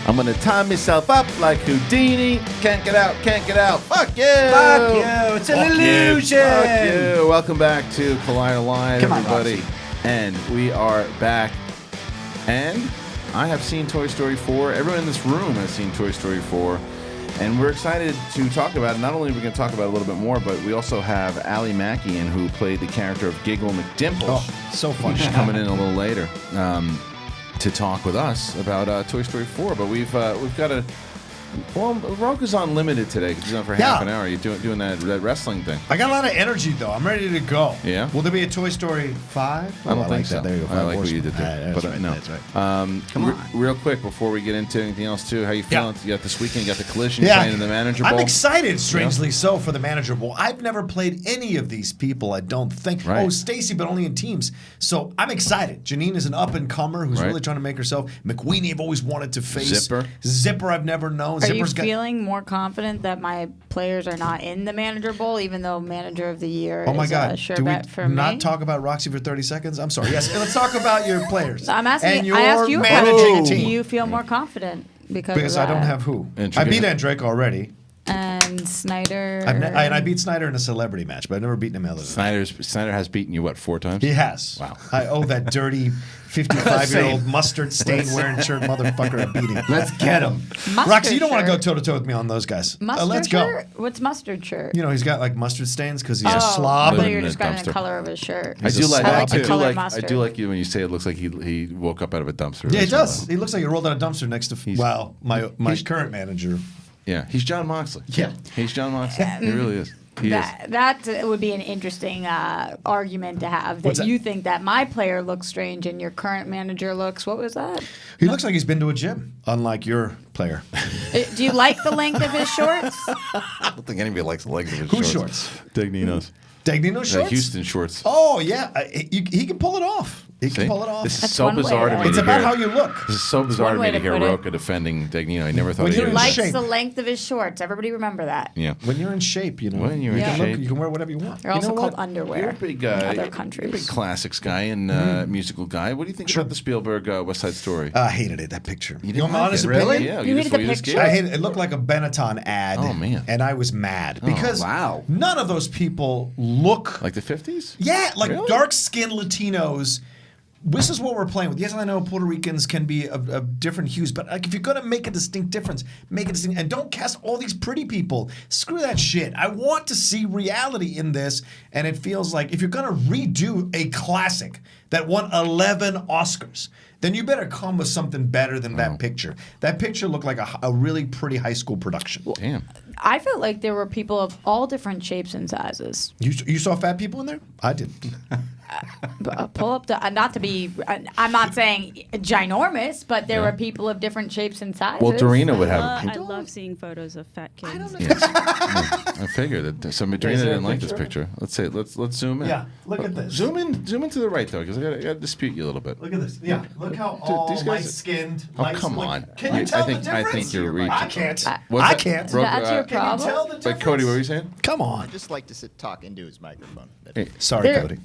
I'm going to tie myself up like Houdini. Can't get out, can't get out. Fuck you. Fuck you. It's an illusion. Fuck you. Welcome back to Collider Live, Come on, everybody. Roxy. And we are back. And I have seen Toy Story 4. Everyone in this room has seen Toy Story 4. And we're excited to talk about it. Not only are we going to talk about it a little bit more, but we also have Ally Maki in, who played the character of Giggle McDimples. Oh, so fun. She's coming in a little later to talk with us about Toy Story 4. But we've got a... Well, Rocha's on limited today because he's on for half an hour. You're doing that wrestling thing. I got a lot of energy, though. I'm ready to go. Yeah? Will there be a Toy Story 5? I don't think so. There you go. I like what you did there. That's But right. no. That's right. Come on. Real quick, before we get into anything else, too, how you feeling? You got this weekend, you got the Collision playing in the Manager Bowl. I'm excited, strangely so, for the Manager Bowl. I've never played any of these people, I don't think. Right. Oh, Stacy, but only in teams. So I'm excited. Janine is an up-and-comer who's really trying to make herself. McWeenie I've always wanted to face. Zipper I've never known. Are you feeling more confident that my players are not in the Manager Bowl, even though Manager of the Year oh my is God. a sure Do we bet for me? not talk about Roxy for 30 seconds? I'm sorry. Yes, let's talk about your players. I'm asking. And your I asked you a managing question. team. Do you feel more confident because I don't have who? I beat Andrake already. And Snyder. I beat Snyder in a celebrity match, but I've never beaten him other than that. Snyder has beaten you, what, 4 times? He has. Wow. I owe that dirty 55-year-old mustard stain wearing shirt motherfucker a beating. Let's get him. Roxy, you don't want to go toe-to-toe with me on those guys. Mustard Let's shirt? go. What's mustard shirt? You know, he's got like mustard stains because he's a Oh, slob. I thought you were in a just got the dumpster. color of his shirt. I do like the color mustard. I do like you when you say it looks like he woke up out of a dumpster. Yeah, he does. He looks like he rolled out a dumpster next to my current manager. Yeah, he's John Moxley. Yeah. He's John Moxley. He really is. He is. That would be an interesting argument to have. That you think that my player looks strange and your current manager looks. What was that? He looks like he's been to a gym, unlike your player. Do you like the length of his shorts? I don't think anybody likes the legs of his Whose shorts. shorts? Dagnino's. Dagnino's shorts? Houston shorts. Oh, yeah. He can pull it off. He can pull it off. This is That's so one way bizarre to to- me. It's to about hear. how you look. This is so bizarre to one me way to to hear put it. Rocha defending Dagnino. I never thought When he you're would. in Likes shape. the length of his shorts. Everybody remember that. Yeah. When you're in shape, you know. When you're in Yeah. shape. You can wear whatever you want. They're also know called what? underwear. You're a big in other You're a countries. big classics guy and musical guy. What do you think about the Spielberg West Side Story? I hated it, that picture. You You want didn't my like honest it? opinion? Yeah. You hated the just picture? gave I it. hated it. It looked like a Benetton ad. Oh, man. And I was mad because wow. none of those people look Like the 50s? yeah, like Really? dark-skinned Latinos. This is what we're playing with. Yes, I know Puerto Ricans can be of different hues, but like if you're gonna make a distinct difference, make it distinct, and don't cast all these pretty people. Screw that shit. I want to see reality in this, and it feels like if you're gonna redo a classic that won 11 Oscars, then you better come with something better than that picture. That picture looked like a really pretty high school production. Damn. I felt like there were people of all different shapes and sizes. You saw fat people in there? I didn't. Pull up the not to be. I'm not saying ginormous, but there were people of different shapes and sizes. Well, Dorina would have. I love seeing photos of fat kids. Yes. I figured that. So Dorina didn't like this picture. Let's say let's zoom in. Yeah, look at this. Zoom in to the right though, because I got to dispute you a little bit. Look at this. Yeah, look how Dude, all these guys- light-skinned. Oh, come on. Can you I tell think- the I difference? think you're reaching. I can't. What's I that? can't. Bro- That's your Can Can you problem. tell the difference? Wait, Cody, what were you saying? Come I on. just like to talk into his microphone. Hey, Sorry, They're- Cody.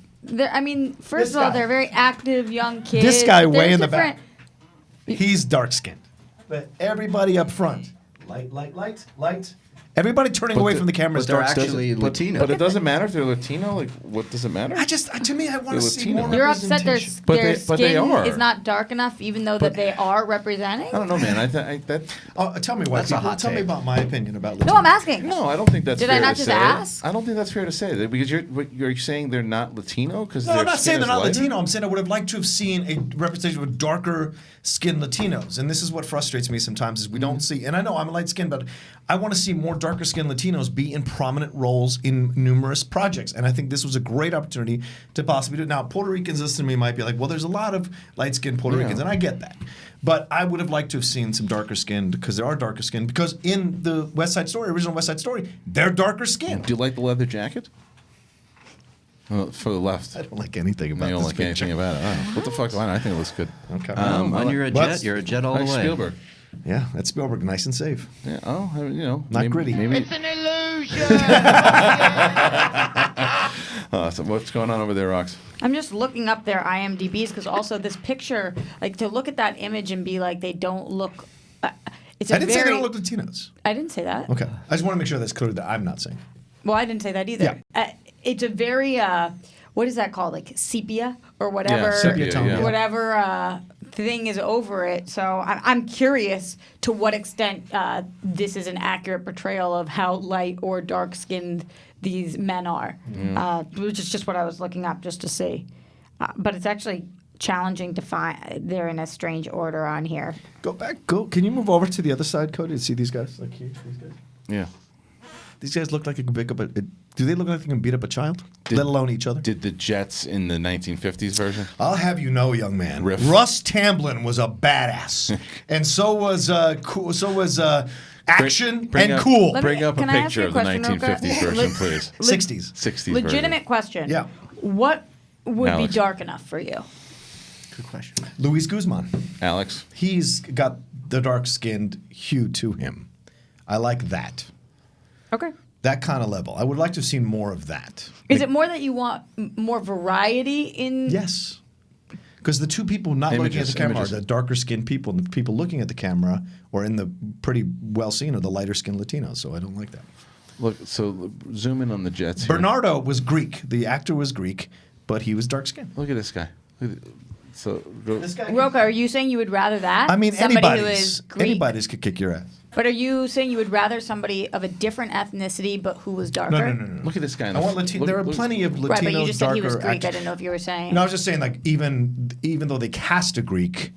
I mean, first This of all, guy. they're very active young kids. This guy They're way in the different- back. He's dark-skinned. But everybody up front. Light. Everybody turning away from the camera is But they're dark-skinned. actually Latino. But it doesn't matter if they're Latino. Like, what does it matter? To me, I want to They're see Latino. more You're upset their, representation. But their they skin are. is not dark enough, even though that they are representing. I don't know, man. I that. Oh, tell me why. That's a People, hot tell me take. about my opinion about No, Latino. I'm asking. No, I don't think that's Did fair I not to just say. ask? I don't think that's fair to say. Because you're saying they're not Latino because No, I'm not saying they're not Latino. I'm saying I would have liked to have seen a representation of darker skinned Latinos. And this is what frustrates me sometimes is we don't see, and I know I'm light skinned, but I want to see more darker skinned Latinos be in prominent roles in numerous projects. And I think this was a great opportunity to possibly do it. Now, Puerto Ricans listening to me might be like, well, there's a lot of light skinned Puerto Ricans, and I get that. But I would have liked to have seen some darker skinned, because there are darker skinned, because in the West Side Story, original West Side Story, they're darker skinned. Do you like the leather jacket? Well, for the left. I don't like anything about I don't this like picture. anything about it. I don't know. What the fuck? I think it looks good. Okay. When you're a What's- jet, you're a jet all the Like way. Spielberg. Yeah, that's Spielberg, nice and safe. Yeah. Oh, you know. Not gritty. Maybe. It's an illusion. So what's going on over there, Rox? I'm just looking up their IMDb's because also this picture, like to look at that image and be like they don't look it's I a didn't say they very. don't look Latinos. I didn't say that. Okay. I just want to make sure that's clear that I'm not saying. Well, I didn't say that either. Yeah. It's a very what is that called? Like sepia or whatever. Yeah, sepia tone, yeah. Whatever thing is over it. So I'm curious to what extent this is an accurate portrayal of how light or dark skinned these men are, which is just what I was looking up just to see. But it's actually challenging to find. They're in a strange order on here. Go back. Can you move over to the other side, Cody, and see these guys? Like here, these guys. Yeah. These guys look like they can pick up a. Do they look like they can beat up a child? Let alone each other? Did the Jets in the 1950s version? I'll have you know, young man, Riff. Russ Tamblyn was a badass, and so was Action Bring and up- Cool. Bring up a Can I ask picture you a of the question, 1950s Rocha? version, please. 60s. 60s Legitimate question. Yeah. What would Alex. be dark enough for you? Good question. Luis Guzman. version. Alex? He's got the dark-skinned hue to him. I like that. Okay. That kind of level. I would like to have seen more of that. Is it more that you want more variety in? Yes. Because the two people not looking at Images, the camera images. are the darker skinned people, and the people looking at the camera or in the pretty well seen are the lighter skinned Latinos. So I don't like that. Look, so zoom in on the Jets here. Bernardo was Greek. The actor was Greek, but he was dark skinned. Look at this guy. So go, Rocha, are you saying you would rather that? I mean, somebody who is Greek? anybody's could kick your ass. But are you saying you would rather somebody of a different ethnicity but who was darker? No. look at this guy. in I the- want Latino. look- There are look- plenty of Latinos, Right, but you just said darker he was Greek. I actors. didn't know if you were saying. No, I was just saying, like, even though they cast a Greek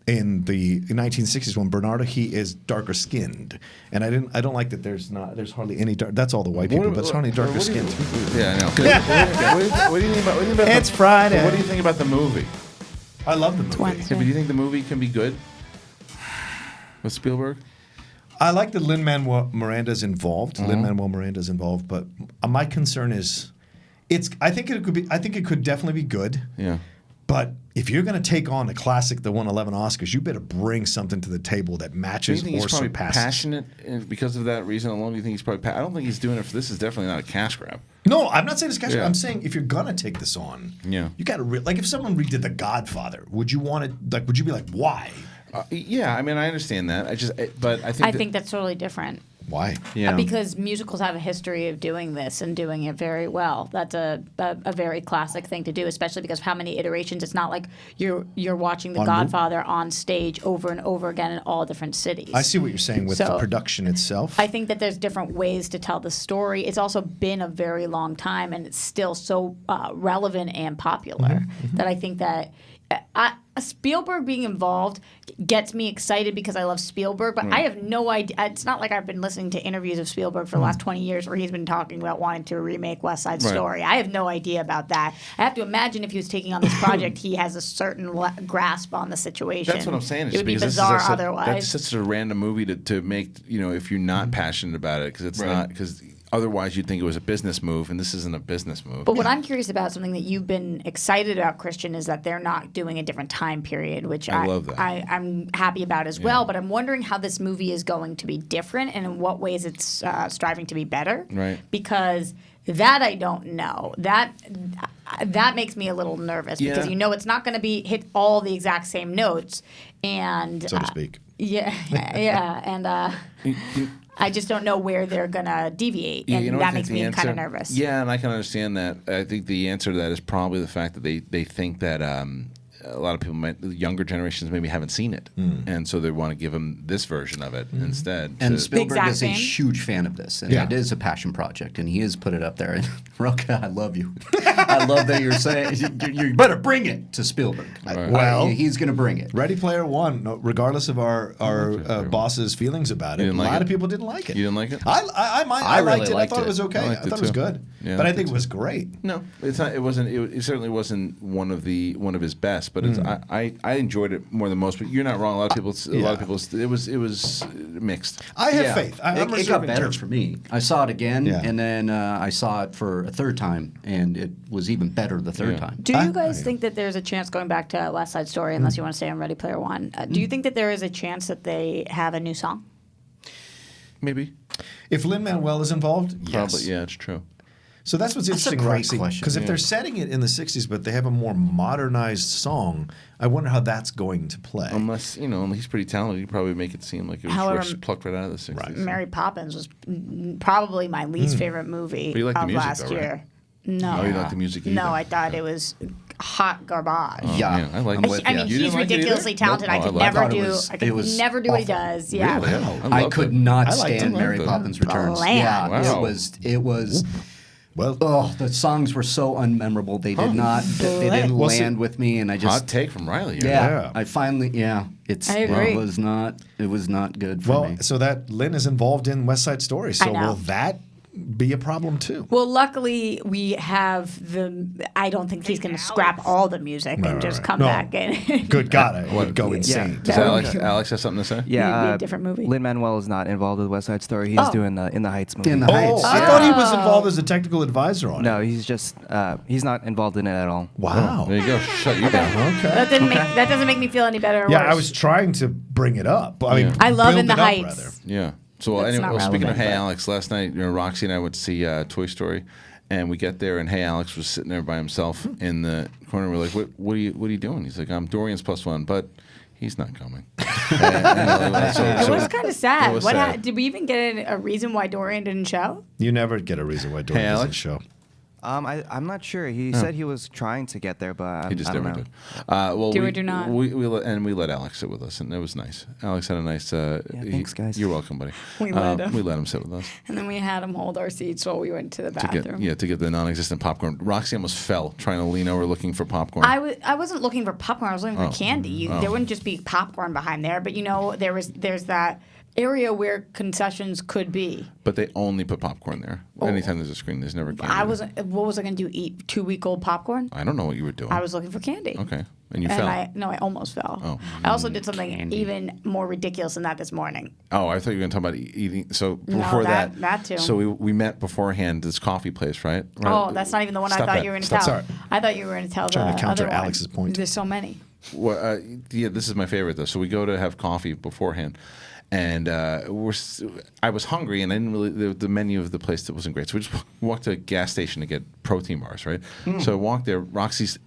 in the 1960s when Bernardo, he is darker skinned, and I don't like that. There's hardly any dark. That's all the white people, but it's hardly darker what do you- skinned. Yeah, I know. What do you think about It's Friday. What do you think about the movie? I love the movie. Wednesday. Yeah, but do you think the movie can be good with Spielberg? I like that Lin-Manuel Miranda's involved. Lin-Manuel Miranda's involved, but my concern is, I think it could definitely be good. Yeah. But if you're going to take on a classic that won 11 Oscars, you better bring something to the table that Do you matches think or he's probably surpasses. passionate because of that reason alone? Do you think he's probably? I don't think he's doing it for this. Is definitely not a cash grab. No, I'm not saying it's cash. Yeah. I'm saying if you're gonna take this on, Yeah. you got to like if someone redid The Godfather, would you want it? Like, would you be like, why? Yeah, I mean, I understand that. But I think. I think that's totally different. Why? Yeah. Because musicals have a history of doing this and doing it very well. That's a very classic thing to do, especially because of how many iterations. It's not like you're watching The On Godfather on stage over and over again in all different cities. I see what you're saying with the So, production itself. I think that there's different ways to tell the story. It's also been a very long time, and it's still so relevant and popular that I think that Spielberg being involved gets me excited because I love Spielberg, but I have no idea. It's not like I've been listening to interviews of Spielberg for the last 20 years where he's been talking about wanting to remake West Side Right. Story. I have no idea about that. I have to imagine if he was taking on this project, he has a certain grasp on the situation. That's what I'm saying. It would be because bizarre this is otherwise. That's such a random movie to make. If you're not passionate about it, because it's not. Because otherwise, you'd think it was a business move, and this isn't a business move. But what I'm curious about, something that you've been excited about, Kristian, is that they're not doing a different time period, which I love that. I'm happy about as well. But I'm wondering how this movie is going to be different and in what ways it's striving to be better. Right. Because that I don't know. That makes me a little nervous because Yeah. it's not going to hit all the exact same notes, and so to speak. Yeah, and I just don't know where they're gonna deviate, Yeah, and you know what that I think makes the me kind of answer- nervous. Yeah, and I can understand that. I think the answer to that is probably the fact that they think that a lot of people, the younger generations, maybe haven't seen it, and so they want to give them this version of it instead. And to- Spielberg exact is a same. huge fan of this, and Yeah. it is a passion project, and he has put it up there. And Rocha, I love you. I love that you're saying you better bring it to Spielberg. Well- he's going to bring it. Ready Player One, regardless of our boss's feelings about it, You a didn't like lot it? of people didn't like it. You didn't like it? I I really liked it. I liked thought it it. was okay. I I liked thought it it was too. good. Yeah, but I I did think it too. was great. No, it's not. It wasn't. It certainly wasn't one of his best. But it's, I enjoyed it more than most. But you're not wrong. A lot of people. It was mixed. I have Yeah. faith. I'm It got reserving better judgment. for me. I saw it again, Yeah. and then I saw it for a third time, and it was even better the third Yeah. time. Do you guys think that there's a chance, going back to West Side Story, unless you want to stay on Ready Player One, do you think that there is a chance that they have a new song? Maybe. If Lin-Manuel is involved, yes. Probably. Yeah, it's true. So that's what's interesting, great Roxy. question. Because if they're setting it in the 60s, but they have a more modernized song, I wonder how that's going to play. Unless, he's pretty talented, you probably make it seem like it was However, plucked right out of the 60s. Right. Mary Poppins was probably my least favorite movie But you like the of music, last though, right? year. No. Oh, you don't like the music either? No, I thought it was hot garbage. Yeah, I like I'm it. with I ya. mean, You he's didn't like it either? ridiculously talented. Nope. I could Oh, I never thought do. I I was could never do what he awful. does. Yeah. Really? I loved could it. not I liked stand it. Mary Loved it. Poppins Returns. Bland. Yeah, Wow. it was. Well, Oh, the songs were so unmemorable. They did not. They didn't Well, see- land with me, and I just. Hot take from Reilly. Yeah, I finally. Yeah, I agree. It was not good for me. so that Lynn is involved in West Side Story. So know. will that be a problem too? Well, luckily we have the. I don't think he's going to scrap all the music and just come No. back and. Good God, I would go Yeah. insane. Does Alex have something to say? It'd be Yeah, a different movie. Lin-Manuel is not involved with West Side Story. He's Oh. doing the In the Heights movie. In the Oh, Heights. I thought he was involved as a technical advisor on it. No, he's just he's not involved in it at all. Wow. There you go. Shut you down. Okay. That doesn't make me feel any better or Yeah, worse. I was trying to bring it up. I mean, Yeah. I love build In the it up, Heights. rather. Yeah. So That's anyway, not speaking of relevant, Hey but- Alex, last night Roxy and I went to see Toy Story, and we get there, and Hey Alex was sitting there by himself in the corner. We're like, what are you doing? He's like, I'm Dorian's +1, but he's not coming. It was kind of sad. It was What sad. did we even get a reason why Dorian didn't show? You never get a reason why Dorian Hey, doesn't Alex? show. I'm not sure. He said he was trying to get there, but He just I don't never know. did. Well, Do we, or do not. We let Alex sit with us, and it was nice. Alex had a nice. thanks, guys. You're welcome, buddy. We let him. We let him sit with us And then we had him hold our seats while we went to the to bathroom. get the non-existent popcorn. Roxy almost fell trying to lean over looking for popcorn. I wasn't looking for popcorn. I was looking for candy. There wouldn't just be popcorn behind there, but there's that area where concessions could be. But they only put popcorn there. Anytime there's a screen, there's never candy. I wasn't. What was I going to do? Eat 2-week-old popcorn? I don't know what you were doing. I was looking for candy. Okay. And you And fell. I almost fell. Oh. I also did something even more ridiculous than that this morning. Oh, I thought you were going to talk about eating. So No, before that too. So we met beforehand. This coffee place, right? Oh, that's not even the one I Stop thought that. you were going to Stop. tell. Sorry. I thought you were going to tell Trying the to counter other one. Alex's point. There's so many. Well, yeah, this is my favorite though. So we go to have coffee beforehand, and I was hungry, and I didn't really the menu of the place that wasn't great. So we just walked to a gas station to get protein bars, right? So I walked there. Roxy's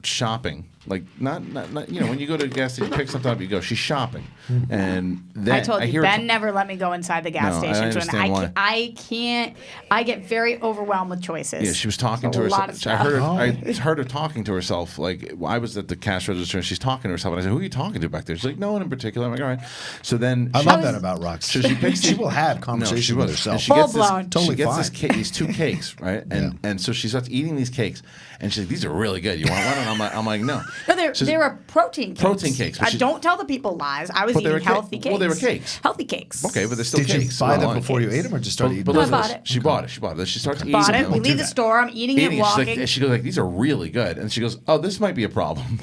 shopping, like not when you go to a gas station, pick something up, you go. She's shopping, and then I told you, hear her Ben never let me go inside the gas No, I stations. understand why. I can't. I get very overwhelmed with choices. Yeah, she was talking It's to a herself. lot of I stuff. heard her. Oh. I heard her talking to herself. Like I was at the cash register, and she's talking to herself. And I said, "Who are you talking to back there?" She's like, "No one in particular." I'm like, "All right." So then I she- love that about Roxy. So she picks she the- will have No, conversation she with was. herself. And she gets this, Full-blown. Totally she gets fine. these two cakes, right? And so she starts eating these cakes, and she's like, "These are really good. You want one?" And I'm like, "No." No, they're So- they're a protein cakes. Protein cakes, but I she- don't tell the people lies. I was But they were eating ca- healthy cakes. well, they were cakes. Healthy cakes. Okay, but they're still Did cakes. you buy Well, them before you ate them, or just started eating But them? listen, I bought it. She bought it. She starts eating Bought it. them. We leave the store. I'm eating it, She's walking. like, she goes like, "These are really good," and she goes, "Oh, this might be a problem."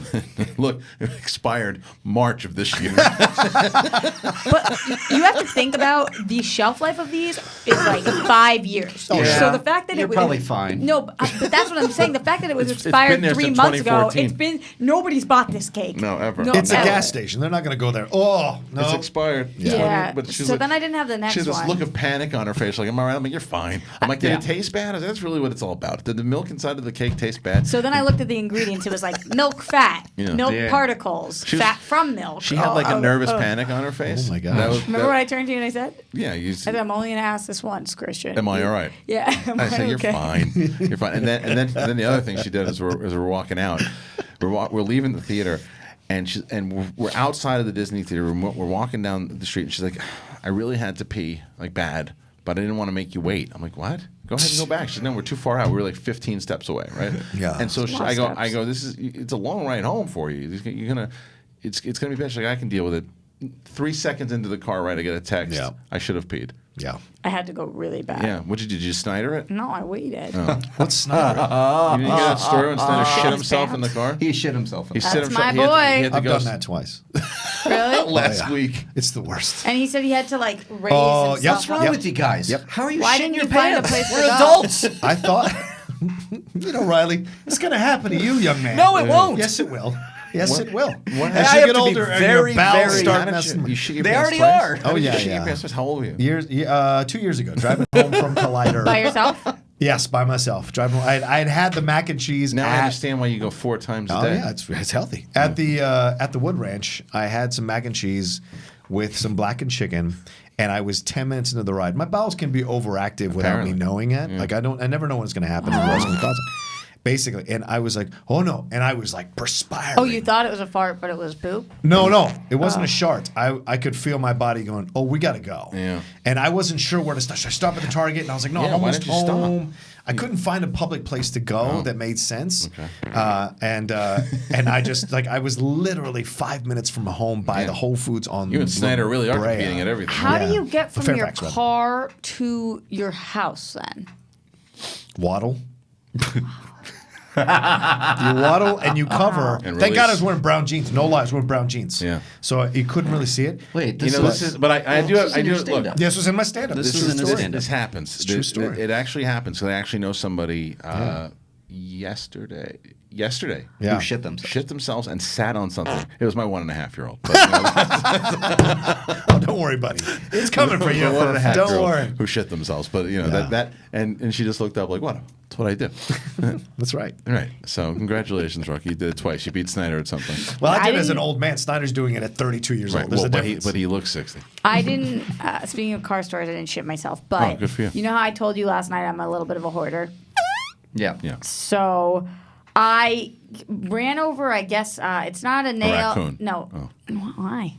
Look, it expired March of this year. But you have to think about the shelf life of these is like 5 years. Yeah. So the fact that You're it was probably fine. No, but that's what I'm saying. The fact that it was It's expired been there 3 since months ago, 2014. it's been nobody's bought this cake. No, ever. It's a ever. gas station. They're not going to go there. Oh, no. It's expired. Yeah. But she's So like- then I didn't have the next She has this one. look of panic on her face, like, "I'm all right." I'm like, "You're fine." I'm like, "Did Yeah. it taste bad?" I said, "That's really what it's all about. Did the milk inside of the cake taste bad?" So then I looked at the ingredients. It was like milk fat, Yeah. milk Yeah. particles, She was- fat from milk. She had like a Oh, nervous oh. panic on her face. Oh my gosh. That was- Remember what I turned to you and I said? Yeah, you. I said, I'm only going to ask this once, Kristian. Am I all right? Yeah. Am I said, "You're okay?" fine. You're fine." And then the other thing she did is we're walking out, we're leaving the theater, and we're outside of the Disney theater. We're walking down the street, and she's like, "I really had to pee, like bad, but I didn't want to make you wait." I'm like, "What? Go ahead and go back." She said, "No, we're too far out. We were like 15 steps away, right?" Yeah. And so Lot of I steps. go, it's a long ride home for you. You're gonna, it's gonna be bad. She's like, "I can deal with it." 3 seconds into the car ride, I get a text. Yeah. I should have peed. Yeah. I had to go really bad. Yeah. What did you do? Did you Snyder it? No, I waited. What's Snyder? You didn't hear that story when Snyder shit himself in the car? He shit himself. He That's shit himself. my He had to- boy. he had to I've go done that twice. Really? last yeah. week. It's the worst. And he said he had to like raise Oh, himself. yep. What's wrong Yep. with you guys? Yep. How are you Why shitting didn't your you find a pants? place to We're go? adults. I thought, Riley, it's going to happen to you, young man. No, it won't. Yes, it will. Yes, it will. What As I you have get to be older and very, your bowels very- start How did messing. you shit your They pants already twice? are. How Oh, did you yeah, shit your yeah. pants twice? How old were you? 2 years ago, driving home from Collider. By yourself? Yes, by myself. Driving. I had the mac and cheese. Now I at, understand why you go 4 times a Oh day. yeah, it's healthy. At the Wood Ranch, I had some mac and cheese with some blackened chicken, and I was 10 minutes into the ride. My bowels can be overactive without me Apparently. knowing it. Like I never know what's going to happen and what's going to cause it. Basically, and I was like, oh no, and I was like perspiring. Oh, you thought it was a fart, but it was poop? No, it wasn't a shart. I could feel my body going, oh, we got to go. Yeah. And I wasn't sure where to stop. Should I stop at the Target? And I was like, no, Yeah, I'm why almost didn't you stop? home. I couldn't find a public place to go that made sense. Okay. And I just, like, I was literally 5 minutes from home by the Whole Foods on You and Snyder really are Brea. competing at everything. How Yeah. do you get from your Fairfax, rather. car to your house then? Waddle. You waddle and you cover. And Thank God I release. was wearing brown jeans. No lie, I was wearing brown jeans. Yeah. So you couldn't really see it. Wait, You this know, is, this is, but I do this is I in do your look. stand-up. This was in my stand-up. This This is is in a his story. stand-up. This happens. It's a true story. It actually happens. So I actually know somebody yesterday. Yeah. Who shit themselves. Shit themselves and sat on something. It was my 1.5-year-old. But, you know, Oh, don't worry, buddy. It's coming for you. my 1.5-year-old Don't worry. who shit themselves. But you know Yeah. that and she just looked up like, what? That's what I do. That's right. Right. So congratulations, Rocky. You did it twice. You beat Snyder at something. Well, I I did it as an didn't- old man. Snyder's doing it at 32 years Right. old. There's Well, a but difference. he looks 60. I didn't. Speaking of car stores, I didn't shit myself. But Oh, good for you. know how I told you last night I'm a little bit of a hoarder. Yeah. Yeah. So I ran over. I guess it's not a nail. raccoon. No. Oh. Why?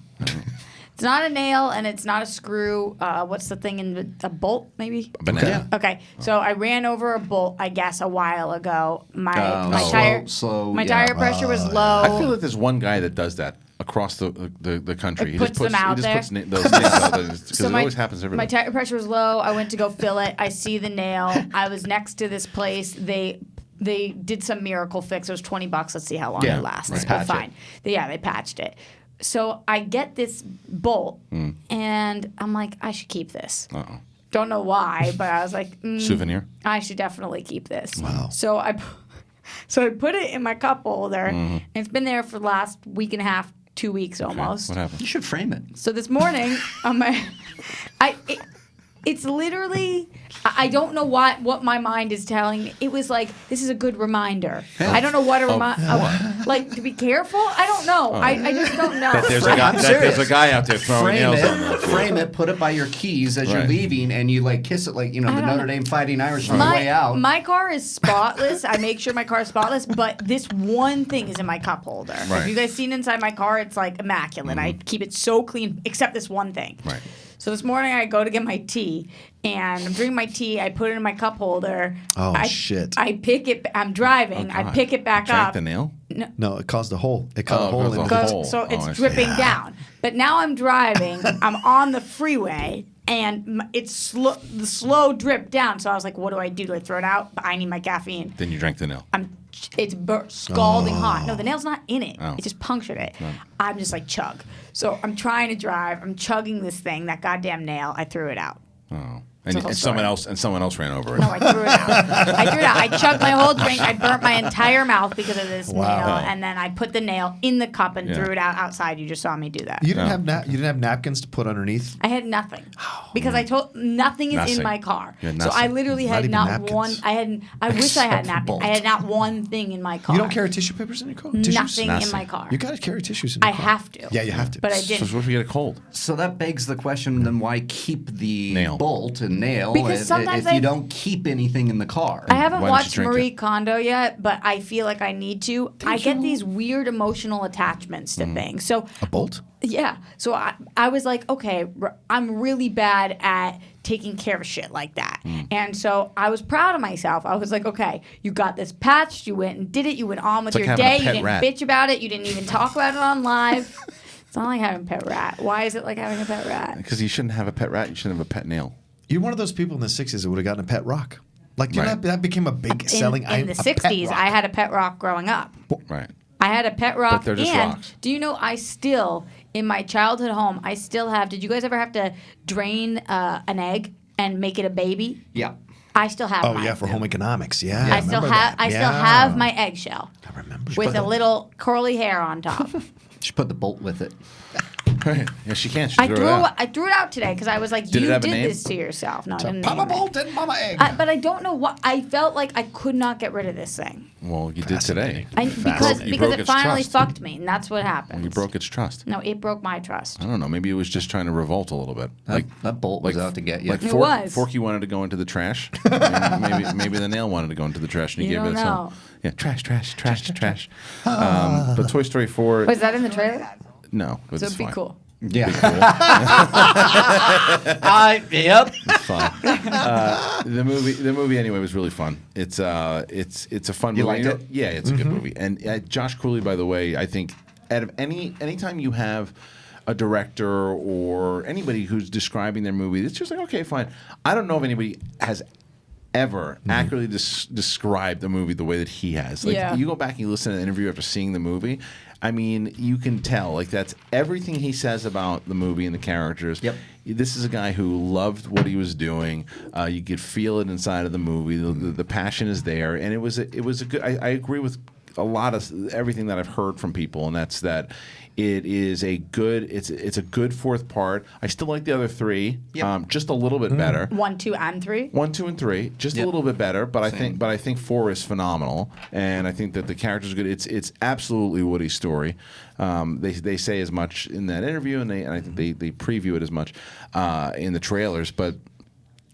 It's not a nail and it's not a screw. What's the thing in a bolt? Maybe. A banana. Okay, so I ran over a bolt, I guess, a while ago. My slow- tire slow, my yeah. tire pressure was low. I feel like there's one guy that does that across the country. It puts them out he there. just puts those nails out there because it my- always happens every My day. tire pressure was low. I went to go fill it. I see the nail. I was next to this place. They did some miracle fix. It was $20. Let's see how long Yeah, it lasts. right. But Patch fine. They patched it. So I get this bolt, and I'm like, I should keep this. Uh-oh. Don't know why, but I was like, Souvenir. I should definitely keep this. Wow. So I put it in my cup holder, and it's been there for the last week and a half, 2 weeks almost. What happened? You should frame it. So this morning, it's literally, I don't know what my mind is telling me. It was like, this is a good reminder. I don't know what like to be careful. I don't know. I just don't know. There's I'm serious. a guy out there throwing Frame nails on it, that. frame it, put it by your keys as you're Right. leaving, and you like kiss it like the don't Notre know. Dame Fighting Irish on the way out. My car is spotless. I make sure my car is spotless, but this one thing is in my cup holder. Right. If you guys seen inside my car, it's like immaculate. I keep it so clean, except this one thing. Right. So this morning I go to get my tea, and I'm drinking my tea. I put it in my cup holder. Oh, I, shit. I pick it. I'm driving. I God. pick it back Drank up. the nail? No, it caused a hole. It cut Oh, a it hole caused in a the hole. So Oh, it's I see. dripping down. But now I'm driving. I'm on the freeway, and it's the slow drip down. So I was like, what do I do? Do I throw it out? But I need my caffeine. Then you drank the nail. It's scalding hot. No, the nail's not in it. Oh. It just punctured it. I'm just like chug. So I'm trying to drive. I'm chugging this thing. That goddamn nail. I threw it out. Oh. It's a And whole someone else ran over it. No, I threw it out. I chugged my whole drink. I burnt my entire mouth because of this Wow. nail, and then I put the nail in the cup and Yeah. threw it out outside. You just saw me do that. You didn't you didn't have napkins to put underneath. I had nothing because I told nothing is Nothing. in my car. You had So I nothing. literally Not had even not napkins. one. I wish I had Except napkins. bolt. I had not one thing in my car. You don't carry tissue papers in your car? Tissues? Nothing in Nothing. my car. You got to carry tissues in your I car. have to. Yeah, you have to. But I So didn't. what if you get a cold? So that begs the question: then why keep the Nail. bolt and nail Because sometimes if you don't keep anything in the car? I haven't Why don't you watched drink Marie it? Kondo yet, but I feel like I need to. I get these weird emotional attachments to things. So A bolt? yeah. So I was like, okay, I'm really bad at taking care of shit like that. And so I was proud of myself. I was like, okay, you got this patched. You went and did it. You went on with It's like your having a day. You pet didn't rat. bitch about it. You didn't even talk about it on live. It's not like having a pet rat. Why is it like having a pet rat? Because you shouldn't have a pet rat. You shouldn't have a pet nail. You're one of those people in the 60s that would have gotten a pet rock. Like, you know, Right. that became a big selling In the a pet 60s, rock. I had a pet rock growing up. Right. I had a pet rock, But they're just and rocks. do you know I still, in my childhood home, I still have. Did you guys ever have to drain an egg and make it a baby? Yeah. I still have. Oh, mine. yeah, for home economics. Yeah. I still remember have. that. I still Yeah. have my eggshell I remember. with a little curly hair on top. Just put the bolt with it. Yeah, she can't. She I threw threw it out. I threw it out today because I was like, Did it you have a did name? this to yourself. No, I didn't Papa name it. Bolt and Mama Egg. But I don't know what I felt like. I could not get rid of this thing. Well, you did today. Because You broke it its finally trust. fucked me, and that's what happened. You broke its trust. No, it broke my trust. I don't know. Maybe it was just trying to revolt a little bit. That bolt was out to get you. Like It was. Forky wanted to go into the trash. maybe the nail wanted to go into the trash, and you You gave it don't its know. own. Yeah, trash. But Toy Story 4. Was that in the trailer? No, but So it's it'd be fine. cool. Yeah. Yep. It's fine. The movie anyway was really fun. It's a fun movie. You liked it? Yeah, it's a good movie. And Josh Cooley, by the way, I think out of anytime you have a director or anybody who's describing their movie, it's just like, okay, fine. I don't know if anybody has ever accurately described the movie the way that he has. Like, Yeah. you go back and you listen to the interview after seeing the movie. I mean, you can tell, like, that's everything he says about the movie and the characters. Yep. This is a guy who loved what he was doing. You could feel it inside of the movie. The passion is there, and it was a good. I agree with a lot of everything that I've heard from people, and that's that. It is a good. It's a good fourth part. I still like the other three. Yep. Just a little bit better. 1, 2, and 3. 1, 2, and 3, just a Yep. little bit better, but Same. I think 4 is phenomenal, and I think that the characters are good. It's absolutely Woody's story. They say as much in that interview, and I think they preview it as much in the trailers. But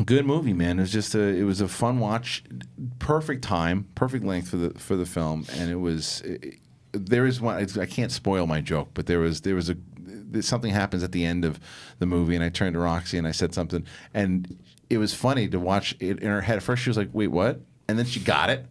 good movie, man. It was a fun watch, perfect time, perfect length for the film, and it was. There is one. I can't spoil my joke, but there was something happens at the end of the movie, and I turned to Roxy and I said something, and it was funny to watch it in her head. At first, she was like, "Wait, what?" And then she got it.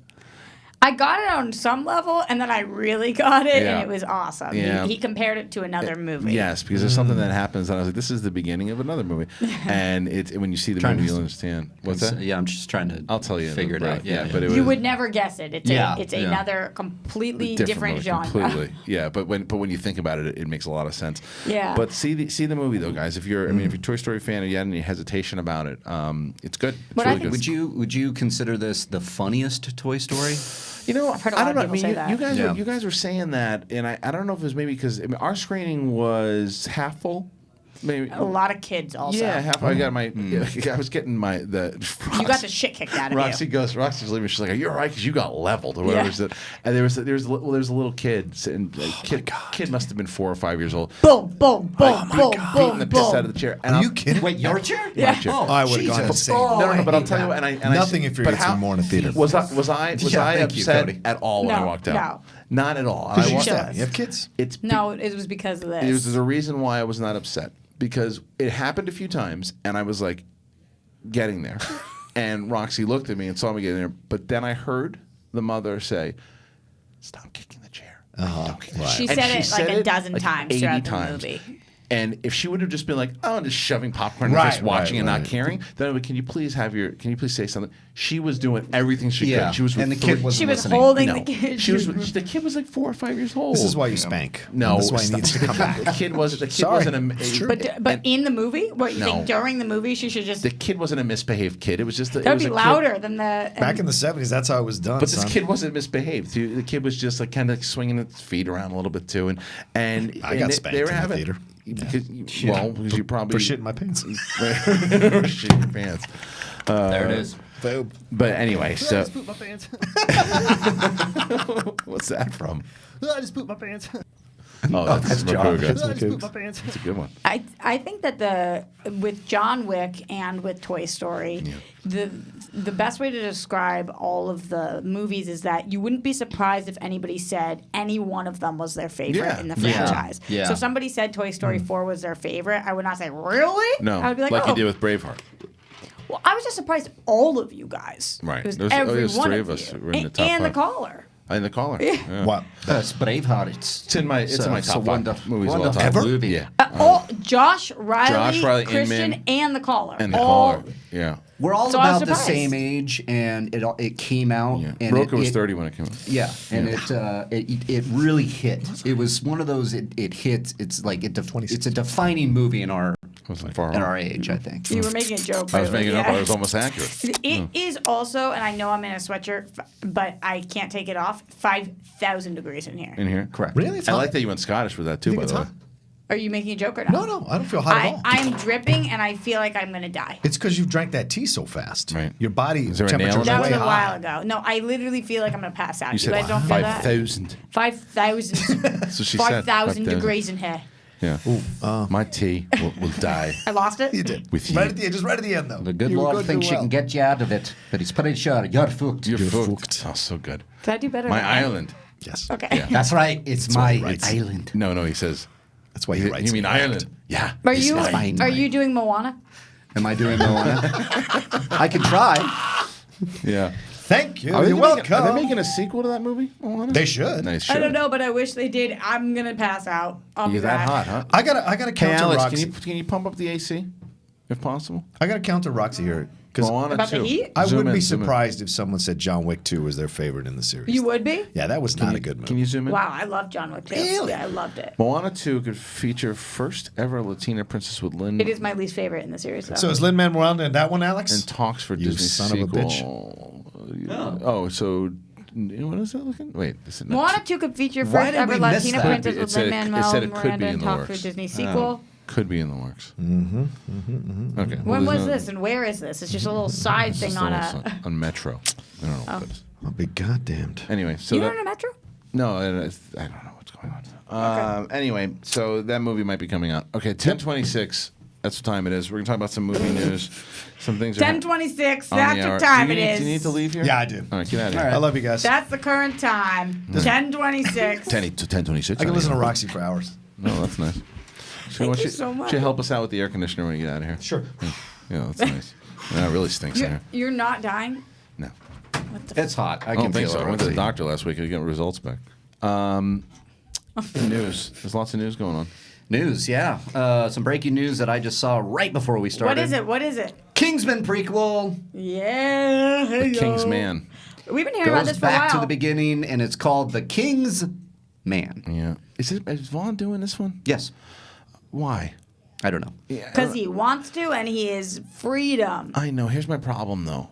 I got it on some level, and then I really got it, Yeah. and it was awesome. Yeah. He compared it to another movie. Yes, because there's something that happens, and I was like, "This is the beginning of another movie." And when you see the Trying movie, to- you'll understand. What's that? Yeah, I'm just trying to. I'll tell you. Figure it right, out. Yeah, but it was You would never guess it. It's Yeah, it's yeah. another completely different movie, genre. Completely, yeah. But when you think about it, it makes a lot of sense. Yeah. But see the movie though, guys. If you're a Toy Story fan and you had any hesitation about it, it's good. It's But I really think- good. Would you consider this the funniest Toy Story? You know, I've heard a I lot don't of know. people say that. You guys were saying that, and I don't know if it was maybe because our screening was half full. Maybe A lot of kids also. Yeah, half. I got my. Hmm. I was getting the. You got the shit kicked out of Roxy you. Roxy's leaving. She's like, "Are you all right? Because you got leveled or whatever." Yeah. It said. And there was a little kid sitting. Kid must have been 4 or 5 years old. Boom, boom, boom, boom, Beating boom, the piss out boom. of the chair. And Are I'll- you kidding? Wait, your chair? Yeah. My chair. Oh, I would have gone Jesus. insane. No, but I'll hate tell you that. what. And I Nothing said- infuriates but how- me more in a theater. Was I Yeah, thank you, upset Cody. at all when I No, walked out? no. Not at all. Because I you walked Sure. said you have kids. It's No, it was because of this. There's a reason why I was not upset because it happened a few times and I was like getting there. And Roxy looked at me and saw me getting there. But then I heard the mother say, "Stop kicking the chair." Stop kicking the She chair." said And it like a dozen times 80 throughout the times. movie. And if she would have just been like, "Oh, just shoving popcorn in Right, her face, watching right, and not right. caring," then I'd be, can you please say something? She was doing everything she Yeah, could. She was and with the kid three- wasn't She was listening. holding no. the kid. The kid was like 4 or 5 years old. This is why you spank. No, This is why he stop. needs to come back. The kid wasn't. Sorry. It's true. But in the movie, what you No. think during the movie she should just The kid wasn't a misbehaved kid. It was just. that would be louder than the. Back in the 70s, that's how it was done. But this son. kid wasn't misbehaved. The kid was just like kind of swinging its feet around a little bit too, and I got they spanked were in the having theater. because you probably for shit in my pants. for shit in your pants. There it is. But anyway, so I just pooped my pants. what's that from? I just pooped my pants. Oh, that's John. Makuga. I just pooped my pants. That's a good one. I think that with John Wick and with Toy Story, the best way to describe all of the movies is that you wouldn't be surprised if anybody said any one of them was their favorite Yeah. in the Yeah. franchise. Yeah. So if somebody said Toy Story 4 was their favorite, I would not say really. No, I would be like, like oh. you did with Braveheart. Well, I was just surprised all of you guys. Right. It was There's- every there's one three of of us you. who were in the top and the five. caller. In the caller. Yeah. What? That's Braveheart. It's in my top five movies of all wonderful time. Ever? movie. Yeah. Josh, Riley, Kristian, Inman, and the caller. And the all, caller. Yeah. We're all So I was about the surprised. same age, and it came out. Yeah. And Rocha was it- 30 when it came out. Yeah, and it really hit. It was one of those. It hit. It's like it's a defining movie in our Wasn't far in off. our age, I think. You were making a joke. I was but, making yeah. up. I was almost accurate. It is also, and I know I'm in a sweatshirt, but I can't take it off. 5,000 degrees in here. In here. Correct. Really? It's I hot? like that you went Scottish with that too. You By think the it's way. hot? Are you making a joke or not? No, I don't feel hot at all. I am dripping and I feel like I'm going to die. It's because you drank that tea so fast. Right. Your body Is there a temperature nail is in That way was a high. while ago. No, I literally feel like I'm going to pass out. You said guys don't feel that? 5,000. 5,000. That's what she said. 5,000 degrees in here. Yeah. My tea will die I lost it? You did. with you. Right at the end, just right at the end, though. The good You were Lord good, thinks doing she well. can get you out of it, but he's pretty sure you're fucked. You're You're fucked. fucked. Oh, so good. Did I do better? My than that? island. Yes. Okay. That's right. It's my right. island. No, he says. That's why he writes. You mean it. Ireland? Yeah. Are It's you mine. are you doing Moana? Am I doing Moana? I can try. Yeah. Thank you. Are they You're making- welcome. Are they making a sequel to that movie? Moana? They should. Nice. I don't know, but I wish they did. I'm gonna pass out. I'll be You're that back. hot, huh? I gotta Hey, counter Alex, Roxy. can you pump up the AC, if possible? I gotta counter Roxy here because Moana About the 2. heat? I Zoom wouldn't in, be zoom in. surprised if someone said John Wick 2 was their favorite in the series. You would be? Yeah, that was not a good movie. Can you zoom in? Wow, I love John Wick too. Really? Yeah, I loved it. Moana 2 could feature first ever Latina princess with Lin. It is my least favorite in the series. Though. So is Lin-Manuel in that one, Alex? and talks for You Disney son of a bitch. sequel. Oh, so what is that looking? Wait, this is not. Moana 2 could feature Why first did ever we miss Latina that? princess It with said it- Lin-Manuel it said it could be Miranda in and the talk works. for Disney sequel. Could be in the works. Okay. When Well, was there's this and where is this? It's just a little side It's thing just on little a. on Metro. I don't know what that is. I'll be goddamned. Anyway, so You that, don't know Metro? no, I don't know what's going on. Anyway, so that movie might be coming out. Okay, 10:26. That's what time it is. We're gonna talk about some movie news. Some things. 10:26. on the That's hour. what time Do it you need- is. Do you need to leave here? Yeah, I do. All right, get out of here. All right. I love you guys. That's the current time. 10:26. 10:26. I can listen to Roxy for hours. No, that's nice. Thank you so much. Should help us out with the air conditioner when you get out of here. Sure. Yeah, that's nice. Yeah, it really stinks in You're, here. you're not dying. No. What the? It's hot. I I can don't think feel so. it. I went to the Roxy. doctor last week to get results back. News. There's lots of news going on. News, yeah. Some breaking news that I just saw right before we started. What is it? What is it? Kingsman prequel Yeah. The King's Man. We've been hearing about goes this for a back to while. the beginning, and it's called The King's Man. Yeah. Is Vaughn doing this one? Yes. Why? I don't know. Yeah. Because he wants to, and he is freedom. I know. Here's my problem though.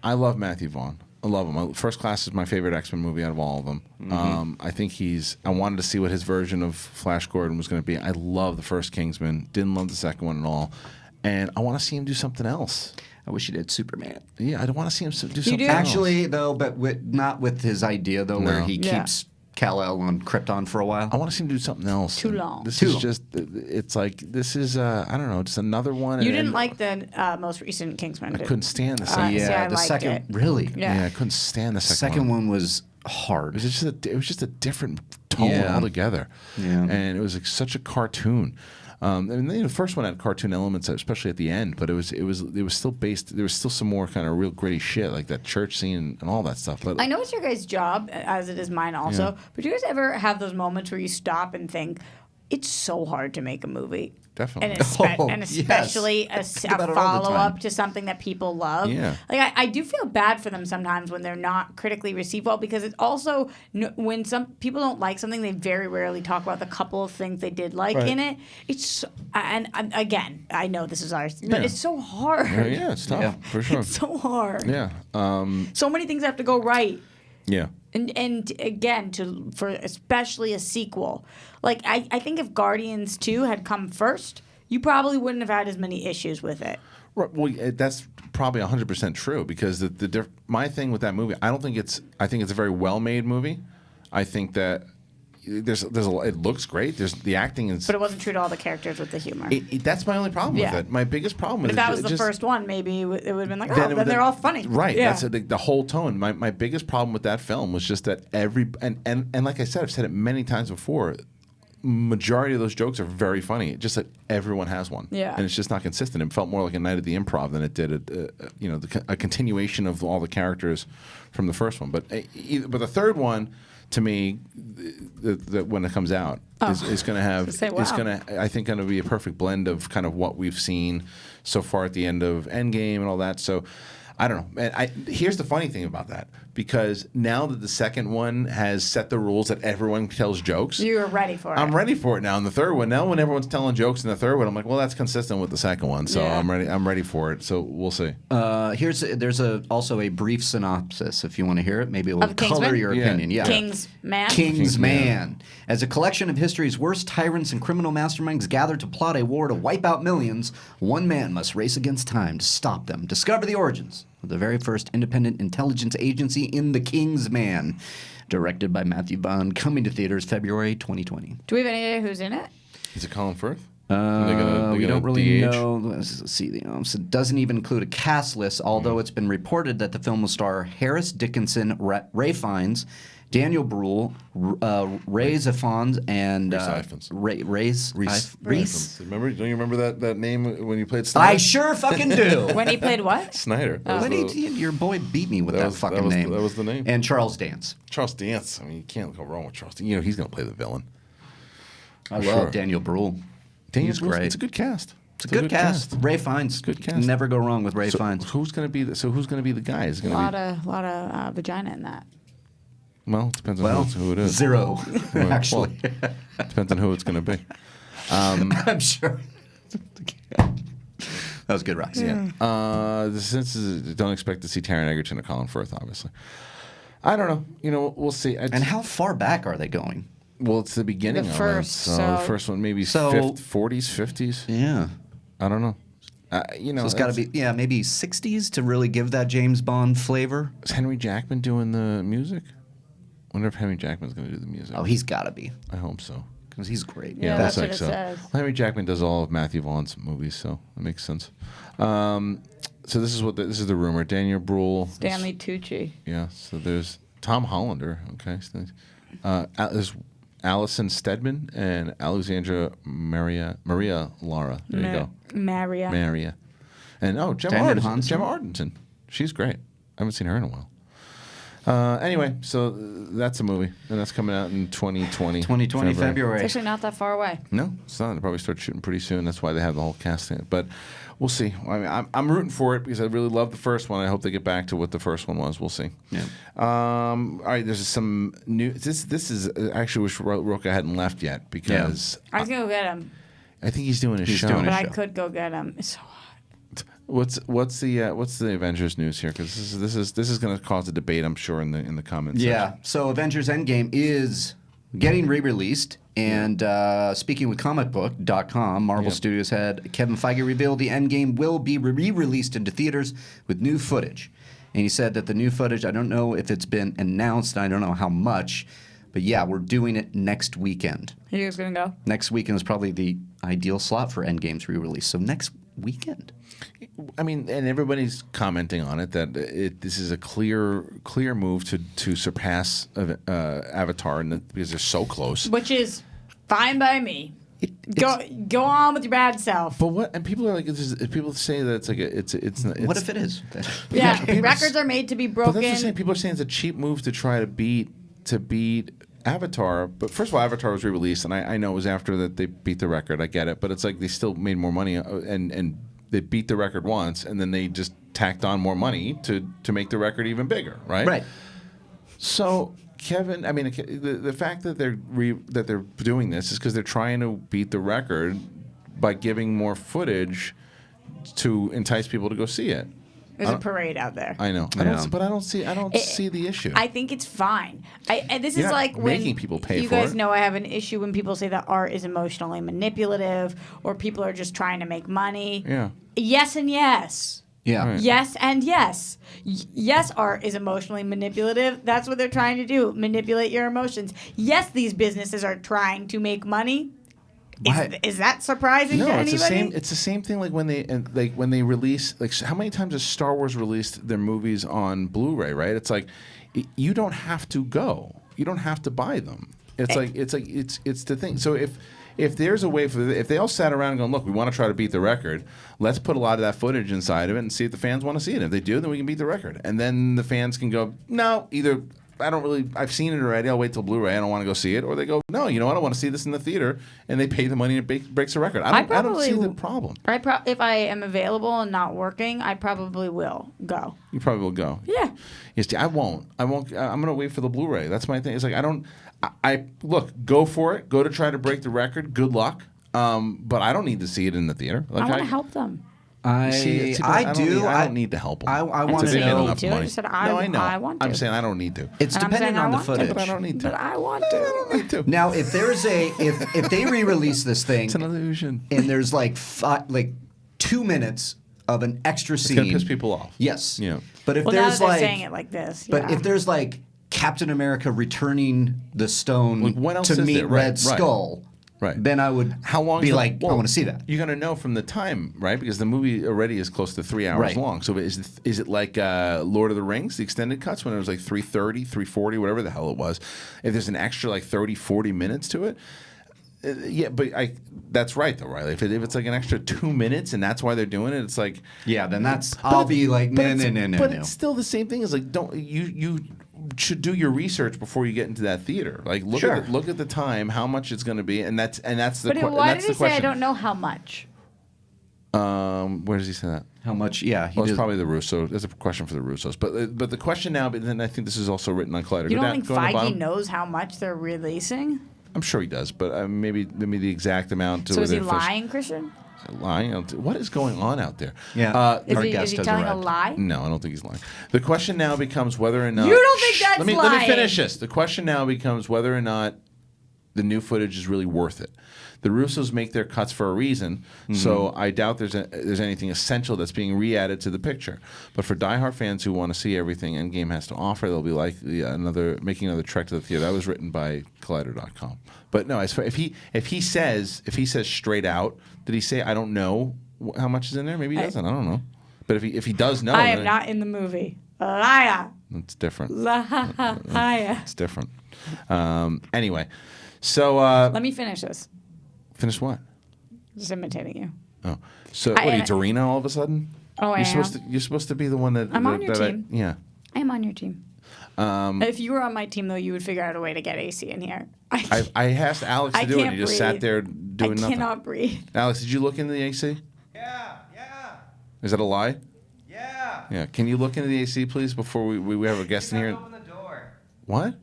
I love Matthew Vaughn. I love him. First Class is my favorite X-Men movie out of all of them. I think I wanted to see what his version of Flash Gordon was going to be. I love the first Kingsman. Didn't love the second one at all. And I want to see him do something else. I wish he did Superman. Yeah, I don't want to see him do something do? else. Actually, though, but not with his idea, though, where No. he Yeah. keeps Kal-El on Krypton for a while. I want to see him do something else. Too long. This Too is long. just, it's like, this is, I don't know, just another one. You and- didn't like the most recent Kingsman. I did- couldn't stand the second. see, I the liked second, it. really. Yeah. Yeah, I couldn't stand the The second, second one was hard. It was just a different tone Yeah. altogether. Yeah. And it was like such a cartoon. And the first one had cartoon elements, especially at the end, but it was still based. There was still some more kind of real gritty shit, like that church scene and all that stuff. But I know it's your guys' job, as it is mine also, Yeah. but do you guys ever have those moments where you stop and think, it's so hard to make a movie? Definitely. And yes. especially a about it all the follow-up time. to something that people love. Yeah. Like, I do feel bad for them sometimes when they're not critically received well, because it's also, when some people don't like something, they very rarely talk about the couple of things they did like in it. It's, and again, I know this is ours, but Yeah. it's so hard. yeah, it's tough Yeah. for sure. It's so hard. Yeah. So many things have to go right. Yeah. And again, for especially a sequel, like I think if Guardians 2 had come first, you probably wouldn't have had as many issues with it. Right, well, that's probably 100% true because my thing with that movie, I think it's a very well made movie. I think that it looks great. There's the acting is. But it wasn't true to all the characters with the humor. That's my only problem Yeah. with it. My biggest problem But with if it that was the just- first one, maybe it would have been like, oh, it then would- they're all funny. Right. Yeah. That's the whole tone. My biggest problem with that film was just that and like I said, I've said it many times before. Majority of those jokes are very funny. Just that everyone has one. Yeah. And it's just not consistent. It felt more like a night at the Improv than it did a continuation of all the characters from the first one. But the third one, to me, when it comes out, is going to have Say, is wow. going to I think going to be a perfect blend of kind of what we've seen so far at the end of Endgame and all that. So I don't know. And here's the funny thing about that. Because now that the second one has set the rules that everyone tells jokes. You were ready for it. I'm ready for it now. In the third one, now when everyone's telling jokes in the third one, I'm like, well, that's consistent with the second one. So Yeah. I'm ready for it. So we'll see. There's also a brief synopsis if you want to hear it. Maybe it will Of Kingsman? color your Yeah. opinion. Yeah. Kingsman? Kingsman. As a collection of history's worst tyrants and criminal masterminds gather to plot a war to wipe out millions, one man must race against time to stop them. Discover the origins of the very first independent intelligence agency in The Kingsman. Directed by Matthew Bond, coming to theaters February 2020. Do we have any idea who's in it? Is it Colin Firth? We don't really DH? know. Let's see, so it doesn't even include a cast list, although it's been reported that the film will star Harris Dickinson, Ray Fiennes, Daniel Bruhl, Ray Zafons, and Reese Reese. Remember? Don't you remember that name when you played Snyder? I sure fucking do. When he played what? Snyder. That was When the- your boy beat me with that was- fucking that was- name. that was the name. And Charles Dance. Charles Dance. I mean, you can't go wrong with Charles Dance. You know, he's going to play the villain. I Sure. love Daniel Bruhl. Daniel He's Bruce, great. It's a good cast. It's a good cast. Ray Fiennes. Good cast. Never go wrong with Ray So Fiennes. who's going to be the guy? Is it A going to lot of vagina in that. be? Well, it depends on who it is. Zero, Well, actually. depends on who it's going to be. I'm sure. That was good, Roxy. Yeah. Don't expect to see Taron Egerton or Colin Firth, obviously. I don't know. You know, we'll see. And how far back are they going? Well, it's the beginning The of first, it. So the first one maybe So- 40s, 50s. Yeah. I don't know. You know, So it's got to be, maybe 60s to really give that James Bond flavor. Is Henry Jackman doing the music? Wonder if Henry Jackman's going to do the music. Oh, he's got to be. I hope so. Because he's great. Yeah, we'll that's think what it so. says. Well, Henry Jackman does all of Matthew Vaughn's movies, so that makes sense. So this is the rumor. Daniel Bruhl. Stanley Tucci. Yeah. So there's Tom Hollander. Okay. So there's Allison Steadman and Alexandra Maria Lara. There you go. Maria. And Damon Gemma Hansen. Arterton. She's great. I haven't seen her in a while. Anyway, so that's a movie, and that's coming out in 2020. 2020 February. It's actually not that far away. No, it's not. They'll probably start shooting pretty soon. That's why they have the whole cast in it. But we'll see. I mean, I'm rooting for it because I really love the first one. I hope they get back to what the first one was. We'll see. Yeah. All right, there's some new. This is actually wish Rocha hadn't left yet because I was gonna go get him, I think he's doing a He's show. doing a but I show. could go get him. It's so hot. What's the Avengers news here? Because this is going to cause a debate, I'm sure, in the comments. Yeah. So Avengers Endgame is getting re-released. And speaking with comicbook.com, Marvel Studios head Kevin Feige revealed the Endgame will be re-released into theaters with new footage. And he said that the new footage, I don't know if it's been announced, I don't know how much, but yeah, we're doing it next weekend. Are you guys gonna go? Next weekend is probably the ideal slot for Endgame's re-release. So next weekend. I mean, and everybody's commenting on it that this is a clear move to surpass Avatar, because they're so close. Which is fine by me. Go on with your bad self. But what? And people are like, people say that it's like it's. What if it is? Yeah, people- records are made to be But broken. that's what I'm saying. People are saying it's a cheap move to try to beat Avatar. But first of all, Avatar was re-released, and I know it was after that they beat the record. I get it, but it's like they still made more money, and they beat the record once, and then they just tacked on more money to make the record even bigger, right? Right. So Kevin, I mean, the fact that they're doing this is because they're trying to beat the record by giving more footage to entice people to go see it. There's a parade out there. I know, I don't see the issue. I think it's fine. And this You're is not like when making people pay you for guys it. know I have an issue when people say that art is emotionally manipulative or people are just trying to make money. Yeah. Yes and yes. Yeah. Right. Yes and yes. Yes, art is emotionally manipulative. That's what they're trying to do, manipulate your emotions. Yes, these businesses are trying to make money. Is that surprising to anybody? It's the same thing. Like when they release. Like how many times has Star Wars released their movies on Blu-ray? Right. It's like you don't have to go. You don't have to buy them. It's the thing. So if there's a way if they all sat around and go, look, we want to try to beat the record. Let's put a lot of that footage inside of it and see if the fans want to see it. If they do, then we can beat the record. And then the fans can go, no, either I've seen it already. I'll wait till Blu-ray. I don't want to go see it. Or they go, no, you know what? I want to see this in the theater, and they pay the money and it breaks a record. I don't see the problem. If I am available and not working, I probably will go. You probably will go. Yeah. Yes, I won't. I'm gonna wait for the Blu-ray. That's my thing. It's like I look, go for it. Go to try to break the record. Good luck. But I don't need to see it in the theater. Like, I want to help them. I don't need to help them. I want to They get know. enough money. I said No, I know. I want to. I'm saying I don't need to. It's And I'm dependent saying I on the want to, footage. But I don't need to. But I want to. I don't need to. Now, if there's if they re-release this thing It's an illusion. and there's like 2 minutes of an extra scene, It's gonna piss people off. Yes. Yeah. But if Well, now there's that they're like, saying it like this. but yeah. if there's like Captain America returning the stone Like, what else to is meet there? Right, Red right. Skull, Right. then I would How long be is the- like, I well, want to see that. You're gonna know from the time, right? Because the movie already is close to 3 hours Right. long. So is it like Lord of the Rings, the extended cuts, when it was like 3:30, 3:40, whatever the hell it was? If there's an extra like 30, 40 minutes to it. Yeah, but that's right though, Reilly. If it's like an extra 2 minutes and that's why they're doing it, it's like Yeah, then I'll be like, no. But it's still the same thing. It's like you should do your research before you get into that theater. Like look at the time, how much it's going to be, and that's the. But why did he say I don't know how much? Where does he say that? How much? Yeah, Well, it's probably the Russo. That's a question for the Russos. But the question now, but then I think this is also written on Collider. You Go don't down- think go on the Feige bottom. knows how much they're releasing? I'm sure he does, but maybe the exact amount. So is he whether it was- lying, Christian? Lying? What is going on out there? Yeah. Is Our he guest has telling a arrived. lie? No, I don't think he's lying. The question now becomes whether or not You don't think that's let me lying? finish this. The question now becomes whether or not the new footage is really worth it. The Russos make their cuts for a reason, so I doubt there's anything essential that's being re-added to the picture. But for diehard fans who want to see everything Endgame has to offer, they'll be like making another trek to the theater. That was written by Collider.com. But no, as far, if he says straight out, did he say I don't know how much is in there? Maybe he doesn't. I don't know. But if he does know, I am then not in the movie. Liar. it's different. Liar. It's different. Anyway, so Let me finish this. finish what? Just imitating you. Oh, so what are you, and- Dorina all of a sudden? Oh, I am. You're supposed to be the one that I'm on your team. yeah. I am on your team. If you were on my team, though, you would figure out a way to get AC in here. I asked Alex to I do it. can't He just sat breathe. there I doing nothing. cannot breathe. Alex, did you look into the AC? Yeah. Is that a lie? Yeah. Yeah. Can you look into the AC, please, before we have a guest in here? Open the door. What?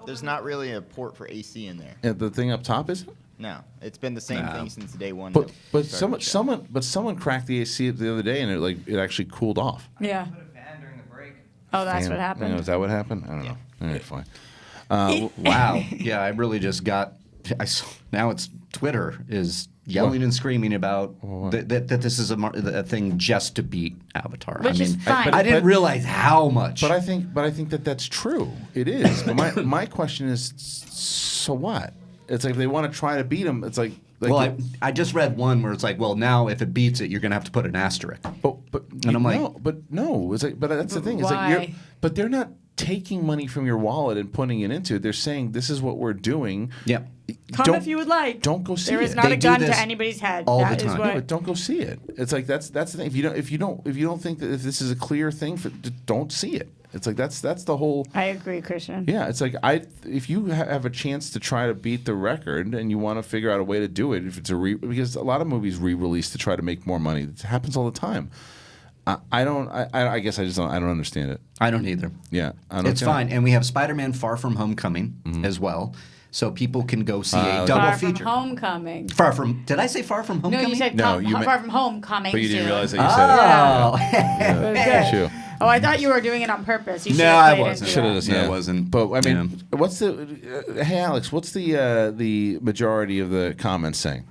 There's not really a port for AC in there. Yeah, the thing up top is? No, it's been the same thing since day one. But that but we started the show. someone cracked the AC the other day and it actually cooled off. Yeah. Put a fan during the break. Oh, that's Damn. what happened. Is that what happened? I don't know. All right, fine. Wow. Yeah, I really just got. Now it's Twitter is yelling and screaming about that this is a thing just to beat Avatar. Which is fine. I didn't But- realize how much. But I think that that's true. It is. But my question is, so what? It's like if they want to try to beat them. It's like well, I just read one where it's like, well, now if it beats it, you're gonna have to put an asterisk. but And I'm like- no. It's like, but that's the thing. It's why? like but they're not taking money from your wallet and putting it into it. They're saying this is what we're doing. Yeah. Come if you would like. Don't go see There it. is not They a do gun this to anybody's head. all That the is time. what. Yeah, but don't go see it. It's like that's the thing. If you don't think that if this is a clear thing, don't see it. It's like that's the whole. I agree, Christian. Yeah, it's like if you have a chance to try to beat the record and you want to figure out a way to do it, if it's because a lot of movies re-release to try to make more money. It happens all the time. I guess I don't understand it. I don't either. Yeah, I don't It's get it. fine, and we have Spider-Man: Far From Homecoming as well, so people can go see a double Far feature. from homecoming. Far from. Did I say Far From No, Homecoming? you said No, you far from homecoming. But you didn't soon. realize that you said it. Oh. It was Yeah, good. sure. Oh, I thought you were doing it on purpose. You should No, have I played wasn't. into Should that. have. Yeah, Yeah, it wasn't. But I mean, Yeah. what's the? Hey, Alex, what's the majority of the comments saying?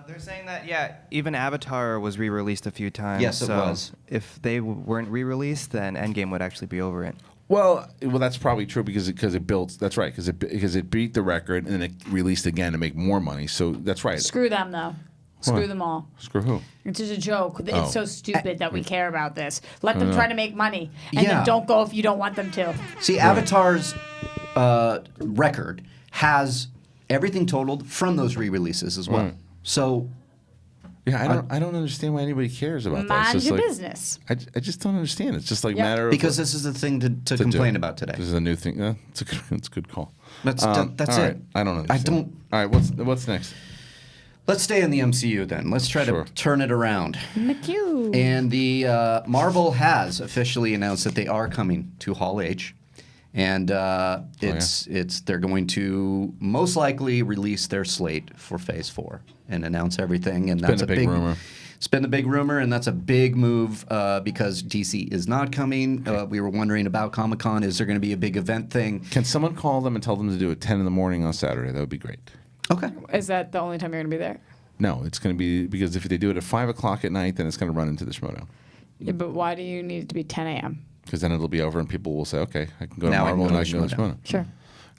They're saying that, yeah, even Avatar was re-released a few times. Yes, it so was. If they weren't re-released, then Endgame would actually be over it. Well, that's probably true because it built. That's right because it beat the record and then it released again to make more money. So that's right. Screw them, though. Screw them all. Screw who? It's just a joke. Oh. It's so stupid that we care about this. Let them try to make money, and Yeah. then don't go if you don't want them to. See, Avatar's record has everything totaled from those re-releases as well. Right. So Yeah, I don't understand why anybody cares about that. Mind It's just your like, business. I just don't understand. It's just like Yeah. matter of Because this is the thing to complain about today. This is a new thing. It's a good call. That's all it. right. I don't understand. I don't. All right, what's next? Let's stay in the MCU then. Let's try Sure. to turn it around. McHugh. And the Marvel has officially announced that they are coming to Hall H, and they're going to most likely release their slate for Phase 4 and announce everything. And that's a big rumor. It's been the big rumor, and that's a big move because DC is not coming. We were wondering about Comic-Con. Is there going to be a big event thing? Can someone call them and tell them to do it 10 in the morning on Saturday? That would be great. Okay. Is that the only time you're going to be there? No, it's going to be because if they do it at 5 o'clock at night, then it's going to run into the Schmodown. Yeah, but why do you need it to be 10 a.m.? Because then it'll be over and people will say, okay, I can go to Now I can Marvel go and I to can go to Schmodown. Schmodown. Sure.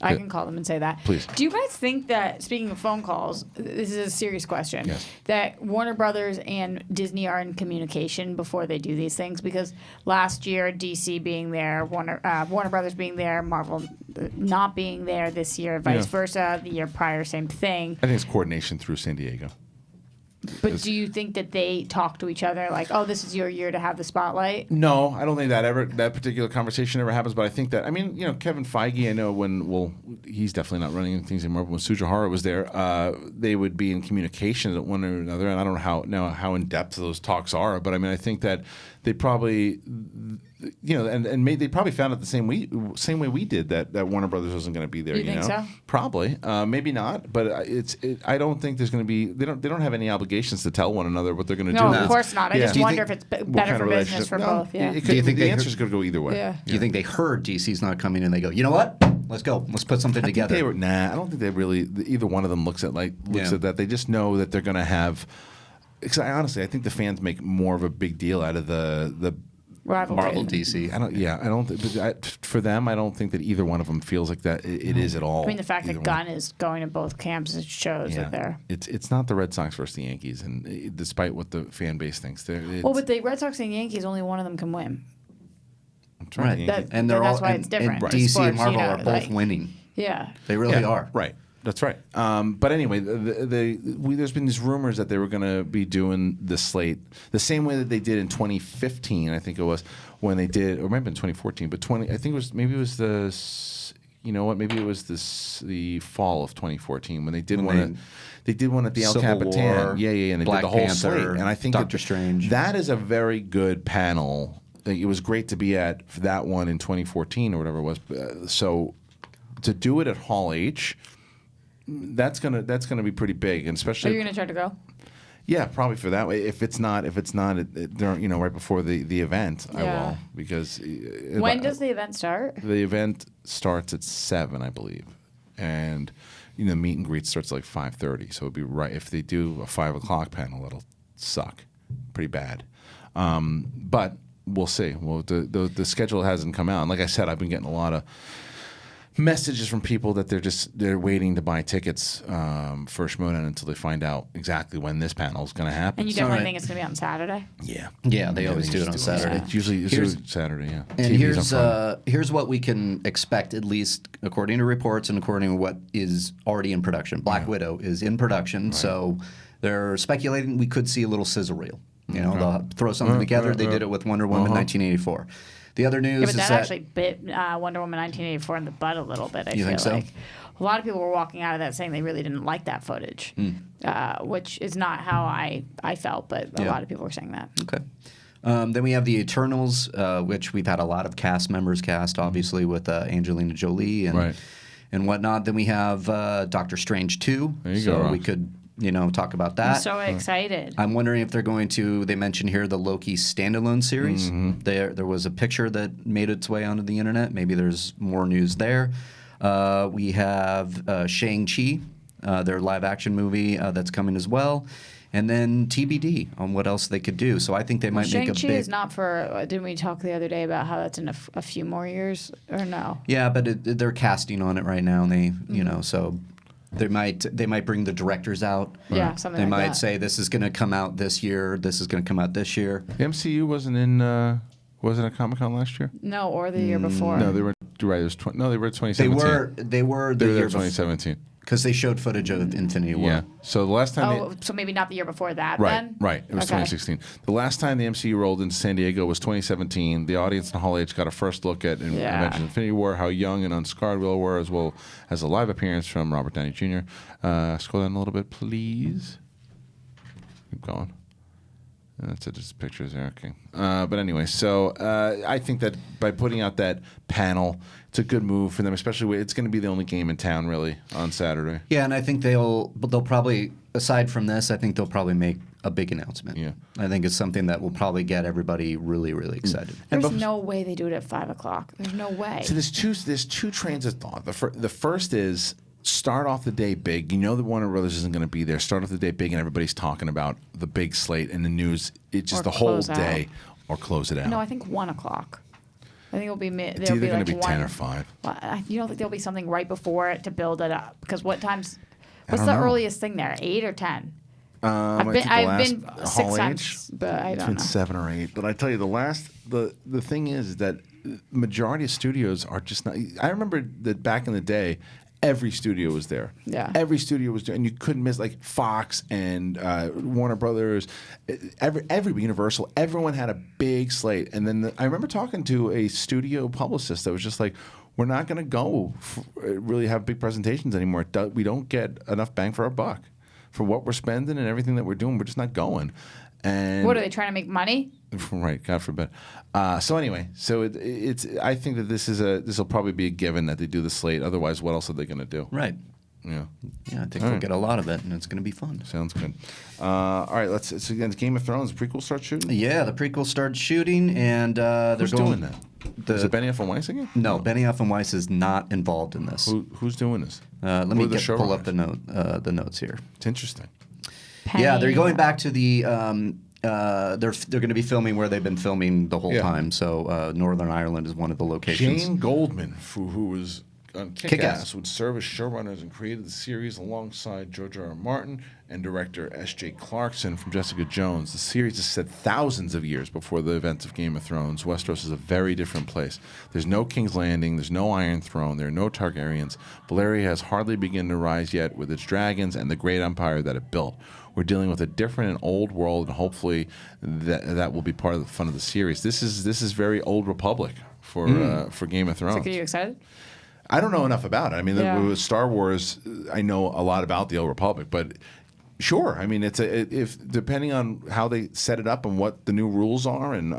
I can call them and say that. Please. Do you guys think that, speaking of phone calls, this is a serious question, Yes. that Warner Brothers and Disney are in communication before they do these things? Because last year, DC being there, Warner Brothers being there, Marvel not being there this year, vice versa. The year prior, same thing. I think it's coordination through San Diego. But do you think that they talk to each other like, oh, this is your year to have the spotlight? No, I don't think that particular conversation ever happens. But I think that Kevin Feige. I know he's definitely not running things anymore. But when Sujihara was there, they would be in communication at one or another. And I don't know how in depth those talks are. But I mean, I think that they probably, they probably found out the same way we did that Warner Brothers wasn't going to be there. You think so? Probably, maybe not. But I don't think there's going to be. They don't have any obligations to tell one another what they're going to do. No, of course not. I just Do you wonder if think- it's what better kind for of business for relationship? both. Yeah. Do you think the they answer's going to go either way? Yeah. Do you think they heard DC's not coming and they go, you know what? Let's go. Let's put something together. I don't think they really. Either one of them looks at that. They just know that they're going to have. Because I think the fans make more of a big deal out of the Rivalry. Marvel DC. I don't. For them, I don't think that either one of them feels like that. It is at all. I mean, the fact either that Gunn is going to both camps shows that they're. It's not the Red Sox versus the Yankees, and despite what the fan base thinks, Well, but the Red Sox and Yankees, only one of them can win. Right. That- And they're that's all why it's different. And In DC sports, and Marvel are both like- winning. Yeah. They really are. Right. That's right. But anyway, there's been these rumors that they were going to be doing the slate the same way that they did in 2015. I think it was when they did, or maybe in 2014. But I think it was maybe it was maybe it was the fall of 2014 when they did one. They did one at the El Civil Capitan. War, and they Black did the whole Panther, slate. And I think Doctor Strange. that is a very good panel. It was great to be at for that one in 2014 or whatever it was. So to do it at Hall H, that's gonna be pretty big, and Are especially you going to try to go? yeah, probably for that way. If it's not during, right before the event, I Yeah. will because When does the event start? the event starts at 7, I believe, and the meet and greet starts at like 5:30. So it'd be right if they do a 5 o'clock panel, it'll suck pretty bad. But we'll see. Well, the schedule hasn't come out, and like I said, I've been getting a lot of messages from people that they're waiting to buy tickets for Schmodown until they find out exactly when this panel is going to happen. And you definitely think it's going to be on Saturday? Yeah. Yeah, they always do it on Saturday. It's usually Saturday, yeah. And TV's on Friday. here's what we can expect, at least according to reports and according to what is already in production. Black Widow is in production, so they're speculating we could see a little sizzle reel. They'll throw something together. They did it with Wonder Woman 1984. The other news Yeah, but is that that actually bit Wonder Woman 1984 in the butt a little bit, I You feel think so? like. A lot of people were walking out of that saying they really didn't like that footage, which is not how I felt, but a lot of people were saying that. Okay. Then we have the Eternals, which we've had a lot of cast members cast, obviously, with Angelina Jolie and whatnot. Then we have Doctor Strange 2. There you so go, we Rox. could, talk about that. I'm so excited. I'm wondering if they're going to. They mentioned here the Loki standalone series. There was a picture that made its way onto the internet. Maybe there's more news there. We have Shang-Chi, their live-action movie that's coming as well. And then TBD on what else they could do. So I think they might make a Shang-Chi big. is not for. Didn't we talk the other day about how that's in a few more years or no? Yeah, but they're casting on it right now, and they, so they might bring the directors out. Yeah, something They like might that. say this is going to come out this year. This is going to come out this year. The MCU wasn't at Comic-Con last year? No, or the year before. No, they were right. It was they were at 2017. They were the They were year there before. 2017. Because they showed footage of Infinity War. Yeah. So the last time So maybe not the year before that Right, then? right. It was 2016. The last time the MCU rolled into San Diego was 2017. The audience in Hall H got a first look at Avengers Infinity War, how young and unscarred we all were, as well as a live appearance from Robert Downey Jr. Scroll down a little bit, please. Keep going. That's it, just pictures there. Okay. But anyway, so I think that by putting out that panel, it's a good move for them, especially it's going to be the only game in town, really, on Saturday. Yeah, and I think they'll probably, aside from this, I think they'll probably make a big announcement. Yeah. I think it's something that will probably get everybody really, really excited. There's no way they do it at 5 o'clock. There's no way. So there's two trains of thought. The first is start off the day big. You know that Warner Brothers isn't going to be there. Start off the day big, and everybody's talking about the big slate and the news. It's just Or the whole close out. day, or close it out. No, I think 1 o'clock. I think it'll be It's there'll either be going like to be 1. 10 or 5. Well, you don't think there'll be something right before it to build it up? Because what's don't the know. earliest thing there? 8 or 10? I think the I've last been Hall 6 H, times, but I don't between know. 7 or 8. But I tell you, the thing is that majority of studios are just not. I remember that back in the day, every studio was there. Yeah. Every studio was there, and you couldn't miss, like Fox and Warner Brothers, every Universal. Everyone had a big slate. And then I remember talking to a studio publicist that was just like, "We're not going to go really have big presentations anymore. We don't get enough bang for our buck for what we're spending and everything that we're doing. We're just not going." And What are they trying to make money? right, God forbid. So anyway, so it's. I think that this will probably be a given that they do the slate. Otherwise, what else are they going to do? Right. Yeah. Yeah, I think All we'll right. get a lot of it, and it's going to be fun. Sounds good. All right, let's against Game of Thrones. The prequel start shooting. Yeah, the prequel started shooting, and they're Who's going. doing that? Is it Benioff and Weiss again? No, Benioff and Weiss is not involved in this. Who's doing this? Let Who me are the pull up showrunners? the notes here. It's interesting. Yeah, they're Penny. going back to the. They're going to be filming where they've been filming the whole Yeah. time. So Northern Ireland is one of the locations. Jane Goldman, who was on Kick-Ass. Kick-Ass, would serve as showrunners and created the series alongside George R. R. Martin and director S.J. Clarkson from Jessica Jones. The series is set thousands of years before the events of Game of Thrones. Westeros is a very different place. There's no King's Landing. There's no Iron Throne. There are no Targaryens. Valyria has hardly begun to rise yet with its dragons and the great empire that it built. We're dealing with a different and old world, and hopefully that will be part of the fun of the series. This is very Old Republic for Game of Thrones. So, are you excited? I don't know enough about it. I mean, Yeah. with Star Wars, I know a lot about the Old Republic, but sure. I mean, if depending on how they set it up and what the new rules are and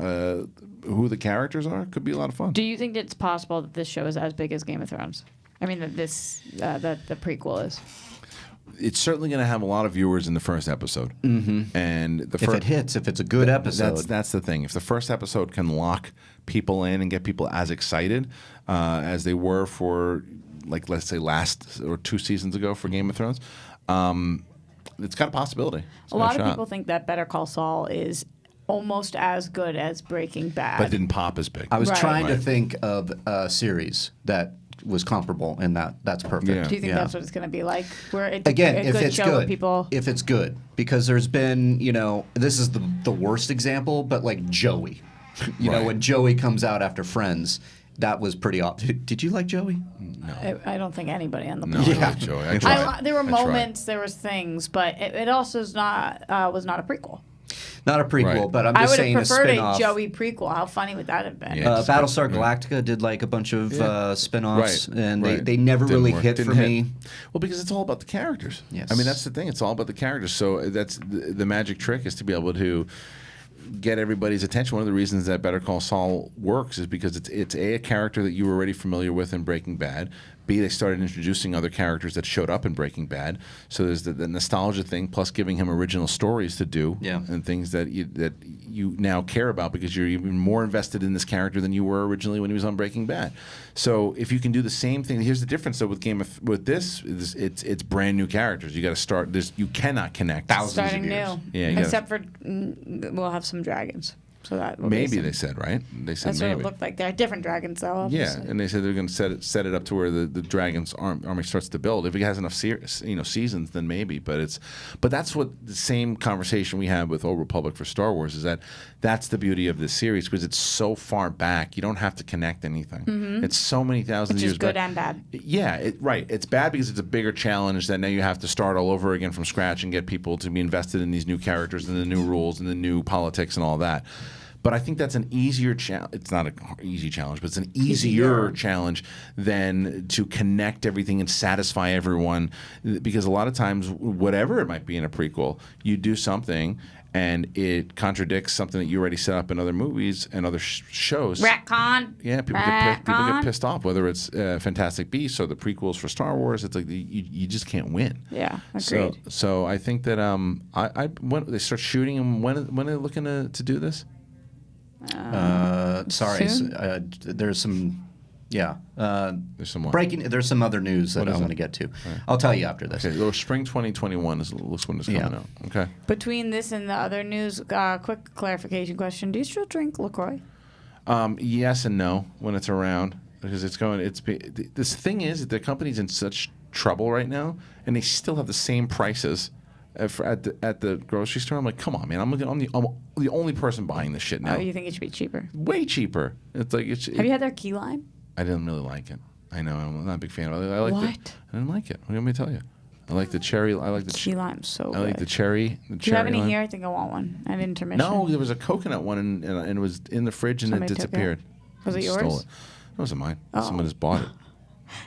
who the characters are, it could be a lot of fun. Do you think it's possible that this show is as big as Game of Thrones? I mean, that the prequel is. It's certainly going to have a lot of viewers in the first episode, and the If it hits, if it's a good episode. That's the thing. If the first episode can lock people in and get people as excited as they were for, like, let's say last or 2 seasons ago for Game of Thrones, it's got a possibility. It's A got lot of shot. people think that Better Call Saul is almost as good as Breaking Bad. but didn't pop as big. I was Right. trying to Right. think of a series that was comparable, and that's perfect. Yeah. Do you think Yeah. that's what it's going to be like? Where it's Again, a if good it's show good, with people. if it's good, because there's been, this is the worst example, but like Joey, Right. when Joey comes out after Friends, that was pretty Did you like Joey? I don't think anybody on the No, planet. I like Joey. I tried. There were I tried. moments, there was things, but it also is not was not a prequel. Not a prequel, Right. but I'm I just would have saying a preferred a spin-off. Joey prequel. How funny would that have been? Yeah. Battlestar Galactica did like a bunch of spin-offs, Right, and right. they never Didn't really work. hit Didn't for hit. me. Well, because it's all about the characters. Yes. I mean, that's the thing. It's all about the characters. So that's the magic trick is to be able to get everybody's attention. One of the reasons that Better Call Saul works is because it's a character that you were already familiar with in Breaking Bad. B, they started introducing other characters that showed up in Breaking Bad. So there's the nostalgia thing, plus giving him original stories to do, Yeah. and things that you now care about because you're even more invested in this character than you were originally when he was on Breaking Bad. So if you can do the same thing, here's the difference though with this it's brand new characters. You got to start. You cannot connect Starting of years. new. Yeah, you gotta- Except for we'll have some dragons. So that will Maybe be they said, right? They said that's maybe. what it looked like. They're different dragons, though. Yeah, Obviously. and they said they're going to set it up to where the dragon's army starts to build. If it has enough seasons, then maybe. But that's what the same conversation we had with Old Republic for Star Wars is that's the beauty of this series because it's so far back. You don't have to connect anything. It's so many thousands Which of years is good back. and bad. Yeah, right. It's bad because it's a bigger challenge that now you have to start all over again from scratch and get people to be invested in these new characters and the new rules and the new politics and all that. But I think that's an easier challenge. It's not an easy challenge, but it's an easier challenge than to connect everything and satisfy everyone. Because a lot of times, whatever it might be in a prequel, you do something and it contradicts something that you already set up in other movies and other shows. Retcon. Yeah, people get pissed off, whether it's Fantastic Beasts or the prequels for Star Wars. It's like you just can't win. Yeah, agreed. So I think that when they start shooting, and when are they looking to do this? Sorry, soon? there's some. Yeah. There's some what? breaking. There's some other news that What I is want to it? get to. I'll tell you after this. Okay, well, spring 2021 looks when it's coming out. Okay. Between this and the other news, quick clarification question: do you still drink LaCroix? Yes and no when it's around because this thing is that the company's in such trouble right now and they still have the same prices at the grocery store. I'm like, come on, man! I'm the only person buying this shit now. Oh, you think it should be cheaper? Way cheaper. It's like Have you had their key lime? I didn't really like it. I know I'm not a big fan of it. I like What? I didn't like it. What do you want me to tell you? I like the cherry. I like the Key lime's so good. I like the cherry. Do you have any lime. here? I think I want one. An intermission. No, there was a coconut one and it was in the fridge and Somebody it took it? disappeared. Was it They yours? Stole it. It wasn't mine. Oh. Someone just bought it.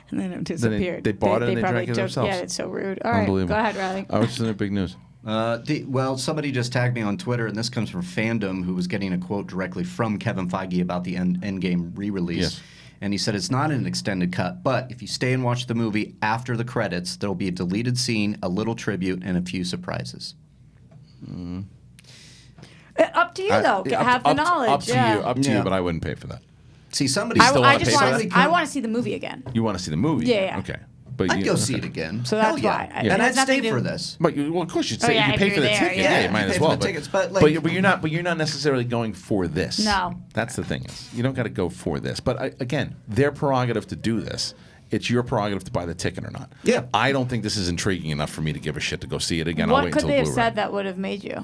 And then it disappeared. they bought it and they probably drank it took- themselves. Yeah, it's so rude. All right, Unbelievable. go ahead, Reilly. I was just in the big news. Well, somebody just tagged me on Twitter, and this comes from Fandom, who was getting a quote directly from Kevin Feige about the Endgame re-release. Yes. And he said it's not an extended cut, but if you stay and watch the movie after the credits, there'll be a deleted scene, a little tribute, and a few surprises. Up to you, though. Have the knowledge. Up to yeah. you. Up to Yeah. you, but I wouldn't pay for that. See, somebody still I wanna just pay for want that? to. I want to see the movie again. You want to see the movie? Yeah. Okay. But I'd you, go see it again. So Hell that's yeah. why. Yeah. And It I'd has nothing stay to for do- this. But of course you'd say yeah, you if pay you're for the there, ticket. yeah. Yeah, you Yeah, might you as pay for well. the tickets, but, like- you're not necessarily going for this. No. That's the thing. You don't got to go for this. But again, their prerogative to do this. It's your prerogative to buy the ticket or not. Yeah. I don't think this is intriguing enough for me to give a shit to go see it again. I'll What wait could until they have Blu-ray. said that would have made you?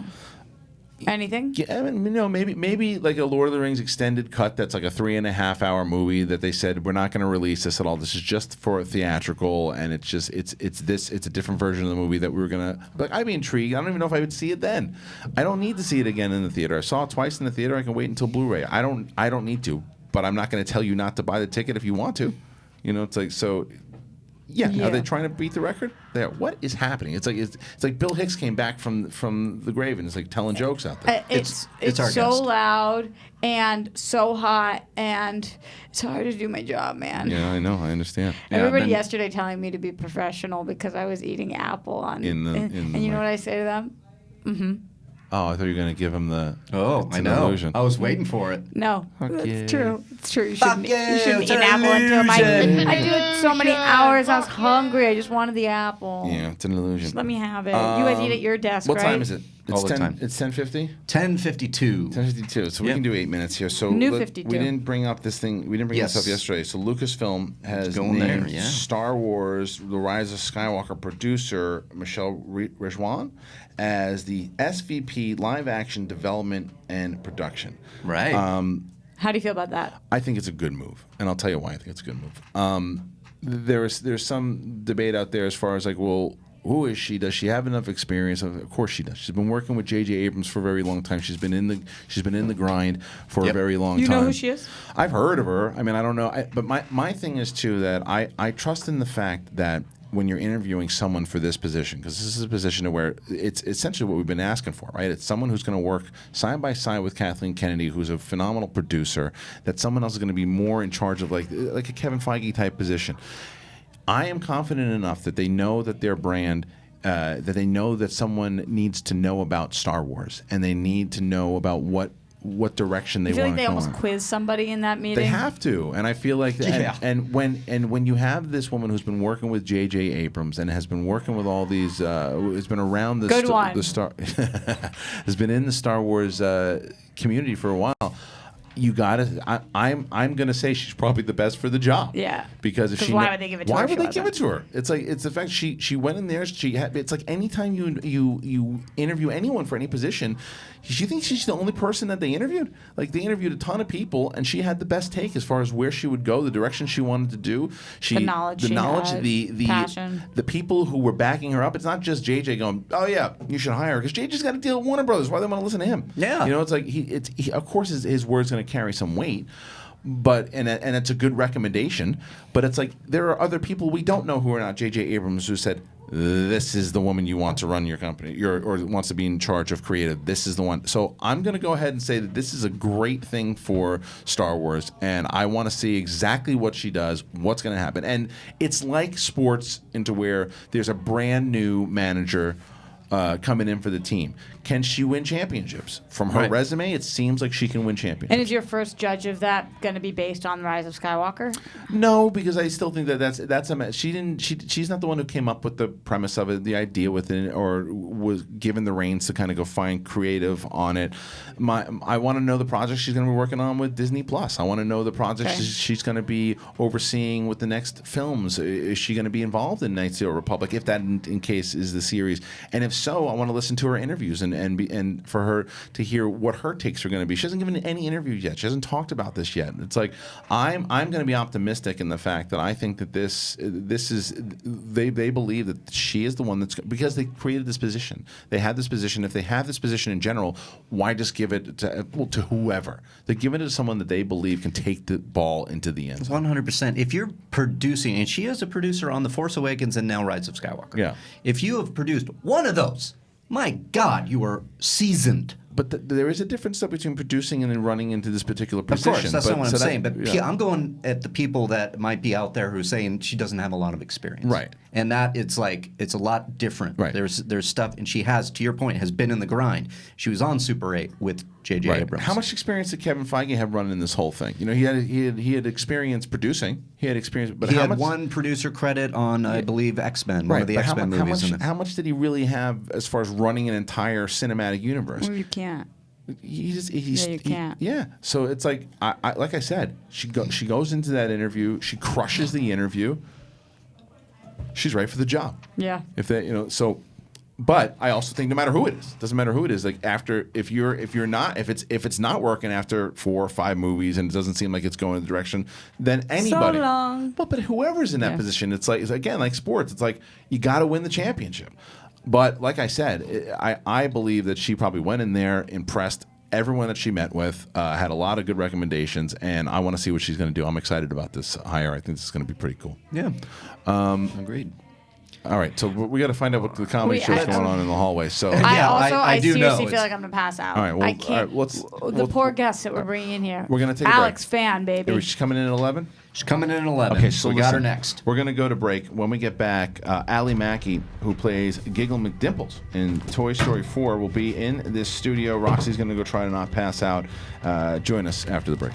Anything? Yeah, I mean, maybe like a Lord of the Rings extended cut that's like a 3.5 hour movie that they said we're not going to release this at all. This is just for theatrical, and it's a different version of the movie that we were gonna. Like, I'd be intrigued. I don't even know if I would see it then. I don't need to see it again in the theater. I saw it twice in the theater. I can wait until Blu-ray. I don't need to, but I'm not going to tell you not to buy the ticket if you want to. You know, it's like so. Yeah. Yeah. Are they trying to beat the record? There. What is happening? It's like Bill Hicks came back from the grave and it's like telling jokes out there. It's our so guest. loud and so hot, and it's hard to do my job, man. Yeah, I know. I understand. Everybody then- yesterday telling me to be professional because I was eating apple on. In the and you know what I say to them? Oh, I thought you were gonna give him the. Oh, it's I an know. illusion. I was waiting for it. No, Fuck that's yeah. true. It's true. You Fuck shouldn't, yeah, you shouldn't it's eat an an apple until illusion. I do it so many hours. I was hungry. I just wanted the apple. Yeah, it's an illusion. Just let me have it. You guys eat at your desk, What right? time is it? All the 10, time. It's 10:50. 10:52. 10:52. So we Yep. can do 8 minutes here. So New we 52. didn't bring up this thing. We didn't bring this Yes. up yesterday. So Lucasfilm has going named there, yeah. Star Wars: The Rise of Skywalker producer Michelle Rejwan as the SVP live action development and production. Right. How do you feel about that? I think it's a good move, and I'll tell you why I think it's a good move. There's some debate out there as far as like, well, who is she? Does she have enough experience? Of course she does. She's been working with J.J. Abrams for a very long time. She's been in the grind for a Yep. very long You time. know who she is? I've heard of her. I mean, I don't know. But my thing is too that I trust in the fact that when you're interviewing someone for this position, because this is a position where it's essentially what we've been asking for, right? It's someone who's going to work side by side with Kathleen Kennedy, who's a phenomenal producer, that someone else is going to be more in charge of like a Kevin Feige type position. I am confident enough that they know that their brand, that they know that someone needs to know about Star Wars, and they need to know about what direction they I feel want like to they go almost in. quiz somebody in that meeting. They have to, and I feel like Yeah. and when you have this woman who's been working with J.J. Abrams and has been working with all these, has been around the Good one. the Star, has been in the Star Wars community for a while. You gotta. I'm gonna say she's probably the best for the job. Yeah. Because if she, why would they give it to her? Why if would she they give it wasn't? to her? It's like it's the fact she went in there. It's like anytime you interview anyone for any position, you think she's the only person that they interviewed. Like they interviewed a ton of people, and she had the best take as far as where she would go, the direction she wanted to do. The knowledge she had, the passion. the people who were backing her up. It's not just JJ going, oh yeah, you should hire her, because JJ's got to deal with Warner Brothers. Why they want to listen to him? Yeah. You know, it's like he of course his word's going to carry some weight. But and it's a good recommendation. But it's like there are other people we don't know who are not J.J. Abrams who said this is the woman you want to run your company, or wants to be in charge of creative. This is the one. So I'm going to go ahead and say that this is a great thing for Star Wars, and I want to see exactly what she does, what's going to happen. And it's like sports into where there's a brand new manager coming in for the team. Can she win championships? From her resume, it seems like she can win championships. And is your first judge of that going to be based on Rise of Skywalker? No, because I still think she's not the one who came up with the premise of it, the idea with it, or was given the reins to kind of go find creative on it. I want to know the project she's going to be working on with Disney Plus. I want to know the project she's going to be overseeing with the next films. Is she going to be involved in Knights of the Old Republic, if that in case is the series? And if so, I want to listen to her interviews and for her to hear what her takes are going to be. She hasn't given any interviews yet. She hasn't talked about this yet. It's like I'm going to be optimistic in the fact that I think that this is they believe that she is the one that's, because they created this position. They had this position. If they have this position in general, why just give it to whoever? They give it to someone that they believe can take the ball into the end zone. 100%. If you're producing, and she is a producer on The Force Awakens and now Rise of Skywalker. Yeah. If you have produced one of those, my God, you are seasoned. But there is a difference though, between producing and then running into this particular Of position. course, that's not what I'm saying. But yeah. I'm going at the people that might be out there who are saying she doesn't have a lot of experience. Right. And that it's like it's a lot different. Right. There's stuff, and she has, to your point, has been in the grind. She was on Super 8 with J.J. Right. Abrams. How much experience did Kevin Feige have running this whole thing? You know, he had experience producing. He had experience, but he how had much, one producer credit on, I believe, X-Men, one of the but X-Men movies. How much did he really have as far as running an entire cinematic universe? Well, you can't. You can't. Yeah. So it's like, like I said, she goes into that interview. She crushes the interview. She's right for the job. Yeah. If they, so. But I also think no matter who it is, doesn't matter who it is. Like if it's not working after 4 or 5 movies and it doesn't seem like it's going in the direction, then anybody. So long. Well, but whoever's in that position, it's again like sports. It's like you got to win the championship. But like I said, I believe that she probably went in there, impressed everyone that she met with, had a lot of good recommendations, and I want to see what she's going to do. I'm excited about this hire. I think this is going to be pretty cool. Yeah. Agreed. All right, so we got to find out what the comedy show's going on in the hallway. So I do seriously know. feel like I'm gonna pass out. All right, well, I can't. all right, the poor guests that we're bringing in here. We're gonna take a break. Alex fan, baby. She's coming in at 11. She's coming in at 11. Okay, so we got her listen, next. We're going to go to break. When we get back, Ally Maki, who plays Giggle McDimples in Toy Story 4, will be in this studio. Roxy's going to go try to not pass out. Join us after the break.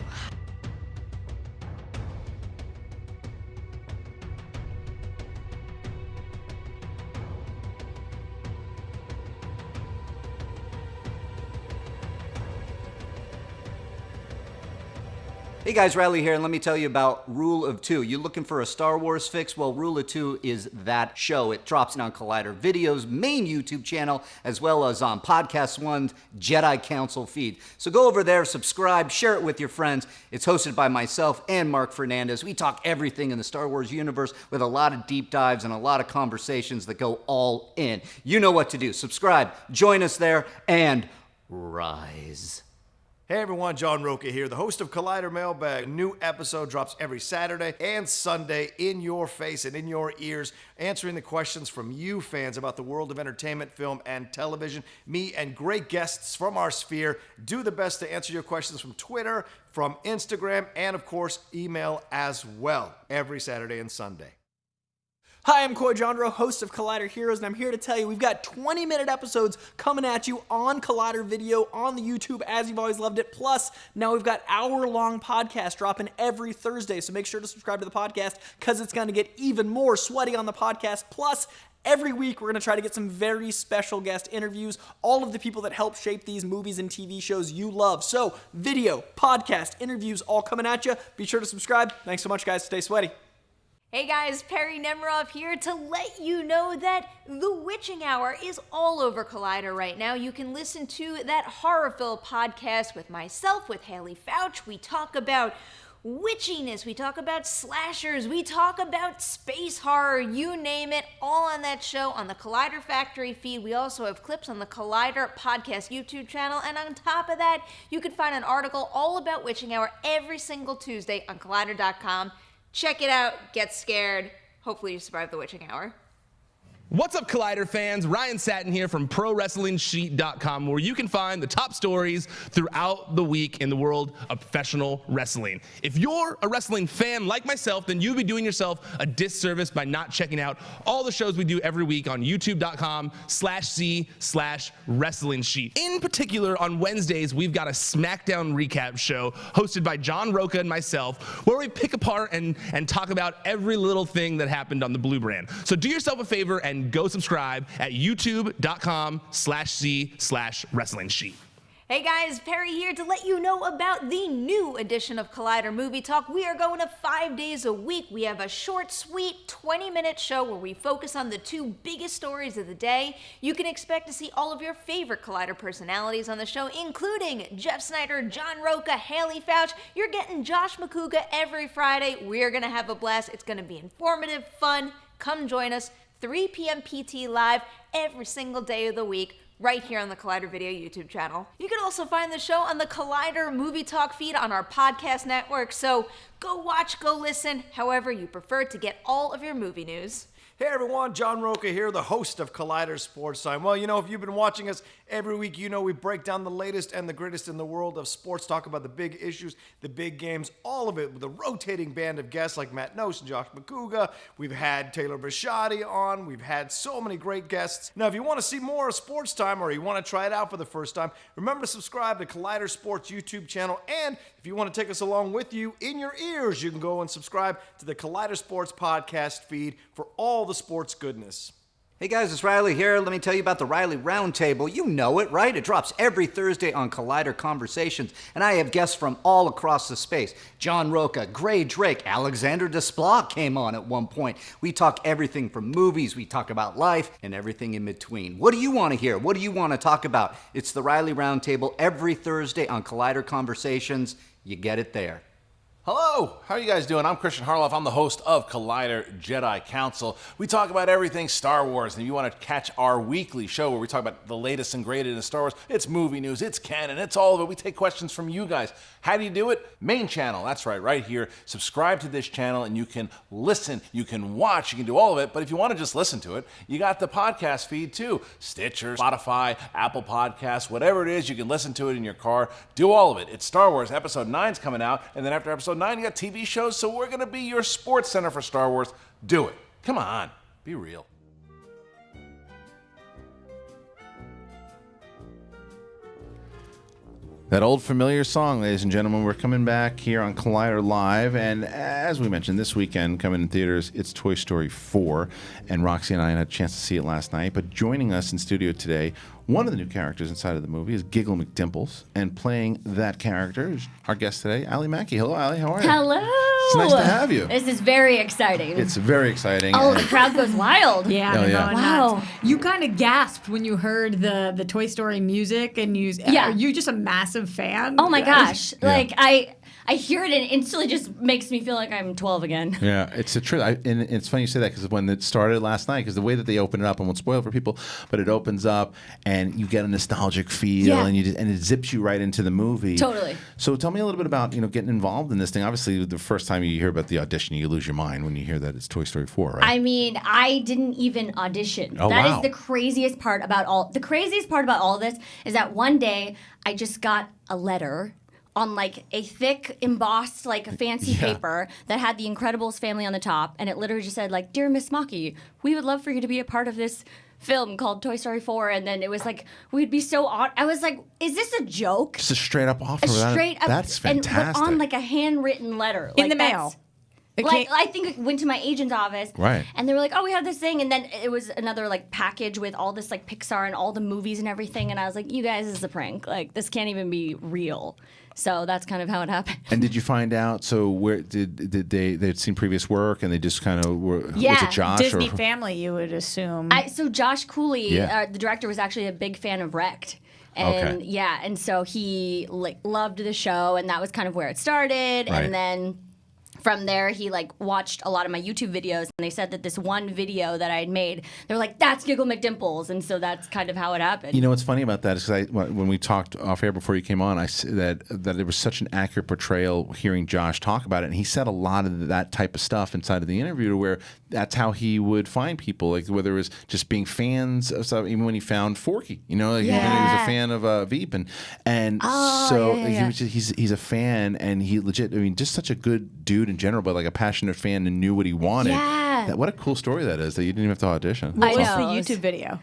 Hey guys, Reilly here, and let me tell you about Rule of Two. You looking for a Star Wars fix? Well, Rule of Two is that show. It drops on Collider Video's main YouTube channel, as well as on Podcast One's Jedi Council feed. So go over there, subscribe, share it with your friends. It's hosted by myself and Mark Fernandez. We talk everything in the Star Wars universe with a lot of deep dives and a lot of conversations that go all in. You know what to do. Subscribe, join us there, and rise. Hey everyone, John Rocha here, the host of Collider Mailbag. A new episode drops every Saturday and Sunday in your face and in your ears, answering the questions from you fans about the world of entertainment, film, and television. Me and great guests from our sphere do the best to answer your questions from Twitter, from Instagram, and of course, email as well, every Saturday and Sunday. Hi, I'm Coy Jandro, host of Collider Heroes, and I'm here to tell you we've got 20-minute episodes coming at you on Collider Video on the YouTube as you've always loved it. Plus, now we've got hour-long podcasts dropping every Thursday, so make sure to subscribe to the podcast because it's going to get even more sweaty on the podcast. Plus, every week, we're going to try to get some very special guest interviews, all of the people that help shape these movies and TV shows you love. So, video, podcast, interviews, all coming at you. Be sure to subscribe. Thanks so much, guys. Stay sweaty. Hey guys, Perry Nemiroff here to let you know that The Witching Hour is all over Collider right now. You can listen to that horror-filled podcast with myself, with Haley Fouch. We talk about witchiness, we talk about slashers, we talk about space horror, you name it, all on that show on the Collider Factory feed. We also have clips on the Collider Podcast YouTube channel, and on top of that, you can find an article all about Witching Hour every single Tuesday on Collider.com. Check it out, get scared. Hopefully you survive the Witching Hour. What's up, Collider fans? Ryan Satin here from ProWrestlingSheet.com, where you can find the top stories throughout the week in the world of professional wrestling. If you're a wrestling fan like myself, then you'd be doing yourself a disservice by not checking out all the shows we do every week on YouTube.com/C/Wrestling Sheet. In particular, on Wednesdays, we've got a SmackDown recap show hosted by John Rocha and myself, where we pick apart and talk about every little thing that happened on the Blue brand. So do yourself a favor and go subscribe at youtube.com/C/Wrestling Sheet. Hey guys, Perry here to let you know about the new edition of Collider Movie Talk. We are going to 5 days a week. We have a short, sweet 20-minute show where we focus on the 2 biggest stories of the day. You can expect to see all of your favorite Collider personalities on the show, including Jeff Snyder, John Rocha, Haley Fouch. You're getting Josh McCouga every Friday. We're going to have a blast. It's going to be informative, fun. Come join us. 3 p.m. PT live every single day of the week, right here on the Collider Video YouTube channel. You can also find the show on the Collider Movie Talk feed on our podcast network, so go watch, go listen, however you prefer to get all of your movie news. Hey everyone, John Rocha here, the host of Collider Sports Time. Well, if you've been watching us every week, we break down the latest and the greatest in the world of sports, talk about the big issues, the big games, all of it with a rotating band of guests like Matt Nose and Josh McCouga. We've had Taylor Bisciotti on. We've had so many great guests. Now, if you want to see more of Sports Time or you want to try it out for the first time, remember to subscribe to Collider Sports YouTube channel. And if you want to take us along with you in your ears, you can go and subscribe to the Collider Sports podcast feed for all the sports goodness. Hey guys, it's Reilly here. Let me tell you about the Reilly Roundtable. You know it, right? It drops every Thursday on Collider Conversations, and I have guests from all across the space. John Rocha, Gray Drake, Alexander Desplat came on at one point. We talk everything from movies, we talk about life, and everything in between. What do you want to hear? What do you want to talk about? It's the Reilly Roundtable every Thursday on Collider Conversations. You get it there. Hello, how are you guys doing? I'm Kristian Harloff. I'm the host of Collider Jedi Council. We talk about everything Star Wars, and if you want to catch our weekly show where we talk about the latest and greatest in Star Wars, it's movie news, it's canon, it's all of it. We take questions from you guys. How do you do it? Main channel, that's right here. Subscribe to this channel, and you can listen, you can watch, you can do all of it, but if you want to just listen to it, you got the podcast feed too. Stitcher, Spotify, Apple Podcasts, whatever it is, you can listen to it in your car. Do all of it. It's Star Wars. Episode 9's coming out, and then after Episode 9, you got TV shows, so we're going to be your sports center for Star Wars. Do it. Come on. Be real. That old familiar song, ladies and gentlemen. We're coming back here on Collider Live, and as we mentioned, this weekend coming in theaters, it's Toy Story 4, and Roxy and I had a chance to see it last night, but joining us in studio today, one of the new characters inside of the movie is Giggle McDimples, and playing that character is our guest today, Ally Maki. Hello, Ally. How are you? Hello. It's nice to have you. This is very exciting. It's very exciting. Oh, the crowd goes wild. Yeah, Oh, yeah. Wow. You kind of gasped when you heard the Toy Story music, and are you just a massive fan? Oh my gosh. Yeah. Like I hear it and it instantly just makes me feel like I'm 12 again. Yeah, it's a true. And it's funny you say that because when it started last night, because the way that they open it up, I won't spoil it for people, but it opens up and you get a nostalgic feel, and and it zips you right into the movie. Totally. So tell me a little bit about getting involved in this thing. Obviously, the first time you hear about the audition, you lose your mind when you hear that it's Toy Story 4, right? I mean, I didn't even audition. Oh, That wow. is the craziest part about all. The craziest part about all of this is that one day I just got a letter on like a thick embossed like fancy Yeah. paper that had the Incredibles family on the top, and it literally just said like, "Dear Miss Maki, we would love for you to be a part of this film called Toy Story 4." And then it was like, we'd be so on. I was like, is this a joke? Just a straight up offer. Straight up, That's fantastic. And on like a handwritten letter In like, the mail. Like I think it went to my agent's office, Right. And they were like, "Oh, we have this thing," and then it was another like package with all this like Pixar and all the movies and everything, and I was like, "You guys, this is a prank. Like this can't even be real." So that's kind of how it happened. And did you find out? So where did they'd seen previous work and they just kind of were? Was it Josh Disney or family, you would assume. So Josh Cooley, Yeah. the director, was actually a big fan of Wrecked. And Okay. yeah, and so he like loved the show, and that was kind of where it started. Right. And then from there, he like watched a lot of my YouTube videos, and they said that this one video that I had made, they were like, "That's Giggle McDimples," and so that's kind of how it happened. You know what's funny about that is because when we talked off air before you came on, I said that it was such an accurate portrayal hearing Josh talk about it, and he said a lot of that type of stuff inside of the interview, to where that's how he would find people, like whether it was just being fans of stuff, even when he found Forky, you know, like he was a fan of Veep, and so he was just, he's a fan, and he legit, I mean, just such a good dude in general, but like a passionate fan and knew what he wanted. Yeah. What a cool story that is, that you didn't even have to audition. What was know. the YouTube video?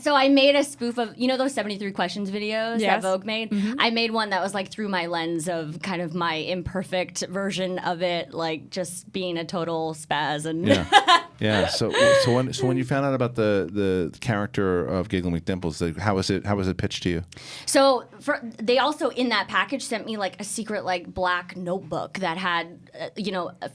So I made a spoof of, you know, those 73 questions videos Yes. that Vogue made? I made one that was like through my lens of kind of my imperfect version of it, like just being a total spaz. And Yeah. So when you found out about the character of Giggle McDimples, like, how was it pitched to you? So they also in that package sent me like a secret like black notebook that had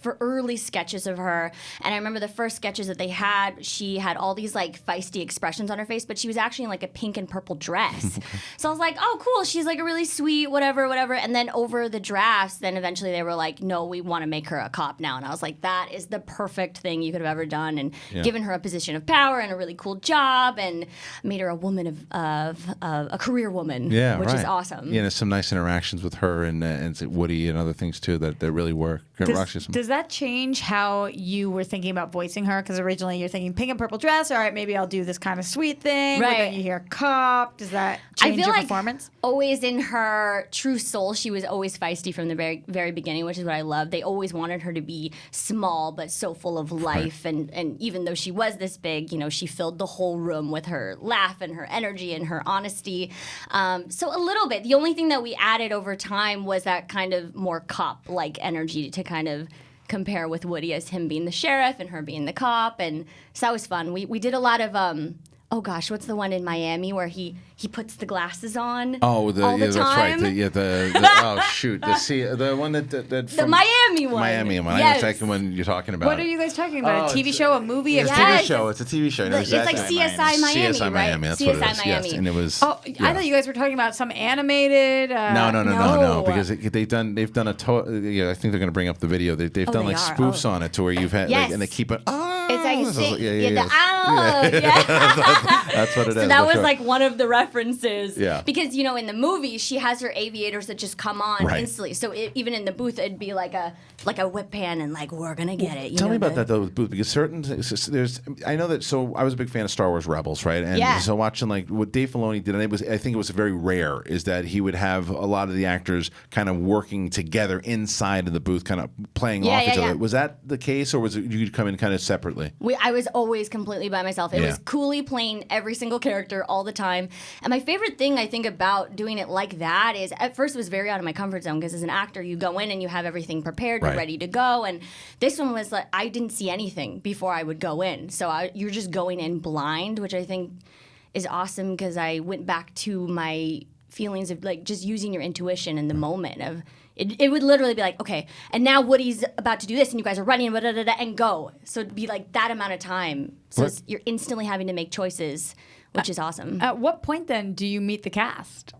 for early sketches of her. And I remember the first sketches that they had, she had all these like feisty expressions on her face, but she was actually in like a pink and purple dress. So I was like, oh cool, she's like a really sweet whatever. And then over the drafts, then eventually they were like, no, we want to make her a cop now. And I was like, that is the perfect thing you could have ever done, and given her a position of power and a really cool job, and made her a woman of a career woman, which is awesome. Yeah, there's some nice interactions with her and Woody and other things too that really work. Does that change how you were thinking about voicing her? Because originally you're thinking pink and purple dress. All right, maybe I'll do this kind of sweet thing. Right. But then you hear cop. Does that change your performance? Always in her true soul, she was always feisty from the very, very beginning, which is what I love. They always wanted her to be small but so full of life, and even though she was this big, she filled the whole room with her laugh and her energy and her honesty. So a little bit. The only thing that we added over time was that kind of more cop-like energy to kind of compare with Woody as him being the sheriff and her being the cop, and so that was fun. We did a lot of oh gosh, what's the one in Miami where he puts the glasses on? Oh, all the that's time? right. Oh shoot, the one that the Miami one. Miami one. Yes. I know exactly one you're talking about. What are you guys talking about? A TV show, a movie? It's a TV show. It's a TV show. I know It's like exactly. CSI Miami, CSI right? Miami. That's CSI what it is. Miami. Yes, and it was. Oh, I thought you guys were talking about some animated. No. Because they've done a. I think they're going to bring up the video. They've done like spoofs on it to where you've had like, and they keep it. It's like That's what it is. So that was like one of the references. Yeah. Because in the movie she has her aviators that just come on instantly. So even in the booth it'd be like a whip pan and like we're gonna get it. Tell me about that though with Booth, because there's I know that, so I was a big fan of Star Wars Rebels, right? And so watching like what Dave Filoni did, and I think it was very rare, is that he would have a lot of the actors kind of working together inside of the booth, kind of playing off each other. Was that the case, or was it you'd come in kind of separately? I was always completely by myself. It was Cooley playing every single character all the time. And my favorite thing I think about doing it like that is, at first it was very out of my comfort zone, because as an actor you go in and you have everything prepared, you're ready to go. And this one was like, I didn't see anything before I would go in. So you're just going in blind, which I think is awesome, because I went back to my feelings of like just using your intuition in the moment of it would literally be like, okay, and now Woody's about to do this, and you guys are running, and go. So it'd be like that amount of time. So you're instantly having to make choices, which is awesome. At what point then do you meet the cast?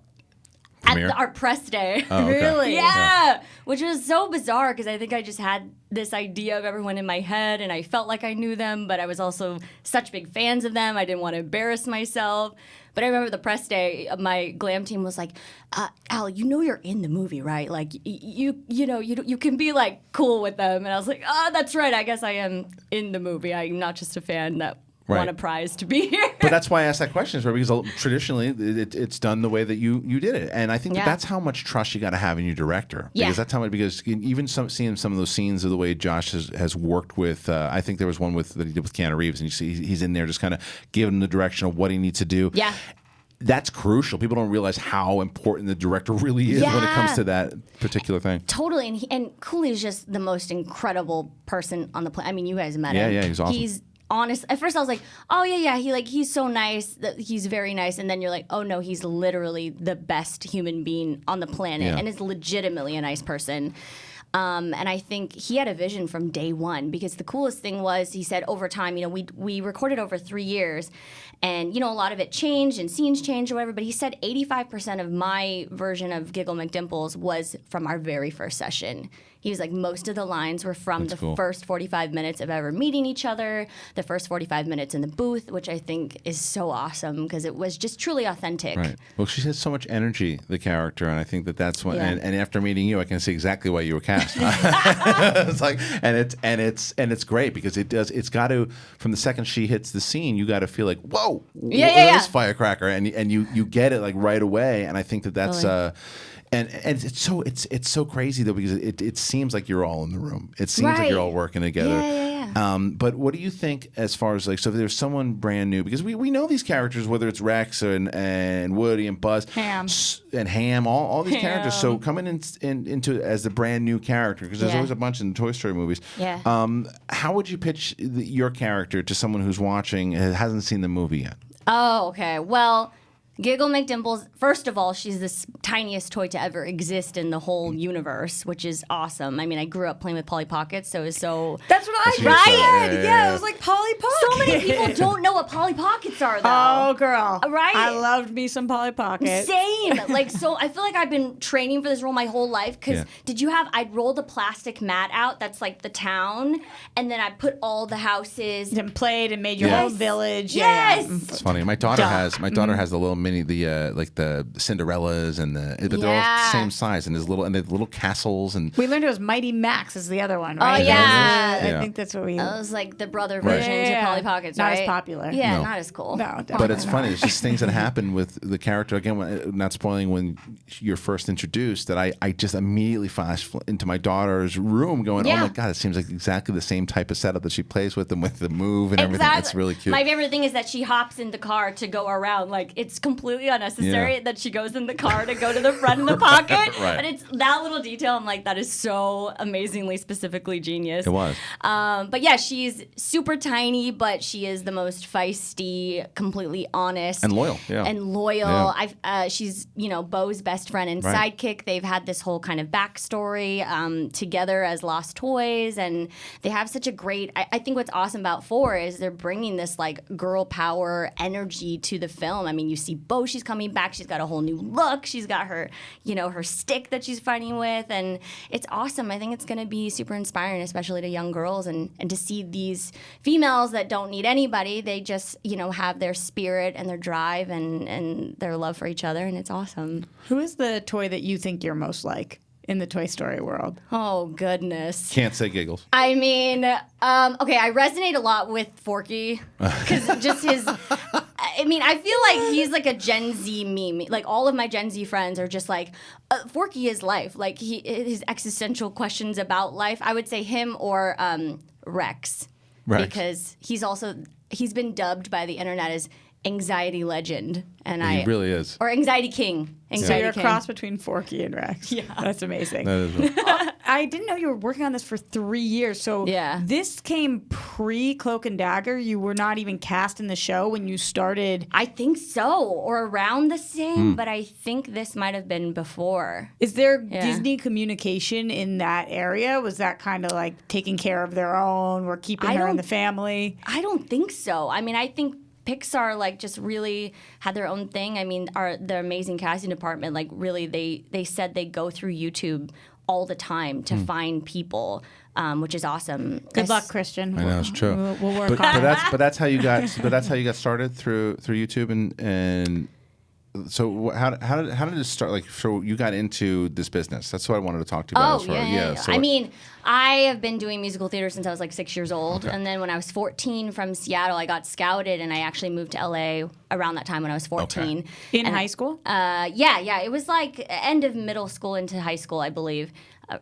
At our press day. Oh, okay. Really? Yeah. Which was so bizarre, because I think I just had this idea of everyone in my head, and I felt like I knew them, but I was also such big fans of them. I didn't want to embarrass myself. But I remember the press day, my glam team was like, Al, you're in the movie, right? Like, you can be like cool with them. And I was like, oh, that's right. I guess I am in the movie. I'm not just a fan that Right. won a prize to be here. But that's why I asked that question, is because traditionally it's done the way that you did it, and I think that's how much trust you got to have in your director. Because that's how much. Because even seeing some of those scenes of the way Josh has worked with, I think there was one that he did with Keanu Reeves, and you see he's in there just kind of giving him the direction of what he needs to do. Yeah. That's crucial. People don't realize how important the director really is when it comes to that particular thing. Totally, and Cooley is just the most incredible person on the planet. I mean, you guys met him. Yeah, he's awesome. He's honest. At first, I was like, oh yeah, he's so nice. He's very nice. And then you're like, oh no, he's literally the best human being on the planet, and is legitimately a nice person. And I think he had a vision from day one, because the coolest thing was he said over time, we recorded over 3 years, and a lot of it changed and scenes changed or whatever, but he said 85% of my version of Giggle McDimples was from our very first session. He was like, most of the lines were from first 45 minutes of ever meeting each other, the first 45 minutes in the booth, which I think is so awesome because it was just truly authentic. Right. Well, she has so much energy, the character, and I think that's what. Yeah. And after meeting you, I can see exactly why you were cast. It's like, and it's great because it's got to, from the second she hits the scene, you got to feel like, whoa, this firecracker, and you get it like right away. And I think that's. Totally. And it's so crazy though, because it seems like you're all in the room. It seems like you're all working together. Yeah. But what do you think as far as so if there's someone brand new, because we know these characters, whether it's Rex and Woody and Buzz and Ham, all these characters. So coming into as the brand new character, because there's always a bunch in the Toy Story movies. Yeah. How would you pitch your character to someone who's watching and hasn't seen the movie yet? Oh, okay. Well, Giggle McDimples, first of all, she's the tiniest toy to ever exist in the whole universe, which is awesome. I mean, I grew up playing with Polly Pockets, so it was so... That's what I did! Yeah, it was like Polly Pockets. So many people don't know what Polly Pockets are, though. Oh, girl. Right? I loved me some Polly Pockets. Same! So I feel like I've been training for this role my whole life, because I'd roll the plastic mat out, that's like the town, and then I put all the houses... And played and made your whole village. Yes! Yeah. It's funny. My daughter has the little mini, like the Cinderellas but they're all the same size, and there's little castles, and we learned it was Mighty Max is the other one, right? Oh yeah, I think that's what we. That was like the brother version to Polly Pockets, not right? as popular. Yeah, not as cool. No, definitely but it's funny. It's just things that happen with the character. Again, not spoiling when you're first introduced, that I just immediately flashed into my daughter's room, going, "Oh my god, it seems like exactly the same type of setup that she plays with them, with the move and everything." It's really cute. My favorite thing is that she hops in the car to go around. Like, it's completely unnecessary that she goes in the car to go to the front of the pocket. Right. But it's that little detail. I'm like, that is so amazingly specifically genius. It was. But yeah, she's super tiny, but she is the most feisty, completely honest. And loyal. Yeah. And loyal. Yeah. She's, Bo's best friend and sidekick. They've had this whole kind of backstory together as lost toys. And they have such a great, I think what's awesome about 4 is they're bringing this like girl power energy to the film. I mean, you see Bo, she's coming back. She's got a whole new look. She's got her, her stick that she's fighting with, and it's awesome. I think it's going to be super inspiring, especially to young girls, and to see these females that don't need anybody. They just, have their spirit and their drive and their love for each other, and it's awesome. Who is the toy that you think you're most like in the Toy Story world? Oh, goodness. Can't say Giggles. I mean, okay, I resonate a lot with Forky, because just his... I mean, I feel like he's like a Gen Z meme. Like, all of my Gen Z friends are just like, Forky is life. Like, his existential questions about life. I would say him or Rex. Because he's been dubbed by the internet as anxiety legend. And he really is. Or anxiety king. So you're a cross between Forky and Rex. Yeah. That's amazing. That is really. I didn't know you were working on this for 3 years. So this came pre-Cloak and Dagger? You were not even cast in the show when you started? I think so. Or around the same, but I think this might have been before. Is there Disney communication in that area? Was that kind of like taking care of their own? We're keeping her in the family? I don't think so. I mean, I think Pixar like just really had their own thing. I mean, their amazing casting department, like really they said they go through YouTube all the time to find people, which is awesome. Good luck, Kristian. I know, it's true. We'll work on it. But that's how you got started through YouTube and So how did it start? Like, so you got into this business. That's what I wanted to talk to you about. Yeah. So I mean, I have been doing musical theater since I was like 6 years old. And then when I was 14 from Seattle, I got scouted and I actually moved to LA around that time when I was 14. In high school? Yeah. It was like end of middle school into high school, I believe.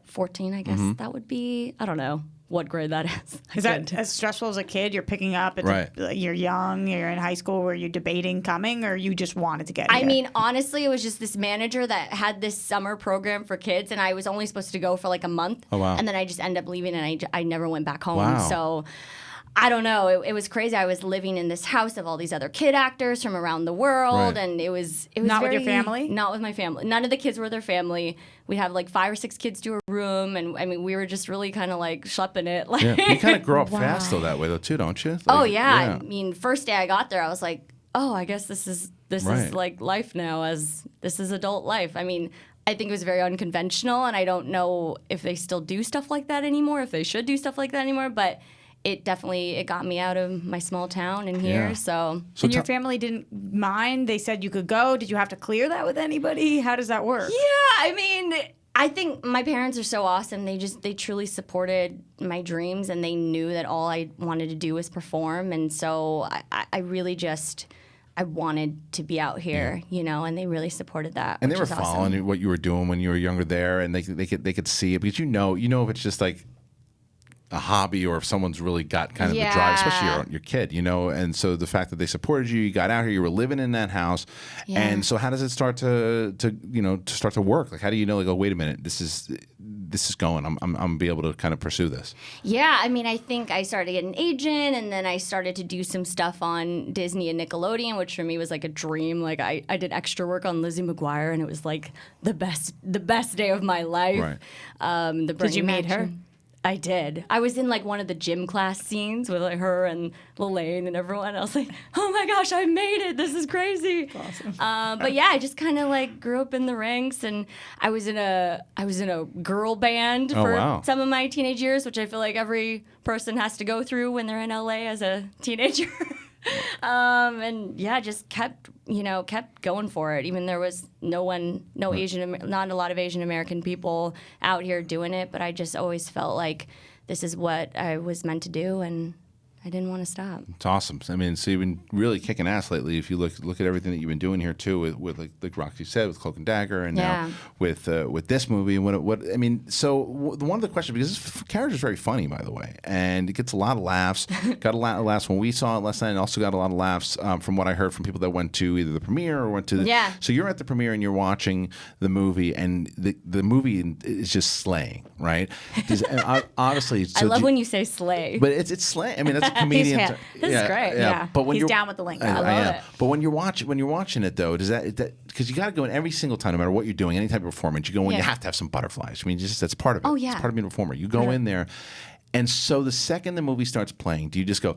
14, I guess that would be, I don't know what grade that is. Is that as stressful as a kid? You're picking up, you're young, you're in high school, where you're debating coming, or you just wanted to get here? I mean, honestly, it was just this manager that had this summer program for kids, and I was only supposed to go for like a month. Oh, wow. And then I just ended up leaving, and I never went back home. Wow. So I don't know. It was crazy. I was living in this house of all these other kid actors from around the world, and it was not very, with your family? Not with my family. None of the kids were their family. We'd have like 5 or 6 kids to a room, and I mean, we were just really kind of like schlepping it. Like, you kind of grow up fast though that way though too, don't you? Like, oh yeah. I mean, first day I got there, I was like, oh, I guess this is like life now, as this is adult life. I mean, I think it was very unconventional, and I don't know if they still do stuff like that anymore, if they should do stuff like that anymore, but it got me out of my small town and here. So and your family didn't mind? They said you could go? Did you have to clear that with anybody? How does that work? Yeah, I mean, I think my parents are so awesome. They truly supported my dreams, and they knew that all I wanted to do was perform. And so I really just, I wanted to be out here, you know, and they really supported that. And they were which is following awesome. what you were doing when you were younger there, and they could see it, because you know if it's just like a hobby, or if someone's really got kind of the drive, especially your kid, you know. And so the fact that they supported you got out here, you were living in that house, and so how does it start to work? Like, how do you know, like, oh, wait a minute, this is going, I'm gonna be able to kind of pursue this? Yeah, I mean, I think I started to get an agent, and then I started to do some stuff on Disney and Nickelodeon, which for me was like a dream. Like, I did extra work on Lizzie McGuire, and it was like the best day of my life. Right. Did you meet her? I did. I was in like one of the gym class scenes with like her and Lelaine and everyone. I was like, oh my gosh, I made it. This is crazy. That's awesome. But yeah, I just kind of like grew up in the ranks, and I was in a girl band for some of my teenage years, which I feel like every person has to go through when they're in LA as a teenager. And yeah, just kept going for it. Even there was not a lot of Asian American people out here doing it, but I just always felt like this is what I was meant to do, and I didn't want to stop. It's awesome. I mean, so you've been really kicking ass lately. If you look at everything that you've been doing here too, with like Roxy said, with Cloak and Dagger, and now with this movie. And what I mean, so one of the questions, because this character is very funny, by the way, and it gets a lot of laughs. Got a lot of laughs when we saw it last night, and also got a lot of laughs from what I heard from people that went to either the premiere or went to the. Yeah. So you're at the premiere and you're watching the movie, and the movie is just slaying, right? Honestly, I love when you say slay. But it's slaying. I mean, that's comedian. This is great. Yeah. But when He's you're down with the link. I love it. But when you're watching it though, does that because you got to go in every single time, no matter what you're doing, any type of performance, you go in, you have to have some butterflies. I mean, that's part of it. Oh yeah. It's part of being a performer. You go in there, and so the second the movie starts playing, do you just go,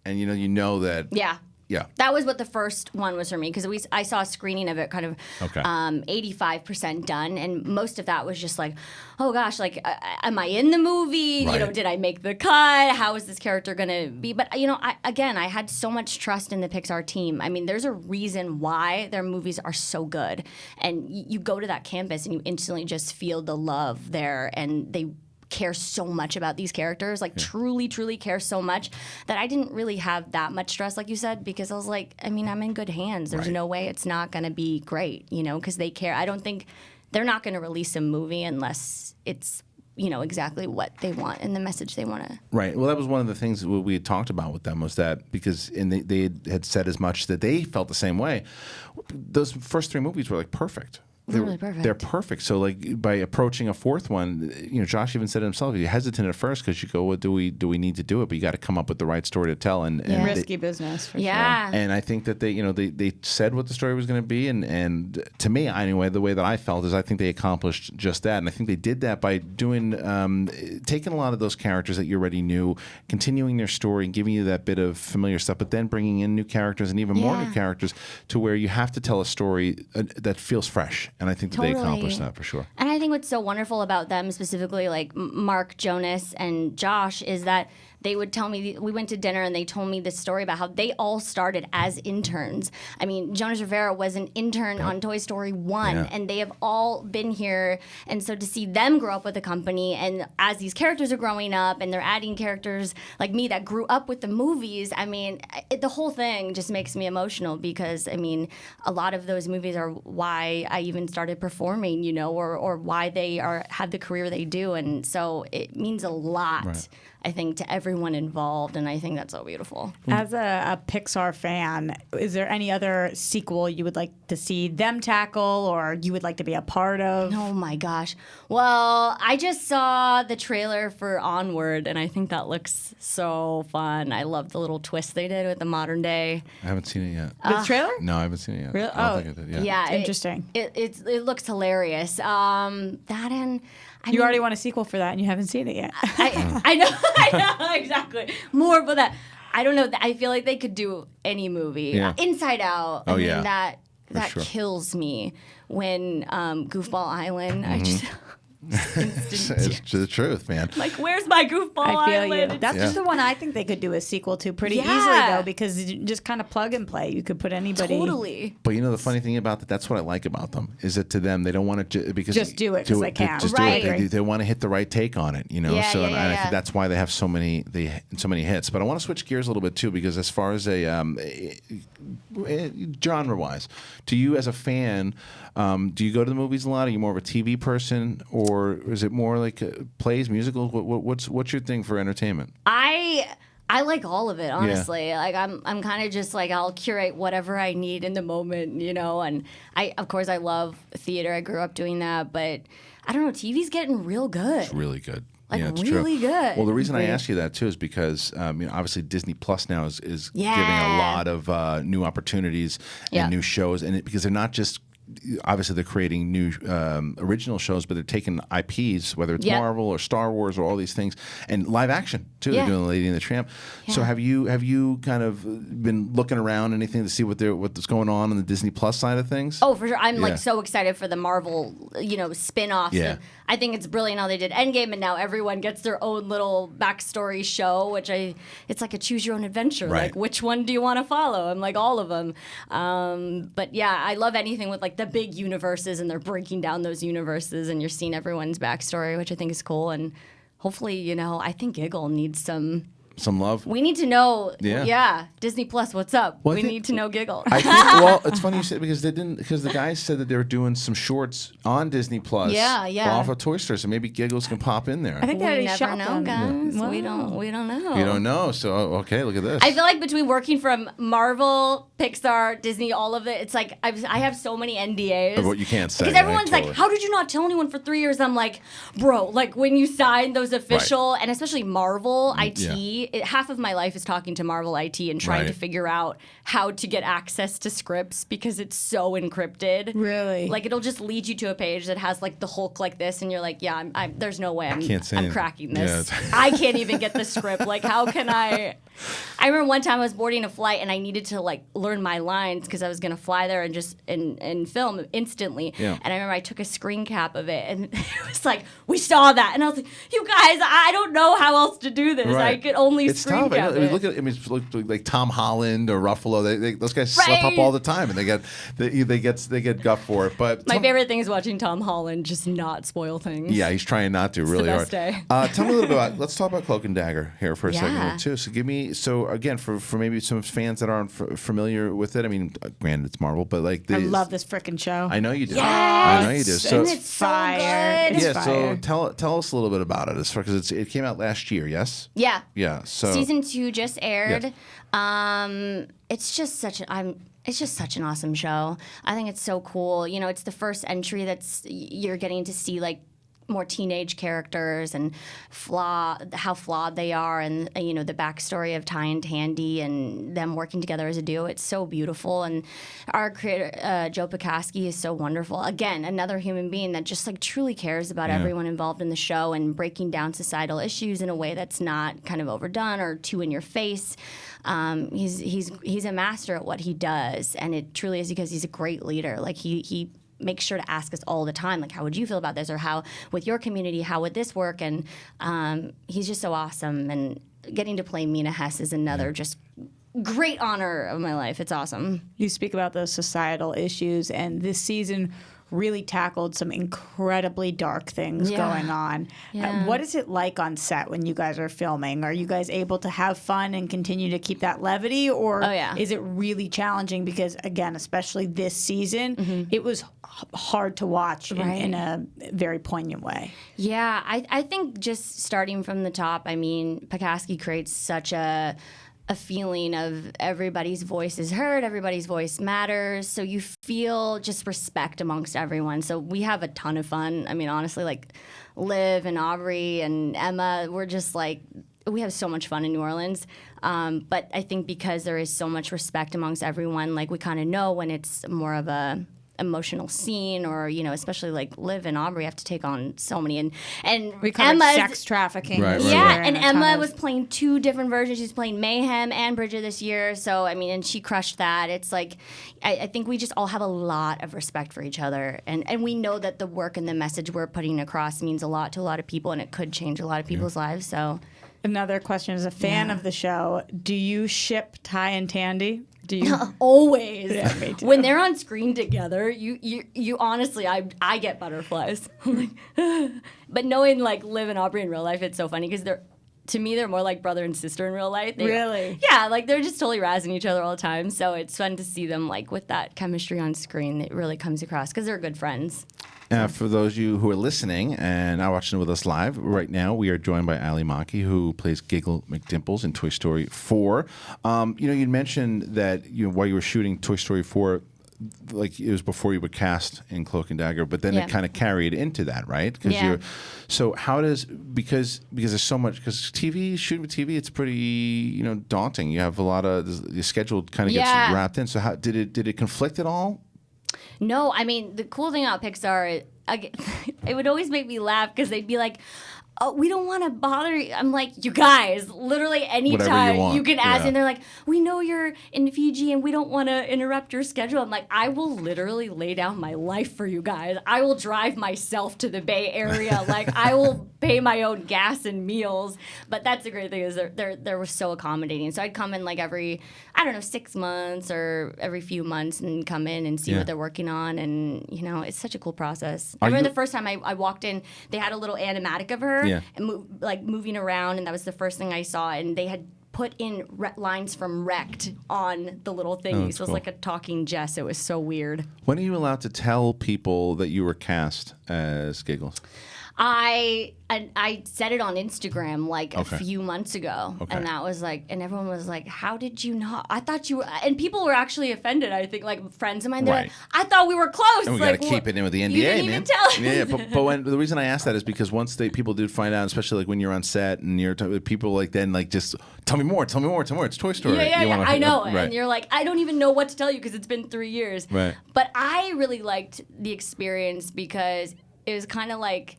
and you know that. Yeah. Yeah. That was what the first one was for me, because I saw a screening of it kind of 85% done, and most of that was just like, oh gosh, like, am I in the movie? Right. You know, did I make the cut? How is this character going to be? But, I had so much trust in the Pixar team. I mean, there's a reason why their movies are so good, and you go to that campus and you instantly just feel the love there, and they care so much about these characters, like truly care so much, that I didn't really have that much stress, like you said, because I was like, I mean, I'm in good hands. There's no way it's not going to be great, because they care. I don't think they're not going to release a movie unless it's, exactly what they want and the message they want to. Right. Well, that was one of the things that we had talked about with them, was that because they had said as much that they felt the same way. Those first 3 movies were like perfect. They're really perfect. They're perfect. So, like, by approaching a fourth one, Josh even said it himself. He hesitant at first because you go, well, do we need to do it? But you got to come up with the right story to tell. And risky business for sure. And I think that they said what the story was going to be, and to me anyway, the way that I felt is I think they accomplished just that, and I think they did that by doing taking a lot of those characters that you already knew, continuing their story and giving you that bit of familiar stuff, but then bringing in new characters and even more new characters to where you have to tell a story that feels fresh. And I think that they accomplished that for sure. And And I think what's so wonderful about them, specifically like Mark, Jonas, and Josh, is that they would tell me, we went to dinner and they told me this story about how they all started as interns. I mean, Jonas Rivera was an intern on Toy Story 1, and they have all been here. And so to see them grow up with the company, and as these characters are growing up and they're adding characters like me that grew up with the movies, I mean, the whole thing just makes me emotional because, I mean, a lot of those movies are why I even started performing, you know, or why they have the career they do. And so it means a lot. I think, to everyone involved, and I think that's so beautiful. As a Pixar fan, is there any other sequel you would like to see them tackle or you would like to be a part of? Oh my gosh. Well, I just saw the trailer for Onward, and I think that looks so fun. I love the little twist they did with the modern day. I haven't seen it yet. The trailer? No, I haven't seen it yet. Really? I don't think I did. Yeah, interesting. It looks hilarious. That and you already want a sequel for that, and you haven't seen it yet. I know, exactly. More for that. I don't know. I feel like they could do any movie. Yeah. Inside Out. Oh, I mean, yeah. that sure. kills me when Goofball Island. I just. It's the truth, man. Like, where's my Goofball I feel Island? you. That's just the one I think they could do a sequel to pretty easily, though, because you just kind of plug and play. You could put anybody. Totally. But you know the funny thing about that, that's what I like about them, is that to them, they don't want to because just do it because they can. Just right. do it. They want to hit the right take on it, you know. Yeah, and I yeah. think that's why they have so many hits. But I want to switch gears a little bit too, because as far as genre-wise, to you as a fan, do you go to the movies a lot? Are you more of a TV person, or is it more like plays, musicals? What's your thing for entertainment? I like all of it, honestly. Like I'm kind of just like, I'll curate whatever I need in the moment, you know. And of course I love theater. I grew up doing that, but I don't know. TV's getting real good. It's really good. Like, yeah, it's really true. good. Well, the reason I ask you that too is because obviously Disney Plus now is giving a lot of new opportunities and new shows, and because they're not just. Obviously, they're creating new original shows, but they're taking IPs, whether it's Marvel or Star Wars or all these things, and live action too. They're doing Lady and the Tramp. So have you kind of been looking around anything to see what's going on the Disney Plus side of things? Oh, for sure. I'm like so excited for the Marvel, spin-offs. Yeah. I think it's brilliant how they did Endgame, and now everyone gets their own little backstory show, which it's like a choose your own adventure. Right. Like, which one do you want to follow? I'm like, all of them. But yeah, I love anything with like the big universes, and they're breaking down those universes, and you're seeing everyone's backstory, which I think is cool. And hopefully, I think Giggle needs some love. We need to know. Yeah. Disney Plus, what's up? Well, we need to know Giggle. I think, well, it's funny you said because the guys said that they were doing some shorts on Disney Plus. Off of Toy Story, so maybe Giggles can pop in there. I think they already never shot know, them. guys. Wow. We don't know. You don't know, so okay, look at this. I feel like between working from Marvel, Pixar, Disney, all of it, it's like I have so many NDAs. Of what you can't say. Because everyone's like, how did you not tell anyone for 3 years? I'm like, bro, like when you sign those official, and especially Marvel IT, half of my life is talking to Marvel IT and trying to figure out how to get access to scripts because it's so encrypted. Really? Like it'll just lead you to a page that has like the Hulk like this, and you're like, yeah, there's no way I'm cracking this. Yeah. I can't even get the script. Like, how can I? I remember one time I was boarding a flight and I needed to like learn my lines because I was gonna fly there and just and film instantly. Yeah. And I remember I took a screen cap of it, and it was like, we saw that, and I was like, you guys, I don't know how else to do this. Right. I could only It's screen tough. cap it. Look like Tom Holland or Ruffalo. Those guys slip up all the time, and they get guff for it. But my favorite thing is watching Tom Holland just not spoil things. yeah, he's trying not to really the best hard. Tell me a little bit about. Let's talk about Cloak and Dagger here for a second Yeah. here too. So give me again for maybe some fans that aren't familiar with it. I mean, granted it's Marvel, but like I love this freaking show. I know you do. Yes! I know you do. So And it's fire. so good. It's yeah. fire. So tell us a little bit about it, because it came out last year. Yes. Yeah. Yeah. So Season 2 just aired. Yes. It's just such an awesome show. I think it's so cool. It's the first entry you're getting to see like more teenage characters and how flawed they are, and the backstory of Ty and Tandy and them working together as a duo. It's so beautiful, and our creator Joe Pikoski is so wonderful. Again, another human being that just like truly cares about everyone involved in the show and breaking down societal issues in a way that's not kind of overdone or too in your face. He's a master at what he does, and it truly is because he's a great leader. Like he makes sure to ask us all the time, like, how would you feel about this? Or how, with your community, how would this work? And he's just so awesome. And getting to play Mina Hess is another just great honor of my life. It's awesome. You speak about those societal issues, and this season really tackled some incredibly dark things going on. What is it like on set when you guys are filming? Are you guys able to have fun and continue to keep that levity, or is it really challenging? Because again, especially this season, it was hard to watch in a very poignant way. Yeah, I think just starting from the top, I mean, Pekaski creates such a feeling of everybody's voice is heard, everybody's voice matters. So you feel just respect amongst everyone. So we have a ton of fun. I mean, honestly, like Liv and Aubrey and Emma, we're just like, we have so much fun in New Orleans. But I think because there is so much respect amongst everyone, like we kind of know when it's more of a emotional scene, or especially like Liv and Aubrey have to take on so many, and we covered sex trafficking. And Emma was playing 2 different versions. She's playing Mayhem and Bridget this year. So I mean, and she crushed that. It's like I think we just all have a lot of respect for each other, and we know that the work and the message we're putting across means a lot to a lot of people, and it could change a lot of people's lives. So another question, as a fan of the show, do you ship Ty and Tandy? Do you? Always. Yeah, me too. When they're on screen together, you honestly, I get butterflies. But knowing like Liv and Aubrey in real life, it's so funny because to me, they're more like brother and sister in real life. Really? Yeah, like they're just totally razzing each other all the time. So it's fun to see them like with that chemistry on screen. It really comes across because they're good friends. For those of you who are listening and are watching with us live right now, we are joined by Ally Maki, who plays Giggle McDimples in Toy Story 4. You'd mentioned that while you were shooting Toy Story 4, like it was before you were cast in Cloak and Dagger, but then it kind of carried into that, right? So how does because there's so much, because shooting with TV, it's pretty daunting. You have a lot of the schedule kind of gets wrapped in. So how did it conflict at all? No, I mean, the cool thing about Pixar, it would always make me laugh because they'd be like, oh, we don't want to bother you. I'm like, you guys, literally anytime you can ask. And they're like, we know you're in Fiji and we don't want to interrupt your schedule. I'm like, I will literally lay down my life for you guys. I will drive myself to the Bay Area. Like, I will pay my own gas and meals. But that's the great thing is they were so accommodating. So I'd come in like every, 6 months or every few months and come in and see what they're working on. And, it's such a cool process. I remember the first time I walked in, they had a little animatic of her. And moving around, and that was the first thing I saw. And they had put in lines from Wrecked on the little thingy. So it was like a talking Jess. It was so weird. When are you allowed to tell people that you were cast as Giggles? I said it on Instagram like a few months ago, and that was like, and everyone was like, "How did you not? I thought you were." And people were actually offended. I think like friends of mine, they're like, "I thought we were close." And we like, got to keep it in with the NDA, you didn't even tell us. Yeah, but the reason I asked that is because once people did find out, especially like when you're on set and you're people like then like just tell me more. It's Toy Story. Yeah, I know. And you're like, I don't even know what to tell you because it's been 3 years. Right. But I really liked the experience because it was kind of like,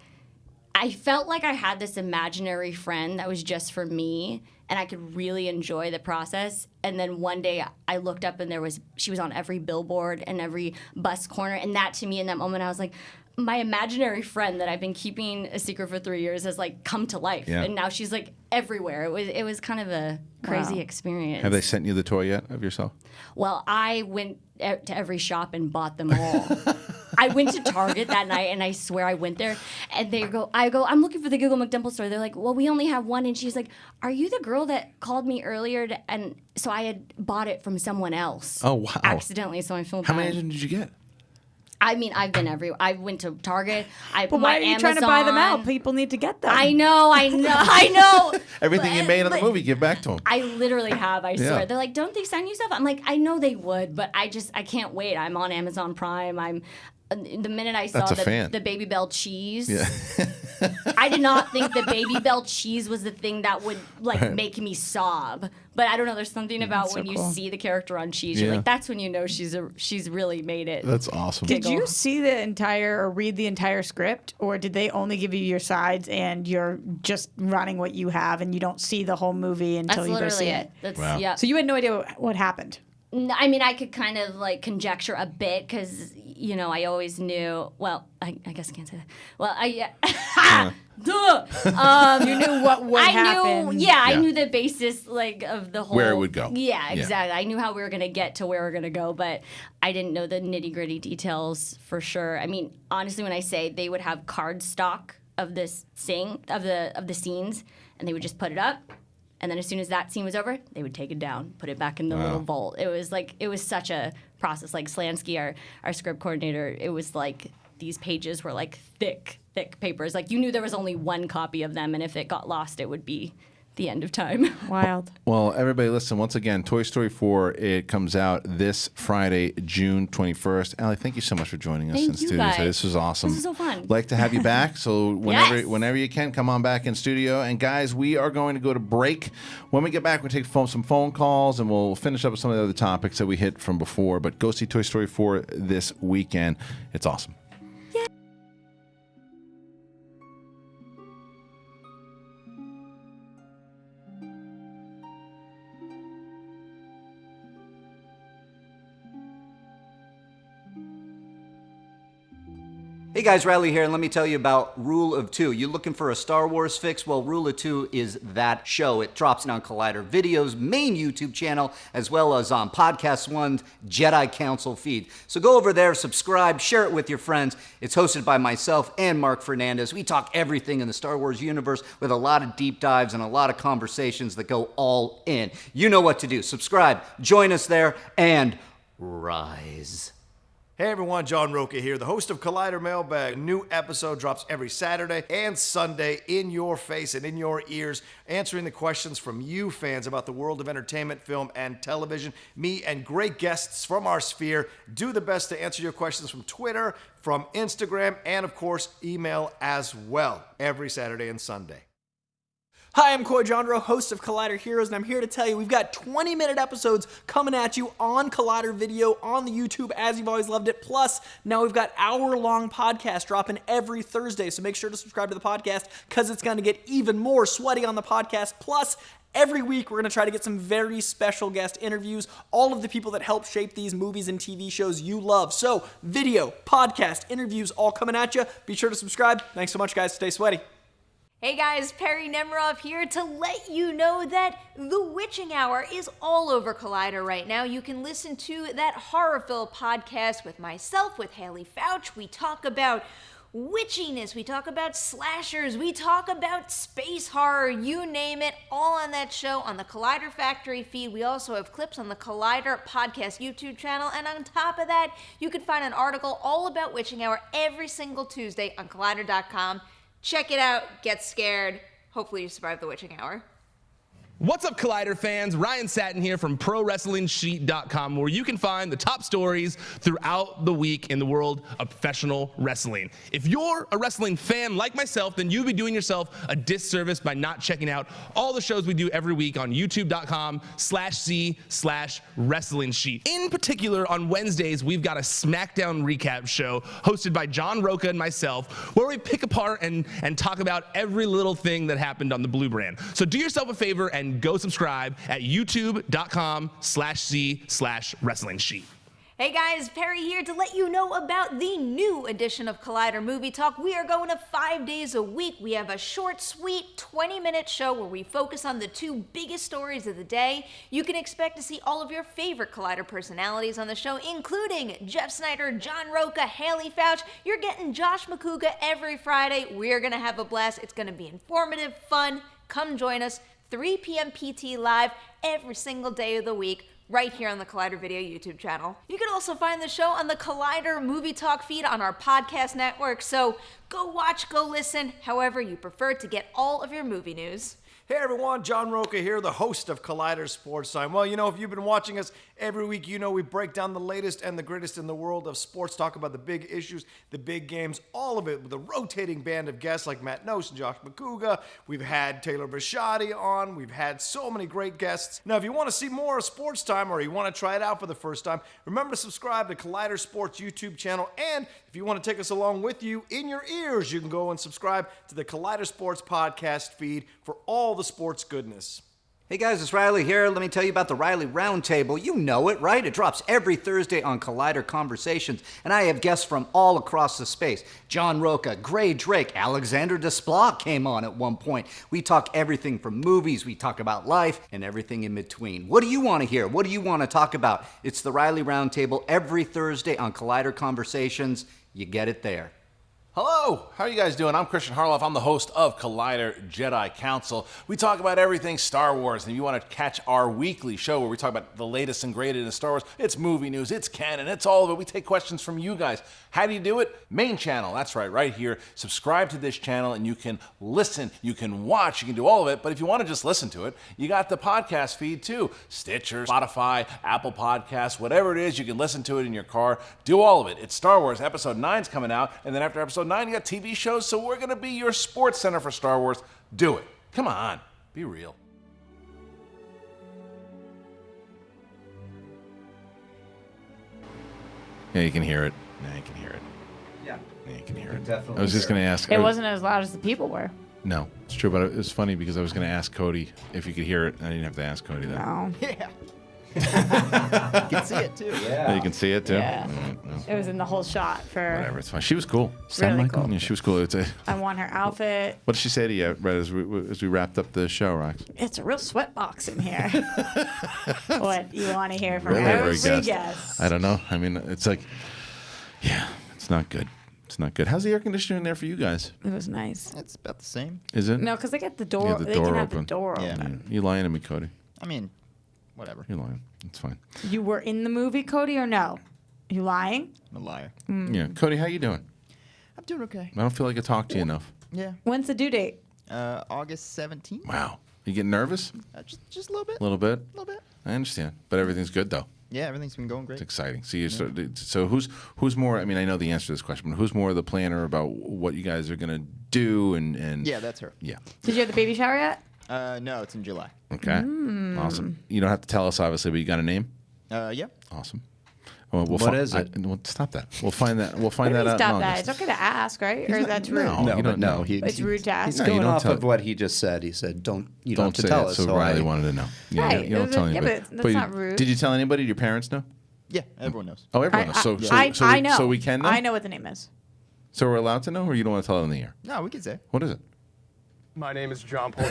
I felt like I had this imaginary friend that was just for me, and I could really enjoy the process. And then one day I looked up and she was on every billboard and every bus corner. And that to me in that moment, I was like, my imaginary friend that I've been keeping a secret for 3 years has like come to life. Yeah. And now she's like everywhere. It was kind of a crazy experience. Have they sent you the toy yet of yourself? Well, I went to every shop and bought them all. I went to Target that night, and I swear I went there, and I go, I'm looking for the Giggle McDimple store. They're like, well, we only have one, and she's like, are you the girl that called me earlier? And so I had bought it from someone else. Oh, wow. Accidentally, so I feel bad. How many did you get? I mean, I've been everywhere. I went to Target. But why are you trying to buy them out? People need to get them. I know. Everything you made on the movie, give back to them. I literally have, I swear. They're like, don't they send you stuff? I'm like, I know they would, but I can't wait. I'm on Amazon Prime. The minute I saw the Baby Bell cheese, I did not think the Baby Bell cheese was the thing that would make me sob. But I don't know. There's something about when you see the character on cheese, you're like, that's when you know she's really made it. That's awesome. Did you see or read the entire script, or did they only give you your sides and you're just running what you have and you don't see the whole movie until you go see it? Wow. So you had no idea what happened. I mean, I could kind of like conjecture a bit because, you know, I always knew. Well, I guess I can't say that. Well, You knew what would happen. I knew the basis like of the whole. Where it would go. Yeah, exactly. I knew how we were gonna get to where we were gonna go, but I didn't know the nitty gritty details for sure. I mean, honestly, when I say they would have card stock of this of the scenes, and they would just put it up. And then as soon as that scene was over, they would take it down, put it back in the little vault. It was such a process. Like Slansky, our script coordinator, it was like these pages were like thick papers. Like you knew there was only one copy of them, and if it got lost, it would be the end of time. Wild. Well, everybody listen, once again, Toy Story 4, it comes out this Friday, June 21st. Ally, thank you so much for joining us in studio today. This was awesome. This was so fun. Like to have you back, so whenever you can, come on back in studio. And guys, we are going to go to break. When we get back, we'll take some phone calls, and we'll finish up with some of the other topics that we hit from before. But go see Toy Story 4 this weekend. It's awesome. Hey guys, Reilly here, and let me tell you about Rule of Two. You looking for a Star Wars fix? Well, Rule of Two is that show. It drops on Collider Video's main YouTube channel, as well as on Podcast One's Jedi Council feed. So go over there, subscribe, share it with your friends. It's hosted by myself and Mark Fernandez. We talk everything in the Star Wars universe with a lot of deep dives and a lot of conversations that go all in. You know what to do. Subscribe, join us there, and rise. Hey everyone, John Rocha here, the host of Collider Mailbag. A new episode drops every Saturday and Sunday in your face and in your ears, answering the questions from you fans about the world of entertainment, film, and television. Me and great guests from our sphere do the best to answer your questions from Twitter, from Instagram, and of course, email as well, every Saturday and Sunday. Hi, I'm Coy Jandro, host of Collider Heroes, and I'm here to tell you we've got 20-minute episodes coming at you on Collider Video, on the YouTube, as you've always loved it. Plus, now we've got hour-long podcasts dropping every Thursday, so make sure to subscribe to the podcast because it's going to get even more sweaty on the podcast. Plus, every week, we're going to try to get some very special guest interviews, all of the people that help shape these movies and TV shows you love. So, video, podcast, interviews, all coming at you. Be sure to subscribe. Thanks so much, guys. Stay sweaty. Hey guys, Perry Nemiroff here to let you know that The Witching Hour is all over Collider right now. You can listen to that horror-filled podcast with myself, with Haley Fouch. We talk about witchiness, we talk about slashers, we talk about space horror, you name it, all on that show on the Collider Factory feed. We also have clips on the Collider Podcast YouTube channel, and on top of that, you can find an article all about Witching Hour every single Tuesday on Collider.com. Check it out, get scared. Hopefully you survive the Witching Hour. What's up, Collider fans? Ryan Satin here from ProWrestlingSheet.com, where you can find the top stories throughout the week in the world of professional wrestling. If you're a wrestling fan like myself, then you'd be doing yourself a disservice by not checking out all the shows we do every week on YouTube.com/C/Wrestling Sheet. In particular, on Wednesdays, we've got a SmackDown recap show hosted by John Rocha and myself, where we pick apart and talk about every little thing that happened on the Blue Brand. So do yourself a favor and go subscribe at youtube.com/C/Wrestling Sheet. Hey guys, Perry here to let you know about the new edition of Collider Movie Talk. We are going to 5 days a week. We have a short, sweet 20-minute show where we focus on the two biggest stories of the day. You can expect to see all of your favorite Collider personalities on the show, including Jeff Snyder, John Rocha, Haley Fouch. You're getting Josh McCouga every Friday. We're going to have a blast. It's going to be informative, fun. Come join us. 3 p.m. PT live every single day of the week, right here on the Collider Video YouTube channel. You can also find the show on the Collider Movie Talk feed on our podcast network, so go watch, go listen, however you prefer to get all of your movie news. Hey everyone, John Rocha here, the host of Collider Sports Time. Well, you know, if you've been watching us every week, you know we break down the latest and the greatest in the world of sports, talk about the big issues, the big games, all of it with a rotating band of guests like Matt Nose and Josh McCouga. We've had Taylor Bashadi on. We've had so many great guests. Now, if you want to see more of Sports Time or you want to try it out for the first time, remember to subscribe to Collider Sports YouTube channel. And if you want to take us along with you in your ears, you can go and subscribe to the Collider Sports podcast feed for all the sports goodness. Hey guys, it's Reilly here. Let me tell you about the Reilly Roundtable. You know it, right? It drops every Thursday on Collider Conversations, and I have guests from all across the space. John Rocha, Gray Drake, Alexander Desplat came on at one point. We talk everything from movies, we talk about life, and everything in between. What do you want to hear? What do you want to talk about? It's the Reilly Roundtable every Thursday on Collider Conversations. You get it there. Hello, how are you guys doing? I'm Kristian Harloff. I'm the host of Collider Jedi Council. We talk about everything Star Wars, and if you want to catch our weekly show where we talk about the latest and greatest in Star Wars, it's movie news, it's canon, it's all of it. We take questions from you guys. How do you do it? Main channel, that's right here. Subscribe to this channel, and you can listen, you can watch, you can do all of it, but if you want to just listen to it, you got the podcast feed too. Stitcher, Spotify, Apple Podcasts, whatever it is, you can listen to it in your car. Do all of it. It's Star Wars. Episode 9's coming out, and then after Episode 9, you got TV shows, so we're going to be your sports center for Star Wars. Do it. Come on. Be real. Yeah, you can hear it. Yeah, you can hear it. Yeah. Yeah, you can hear it. Definitely I was just going to ask. It wasn't as loud as the people were. No, it's true, but it was funny because I was going to ask Cody if you could hear it. I didn't have to ask Cody that. No. Yeah. You can see it too. Yeah, you can see it too. Yeah. No. It was in the whole shot for. Whatever, it's fine. She was cool. Really cool. Yeah, she was cool. I want her outfit. What did she say to you right as we wrapped up the show, Rox? It's a real sweatbox in here. What you want to hear from Really? every guest? I don't know. I mean, it's like, yeah, it's not good. It's not good. How's the air conditioner in there for you guys? It was nice. It's about the same. Is it? No, because they got the door. Yeah, the they door can have open. the door Yeah. open. You lying to me, Cody? I mean, whatever. You're lying. It's fine. You were in the movie, Cody, or no? You lying? I'm a liar. Yeah, Cody, how you doing? I'm doing okay. I don't feel like I talked to you enough. Yeah. When's the due date? August 17th. Wow. You getting nervous? Just a little bit. A little bit. A little bit. I understand, but everything's good though. Yeah, everything's been going great. It's exciting. So who's more? I mean, I know the answer to this question, but who's more the planner about what you guys are gonna do and? Yeah, that's her. Yeah. Did you have the baby shower yet? No, it's in July. Okay. Awesome. You don't have to tell us, obviously, but you got a name? Yeah. Awesome. Well, What is it? Well, stop that. We'll find that. We'll find What do that you out. stop in that. August. It's okay to ask, right? Or that's rude. No, you don't know. It's rude to ask. He's No, you going don't off tell- of what he just said. He said, "Don't you don't have to say tell it, us." So Reilly wanted to know. Yeah, Right. you don't tell Yeah, anybody. but that's not rude. Did you tell anybody? Your parents know? Yeah, everyone knows. Oh, everyone knows. So I know. So we can know. I know what the name is. So we're allowed to know, or you don't want to tell it in the air? No, we can say. What is it? My name is John Paul.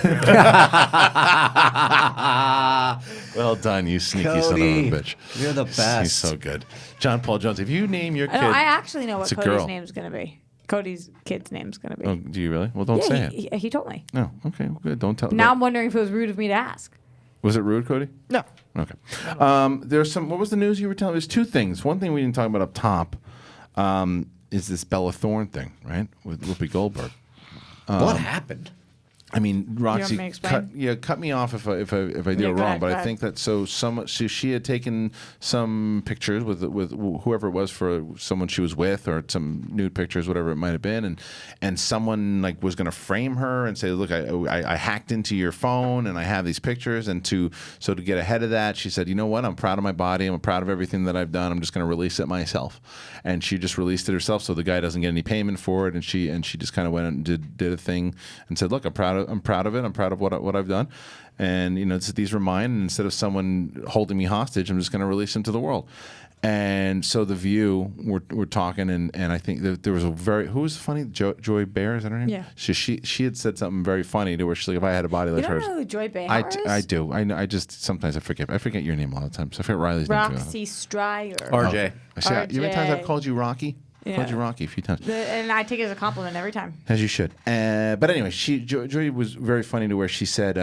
Well done, you sneaky son of Cody, a bitch. you're the He's best. so good. John Paul Jones. If you name your kid, I actually know what it's a Cody's girl. name's going to be. Cody's kid's name's going to be. Oh, do you really? Well, don't say it. He told me. No. Okay. Well, good. Don't tell. Now I'm wondering if it was rude of me to ask. Was it rude, Cody? No. Okay. There's some. What was the news you were telling? There's two things. One thing we didn't talk about up top is this Bella Thorne thing, right? With Whoopi Goldberg. What happened? I mean, Roxy, me to explain? cut me off if I do Yeah, it go wrong. ahead, But go I think that she had taken some pictures with whoever it was for someone she was with, or some nude pictures, whatever it might have been, and someone like was going to frame her and say, look, I hacked into your phone and I have these pictures, and to get ahead of that, she said, you know what, I'm proud of my body, I'm proud of everything that I've done, I'm just going to release it myself, and she just released it herself, so the guy doesn't get any payment for it, and she just kind of went and did a thing and said, look, I'm proud of it. I'm proud of what I've done, and these were mine. And instead of someone holding me hostage, I'm just going to release them to the world. And so the View were talking, and I think that there was who was funny? Joy Behar, is that her name? Yeah. She had said something very funny to her. She's like, if I had a body like You don't hers, know who Joy Behar is? I do. I just sometimes I forget your name a lot of times. I forget Riley's name too. Roxy Striar. RJ. I said, you know how many times I've called you Rocky? Yeah. Called you Rocky a few times. And I take it as a compliment every time. As you should. But anyway, Joy was very funny to where she said,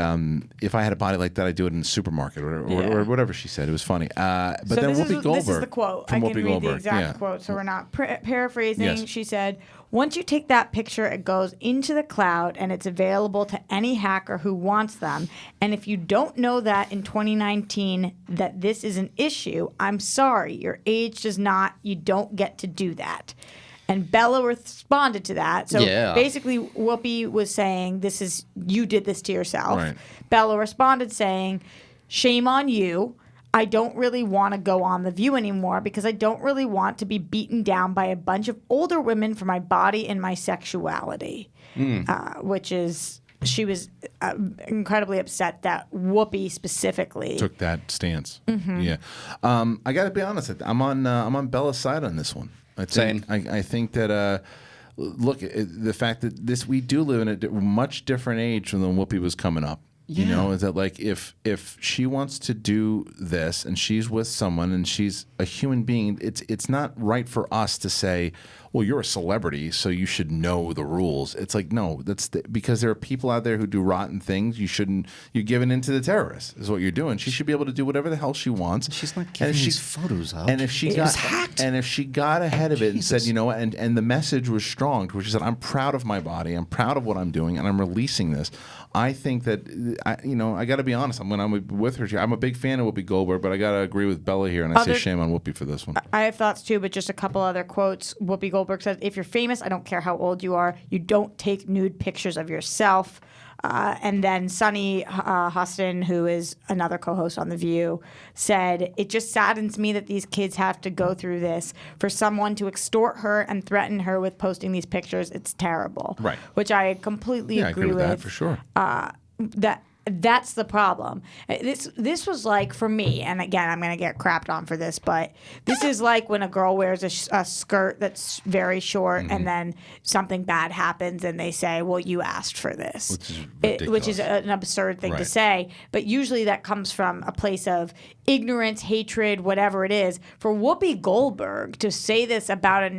if I had a body like that, I'd do it in the supermarket or whatever she said. It was funny. But so then this Whoopi Goldberg. This is the quote. From I Whoopi can read Goldberg. the exact Yeah. quote, so we're not paraphrasing. Yes. She said, once you take that picture, it goes into the cloud and it's available to any hacker who wants them. And if you don't know that in 2019 that this is an issue, I'm sorry. Your age does not. You don't get to do that. And Bella responded to that. So basically, Whoopi was saying, you did this to yourself. Right. Bella responded saying, shame on you. I don't really want to go on The View anymore because I don't really want to be beaten down by a bunch of older women for my body and my sexuality, which is she was incredibly upset that Whoopi specifically took that stance. Mhm. Yeah, I got to be honest. I'm on Bella's side on this one. I think that look, the fact that we do live in a much different age from when Whoopi was coming up. You know, is that like if she wants to do this and she's with someone and she's a human being, it's not right for us to say, well, you're a celebrity, so you should know the rules. It's like, no, because there are people out there who do rotten things. You're giving in to the terrorists, is what you're doing. She should be able to do whatever the hell she wants. She's not giving these photos up. And if she got hacked, and if she got ahead of it and said, you know what, and the message was strong, which is that I'm proud of my body, I'm proud of what I'm doing, and I'm releasing this. I think that I got to be honest. When I'm with her, I'm a big fan of Whoopi Goldberg, but I got to agree with Bella here, and I say shame on Whoopi for this one. I have thoughts too, but just a couple other quotes. Whoopi Goldberg says, "If you're famous, I don't care how old you are. You don't take nude pictures of yourself." And then Sunny Hostin, who is another co-host on The View, said, "It just saddens me that these kids have to go through this. For someone to extort her and threaten her with posting these pictures, it's terrible." Right. Which I completely agree with. That for sure. That's the problem. This was like, for me, and again, I'm going to get crapped on for this, but this is like when a girl wears a skirt that's very short and then something bad happens and they say, well, you asked for this. Which is an absurd thing to say. But usually that comes from a place of ignorance, hatred, whatever it is. For Whoopi Goldberg to say this about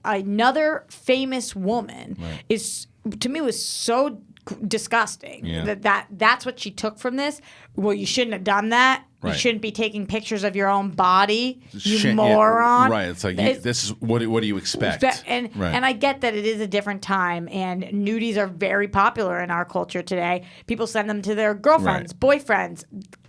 another famous woman is, to me, was so disgusting. That's what she took from this. Well, you shouldn't have done that. You shouldn't be taking pictures of your own body, you moron. Right. It's like this is what do you expect? And I get that it is a different time, and nudies are very popular in our culture today. People send them to their girlfriends, boyfriends.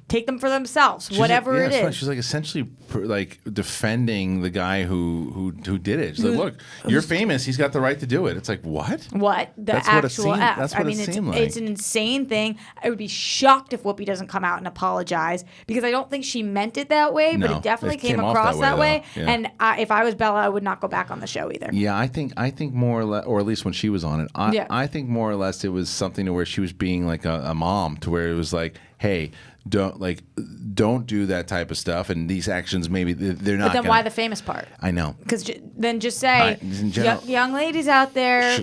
Take them for themselves, whatever it is. She's like essentially like defending the guy who did it. She's like, look, you're famous. He's got the right to do it. It's like, what? What? That's what it seemed like. It's an insane thing. I would be shocked if Whoopi doesn't come out and apologize, because I don't think she meant it that way, but it definitely came across that way. Yeah. And if I was Bella, I would not go back on the show either. Yeah, I think more or less, or at least when she was on it, I think more or less it was something to where she was being like a mom, to where it was like, hey, don't do that type of stuff, and these actions maybe they're not. But then why the famous part? I know. Because then just say, young ladies out there,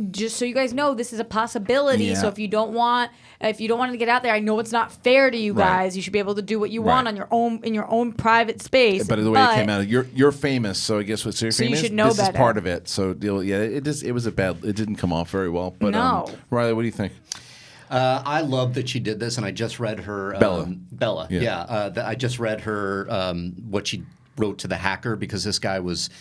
just so you guys know, this is a possibility. Yeah. So if you don't want it to get out there, I know it's not fair to you guys. You should be able to do what you want on your own in your own private space. But the way it came out, you're famous, so I guess what you're famous. You should know this better. is part of it. So it was it didn't come off very well. But no. Reilly, what do you think? I love that she did this, and I just read her Bella. I just read her what she wrote to the hacker, because this guy was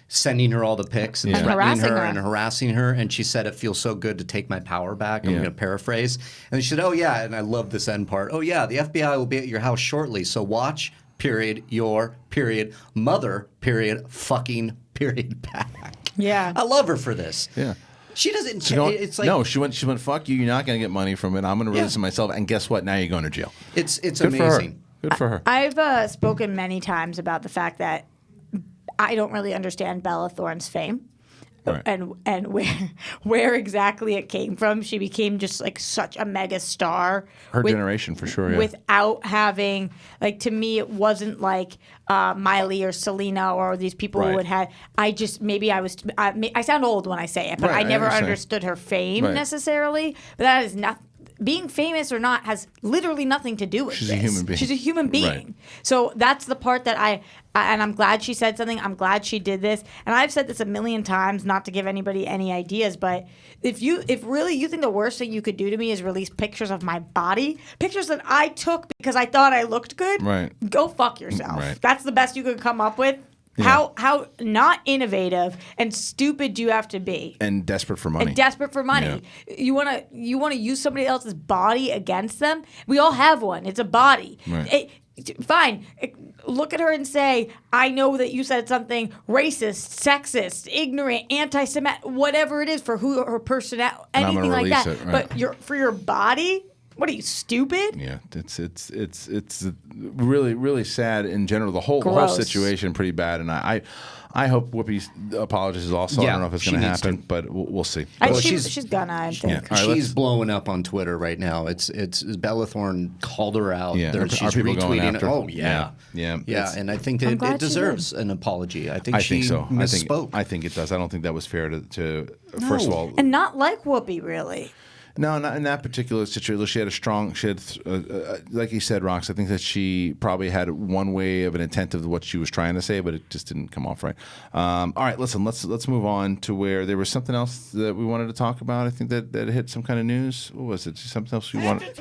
sending her all the pics and threatening her and harassing her, and she said, "It feels so good to take my power back." I'm going to paraphrase, and she said, "Oh yeah," and I love this end part. "Oh yeah, the FBI will be at your house shortly, so watch. Period. Your period. Mother. Period. Fucking period. Back." Yeah, I love her for this. Yeah. She doesn't. It's like, no. She went. Fuck you. You're not going to get money from it. I'm going to release it myself. And guess what? Now you're going to jail. It's Good amazing. Good for her. I've spoken many times about the fact that I don't really understand Bella Thorne's fame. And where exactly it came from. She became just like such a mega star. Her generation, for sure. Yeah. Without having, like, to me, it wasn't like Miley or Selena or these people who would have. I sound old when I say it, but I never understood her fame necessarily. But that is not. Being famous or not has literally nothing to do with She's this. a human being. She's a human being. Right. So that's the part that and I'm glad she said something. I'm glad she did this. And I've said this a million times, not to give anybody any ideas, but if really you think the worst thing you could do to me is release pictures of my body, pictures that I took because I thought I looked good, go fuck yourself. Right. That's the best you could come up with. Yeah. How not innovative and stupid do you have to be? And desperate for money. Yeah. You wanna use somebody else's body against them? We all have one. It's a body. Right. Fine. Look at her and say, I know that you said something racist, sexist, ignorant, anti-Semitic, whatever it is for who her personality, anything like that. It, right. But for your body, What are you, stupid? Yeah, it's really really sad in general. The whole situation pretty bad, and I hope Whoopi's apologies also. I don't know if it's going to happen, but we'll see. She's gonna. I think She's blowing up on Twitter right now. It's Bella Thorne called her out. Yeah, She's people going retweeting. after? Oh yeah, and I think that it deserves an apology. I think she so. misspoke. I think it does. I don't think that was fair to first of all. And not like Whoopi, really. No, not in that particular situation. She had like you said, Rox, I think that she probably had one way of an intent of what she was trying to say, but it just didn't come off right. All right, listen, let's move on to where there was something else that we wanted to talk about. I think that hit some kind of news. What was it? Something else we wanted?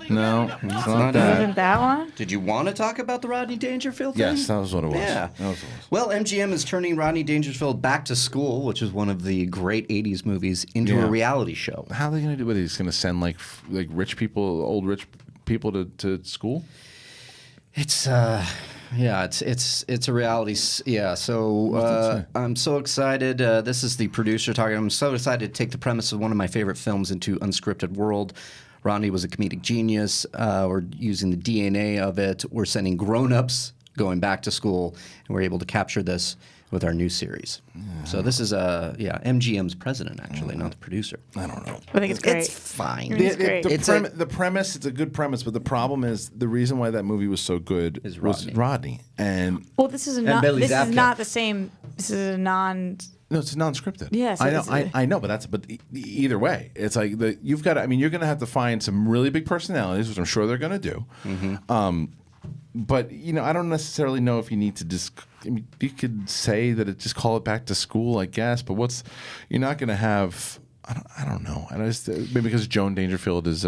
No, it's not that. Wasn't that one? Did you want to talk about the Rodney Dangerfield thing? Yes, that was what it was. Yeah. That was what it was. Well, MGM is turning Rodney Dangerfield back to school, which is one of the great 80s movies, into a reality show. How are they going to do it? He's going to send like rich people, old rich people to school? It's it's a reality. So I'm so excited. This is the producer talking. I'm so excited to take the premise of one of my favorite films into unscripted world. Rodney was a comedic genius. We're using the DNA of it. We're sending grown-ups going back to school, and we're able to capture this with our new series. So this is MGM's president, actually, not the producer. I don't know. I think it's great. It's fine. The premise, it's a good premise, but the problem is the reason why that movie was so good was Rodney. And well, this is not the same. This is a non. No, it's non-scripted. Yes, I know, but either way, it's like you've got to. I mean, you're going to have to find some really big personalities, which I'm sure they're going to do. Mm-hmm. But I don't necessarily know if you need to just. I mean, you could say that just call it back to school, I guess. But you're not going to have. I don't know. And maybe because Joan Dangerfield is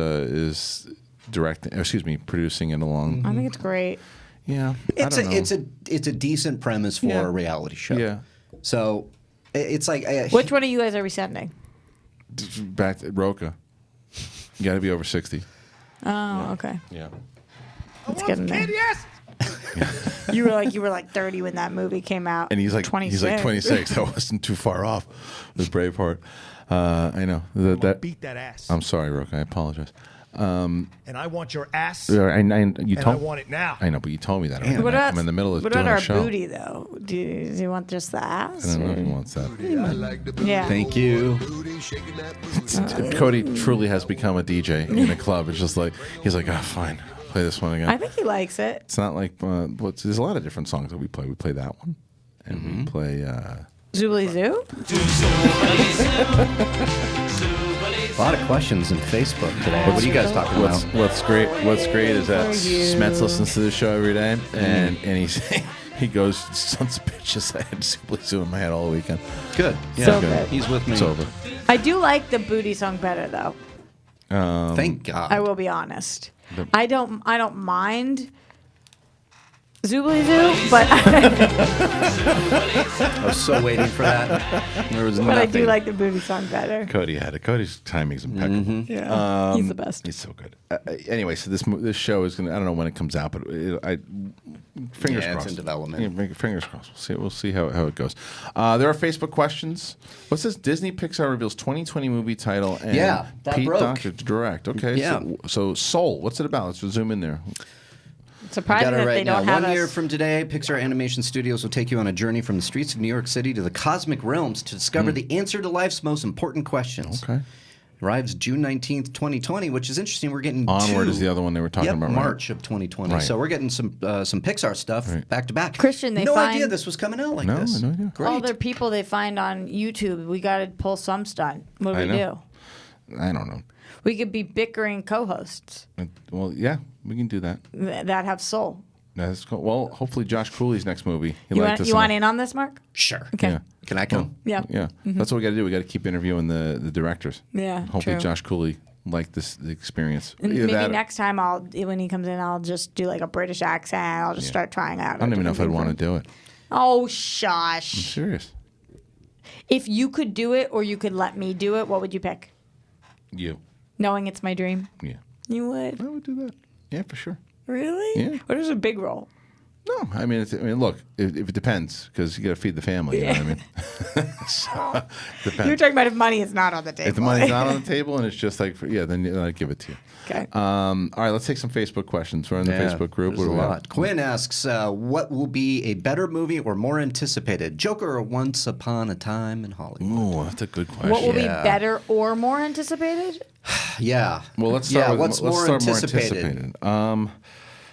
producing it along. I think it's great. Yeah, it's a decent premise for a reality show. Yeah. So it's like which one of you guys are we sending? Back to Rocha. You got to be over 60. Oh, okay. Yeah. Let's get in there. Yes. You were like 30 when that movie came out. And he's like 26. He's like 26. I wasn't too far off with Braveheart. I know that beat that ass. I'm sorry, Rocha. I apologize. And I want your ass. I I want it now. I know, but you told me that. I'm in the middle of what doing about our a show. booty though? Does he want just the ass? I don't know if he wants that. Yeah. Thank you. Cody truly has become a DJ in a club. It's just like he's like, fine, play this one again. I think he likes it. It's not like there's a lot of different songs that we play. We play that one, and we play. Zoobly Zoo? A lot of questions in Facebook today. What are you guys talking about? What's great is that Smets listens to the show every day, and he goes, sons of bitches, I had Zoobly Zoo in my head all weekend. Good. Yeah, so good. He's with me. It's over. I do like the booty song better though. Thank God. I will be honest. I don't mind Zoobly Zoo, but I was so waiting for that. There was but nothing. I do like the booty song better. Cody had it. Cody's timing's impeccable. Mm-hmm. Yeah, he's the best. He's so good. Anyway, so this show is gonna. I don't know when it comes out, but fingers crossed. It's in development. Yeah, fingers crossed. We'll see how it goes. There are Facebook questions. What's this? Disney Pixar reveals 2020 movie title and that Pete broke. Docter to direct. Okay. Yeah. So Soul. What's it about? Let's zoom in there. Surprising Got it that right they don't now. have 1 year us. from today, Pixar Animation Studios will take you on a journey from the streets of New York City to the cosmic realms to discover the answer to life's most important questions. Okay. Arrives June 19th, 2020, which is interesting. We're getting Onward is the other one they were talking about, right? March of 2020. Right. So we're getting some Pixar stuff back to back. Kristian, they no find idea this was coming out like this. No idea. Great. all their people they find on YouTube. We got to pull some stunt. What do we do? I don't know. We could be bickering co-hosts Well, yeah, we can do that. that have soul. That's cool. Well, hopefully Josh Cooley's next movie. You want in on this, Mark? Sure. Okay. Yeah. Can I come? Yeah. Yeah. That's what we got to do. We got to keep interviewing the directors. Yeah, Hopefully true. Josh Cooley liked the experience. And Either maybe that or- next time when he comes in, I'll just do like a British accent. I'll just start trying out. I don't even know if I'd want to do it. Oh, I'm shush. serious. If you could do it or you could let me do it, what would you pick? You. Knowing it's my dream? Yeah. You would? I would do that. Yeah, for sure. Really? Yeah. What is a big role? No, I mean, look, if it depends, because you got to feed the family. You know what I mean? So, depends. You're talking about if money is not on the table. If the money's not on the table and it's just like, then I give it to you. Okay. All right, let's take some Facebook questions. We're in the Facebook group. There's What a do we lot. Quinn asks, what will be a better movie or more anticipated, Joker or Once Upon a Time in Hollywood? Oh, that's a good question. What will be better or more anticipated? Yeah. Well, let's start with what's let's more start anticipated?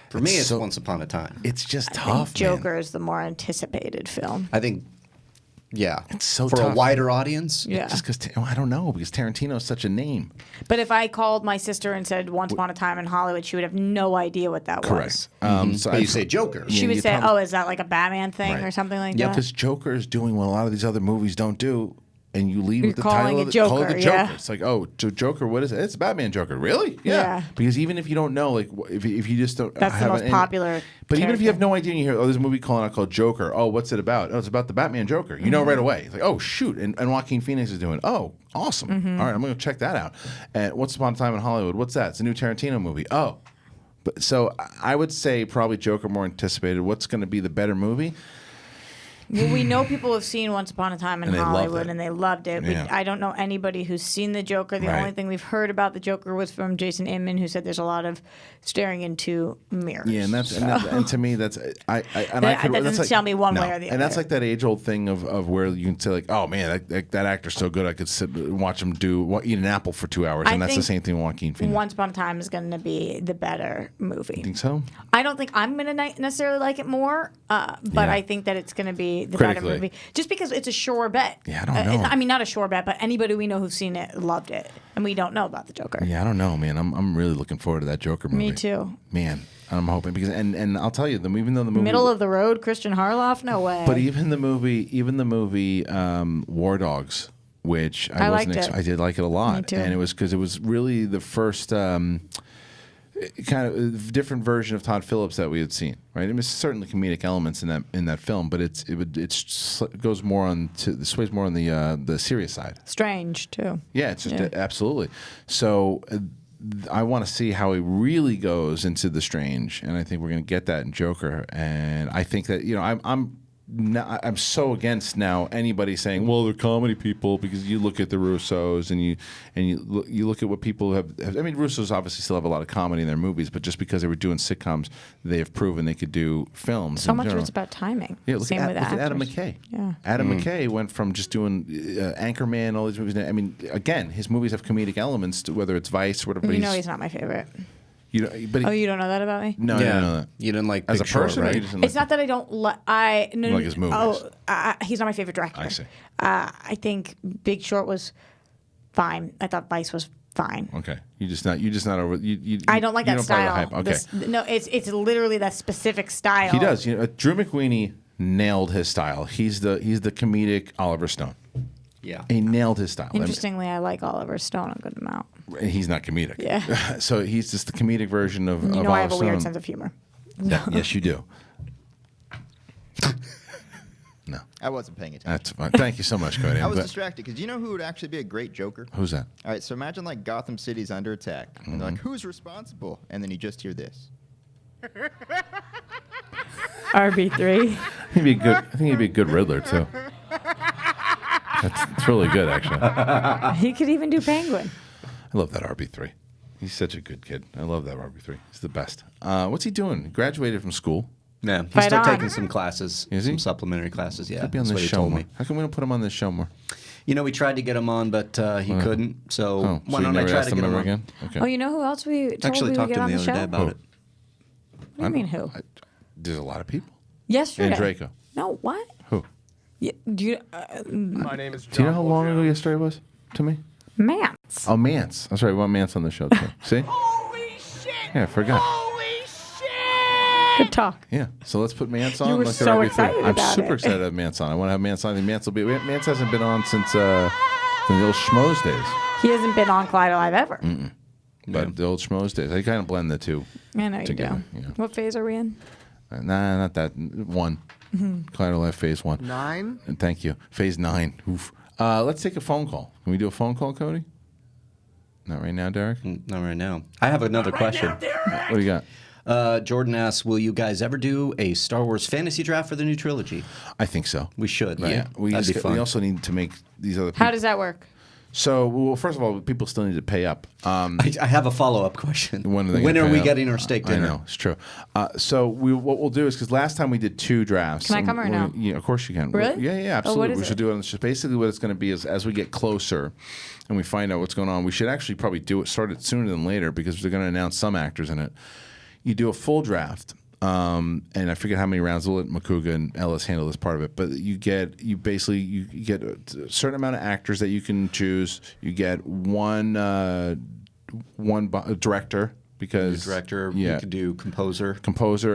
For me, it's Once Upon a Time. It's just I tough, think Joker is the more anticipated film. I think, yeah. It's so for tough. a wider audience. Yeah. Just because I don't know, because Tarantino is such a name. But if I called my sister and said Once Upon a Time in Hollywood, she would have no idea what that was. Correct. So But you say Joker. She would say, "Oh, is that like a Batman thing or something like Yeah, that?" because Joker is doing what a lot of these other movies don't do. And you leave You're with the calling title it of the, call it Joker, the Joker. yeah. It's like, oh, Joker, what is it? It's Batman Joker. Really? Yeah. Because even if you don't know, like, if you just don't That's the have most popular. But even if you have no idea and you hear, oh, there's a movie calling out called Joker. Oh, what's it about? Oh, it's about the Batman Joker. You know right away. It's like, oh, shoot. And Joaquin Phoenix is doing, oh, awesome. All right, I'm going to check that out. And Once Upon a Time in Hollywood, what's that? It's a new Tarantino movie. Oh. But so I would say probably Joker more anticipated. What's going to be the better movie? Well, we know people have seen Once Upon a Time in And they loved Hollywood, it. and they loved it. Yeah. I don't know anybody who's seen the Joker. The Right. only thing we've heard about the Joker was from Jason Inman, who said there's a lot of staring into mirrors. Yeah, and and to me that's That doesn't tell me one way or the And that's other. like that age old thing of where you can say like, oh man, that actor's so good, I could sit and watch him eat an apple for 2 hours, I and that's the think same thing with Joaquin Phoenix. Once Upon a Time is going to be the better movie. You think so? I don't think I'm going to necessarily like it more, but Yeah. I think that it's going to be the better Critically. movie. Just because it's a sure bet. Yeah, I don't know. I mean, not a sure bet, but anybody we know who's seen it loved it. And we don't know about the Joker. Yeah, I don't know, man. I'm really looking forward to that Joker movie. Me too. Man, I'm hoping because and I'll tell you, even though the movie Middle of the road, Kristian Harloff? No way. But even the movie War Dogs, which I liked wasn't, it. I did like it a lot, Me too. and it was because it was really the first kind of different version of Todd Phillips that we had seen. Right, I mean, certainly comedic elements in that film, but it goes more on to sways more on the serious side. Strange, too. Yeah, it's just absolutely. So I want to see how he really goes into the strange, and I think we're going to get that in Joker. And I think that I'm so against now anybody saying, well, they're comedy people, because you look at the Russos and you look at what people have. I mean, Russos obviously still have a lot of comedy in their movies, but just because they were doing sitcoms, they have proven they could do films. So in much of general. it's about timing. Yeah, look Same at with Adam actors. McKay. Yeah. Adam McKay went from just doing Anchorman, all these movies. I mean, again, his movies have comedic elements, to whether it's Vice or whatever. But You know he's not my favorite. You know, but Oh, you don't know that about me? no, I didn't know that. You didn't like as Big a person, Short, or right? you just didn't It's not that I don't like. No, like his movies. Oh, he's not my favorite director. I see. I think Big Short was fine. I thought Vice was fine. Okay, you're just not over. You I don't like you that buy the style. hype. Okay, No, it's literally that specific style. he does. Drew McWeeny nailed his style. He's the comedic Oliver Stone. Yeah, he nailed his style. Interestingly, I like Oliver Stone a good amount. He's not comedic. Yeah. So he's just the comedic version of You of know, I have Oliver a weird Stone. sense of humor. Yes, you do. No, I wasn't paying attention. that's fine. Thank you so much, Cody. I was But- distracted because you know who would actually be a great Joker? Who's that? All right, so imagine like Gotham City's under attack, and they're like, "Who's responsible?" And then you just hear this. RB3. He'd be good. I think he'd be a good Riddler too. That's really good, actually. He could even do Penguin. I love that RB3. He's such a good kid. I love that RB3. He's the best. What's he doing? He graduated from school. Yeah, he's Fight still on. taking some classes, Is he? some supplementary classes. Yeah, Could be on that's this what he show told more. me. How come we don't put him on this show more? You know, we tried to get him on, but he couldn't. So Oh, why so you don't I never try asked to him get him ever on? again? Okay. Oh, you know who else we told Actually we talked would to get him on the the other show? day about it. What do you mean who? There's a lot of people. Yesterday. And Draco. No, what? Who? Yeah, do you, My name is Do you know how long ago yesterday was to me? Mance. Oh, Mance. That's right. We want Mance on the show too. See? Holy shit! Yeah, I forgot. Holy shit! Good talk. Yeah. So let's put Mance on. You were Let's get so RB3. excited I'm about super it. excited to have Mance on. I want to have Mance on. I think Mance will be. Mance hasn't been on since the old Schmoes days. He hasn't been on Clyde Alive ever. But the old Schmoes days. I kind of blend the two I know you together. do. You know. What phase are we in? Nah, not that. One. Clyde Alive Phase 1. 9? And thank you. Phase 9. Oof. Let's take a phone call. Can we do a phone call, Cody? Not right now, Derek? Not right now. I have another question. What do you got? Jordan asks, will you guys ever do a Star Wars fantasy draft for the new trilogy? I think so. We should, right? Yeah, That'd be fun. we also need to make these other people. How does that work? So, well, first of all, people still need to pay up. I have a follow-up question. When are we getting our steak dinner? I know, it's true. So what we'll do is, because last time we did 2 drafts. Can I come or no? Yeah, of course you can. Really? Yeah, absolutely. What is we should do it. So basically what it's going to be is, as we get closer and we find out what's going on, we should actually probably start it sooner than later, because they're going to announce some actors in it. You do a full draft. And I forget how many rounds. We'll let Makuga and Ellis handle this part of it. But you get a certain amount of actors that you can choose. You get one director, because director. Yeah, you could do composer,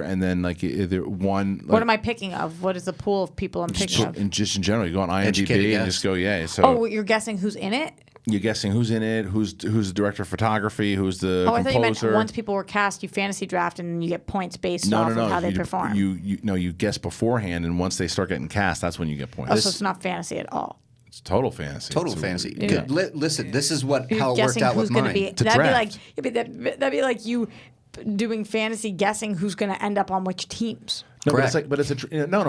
and then like either one. What am I picking of? What is the pool of people I'm picking of? Just in general, you go on IMDb and just go So oh, you're guessing who's in it? You're guessing who's in it, who's the director of photography, who's the composer. I thought you meant once people were cast, you fantasy draft and you get points based off of how they perform. You guess beforehand, and once they start getting cast, that's when you get points. Oh, so it's not fantasy at all. It's total fantasy. Total fantasy. Yeah. Listen, this is how it worked out with gonna mine. Be, that'd be like you doing fantasy guessing who's going to end up on which teams. No, but it's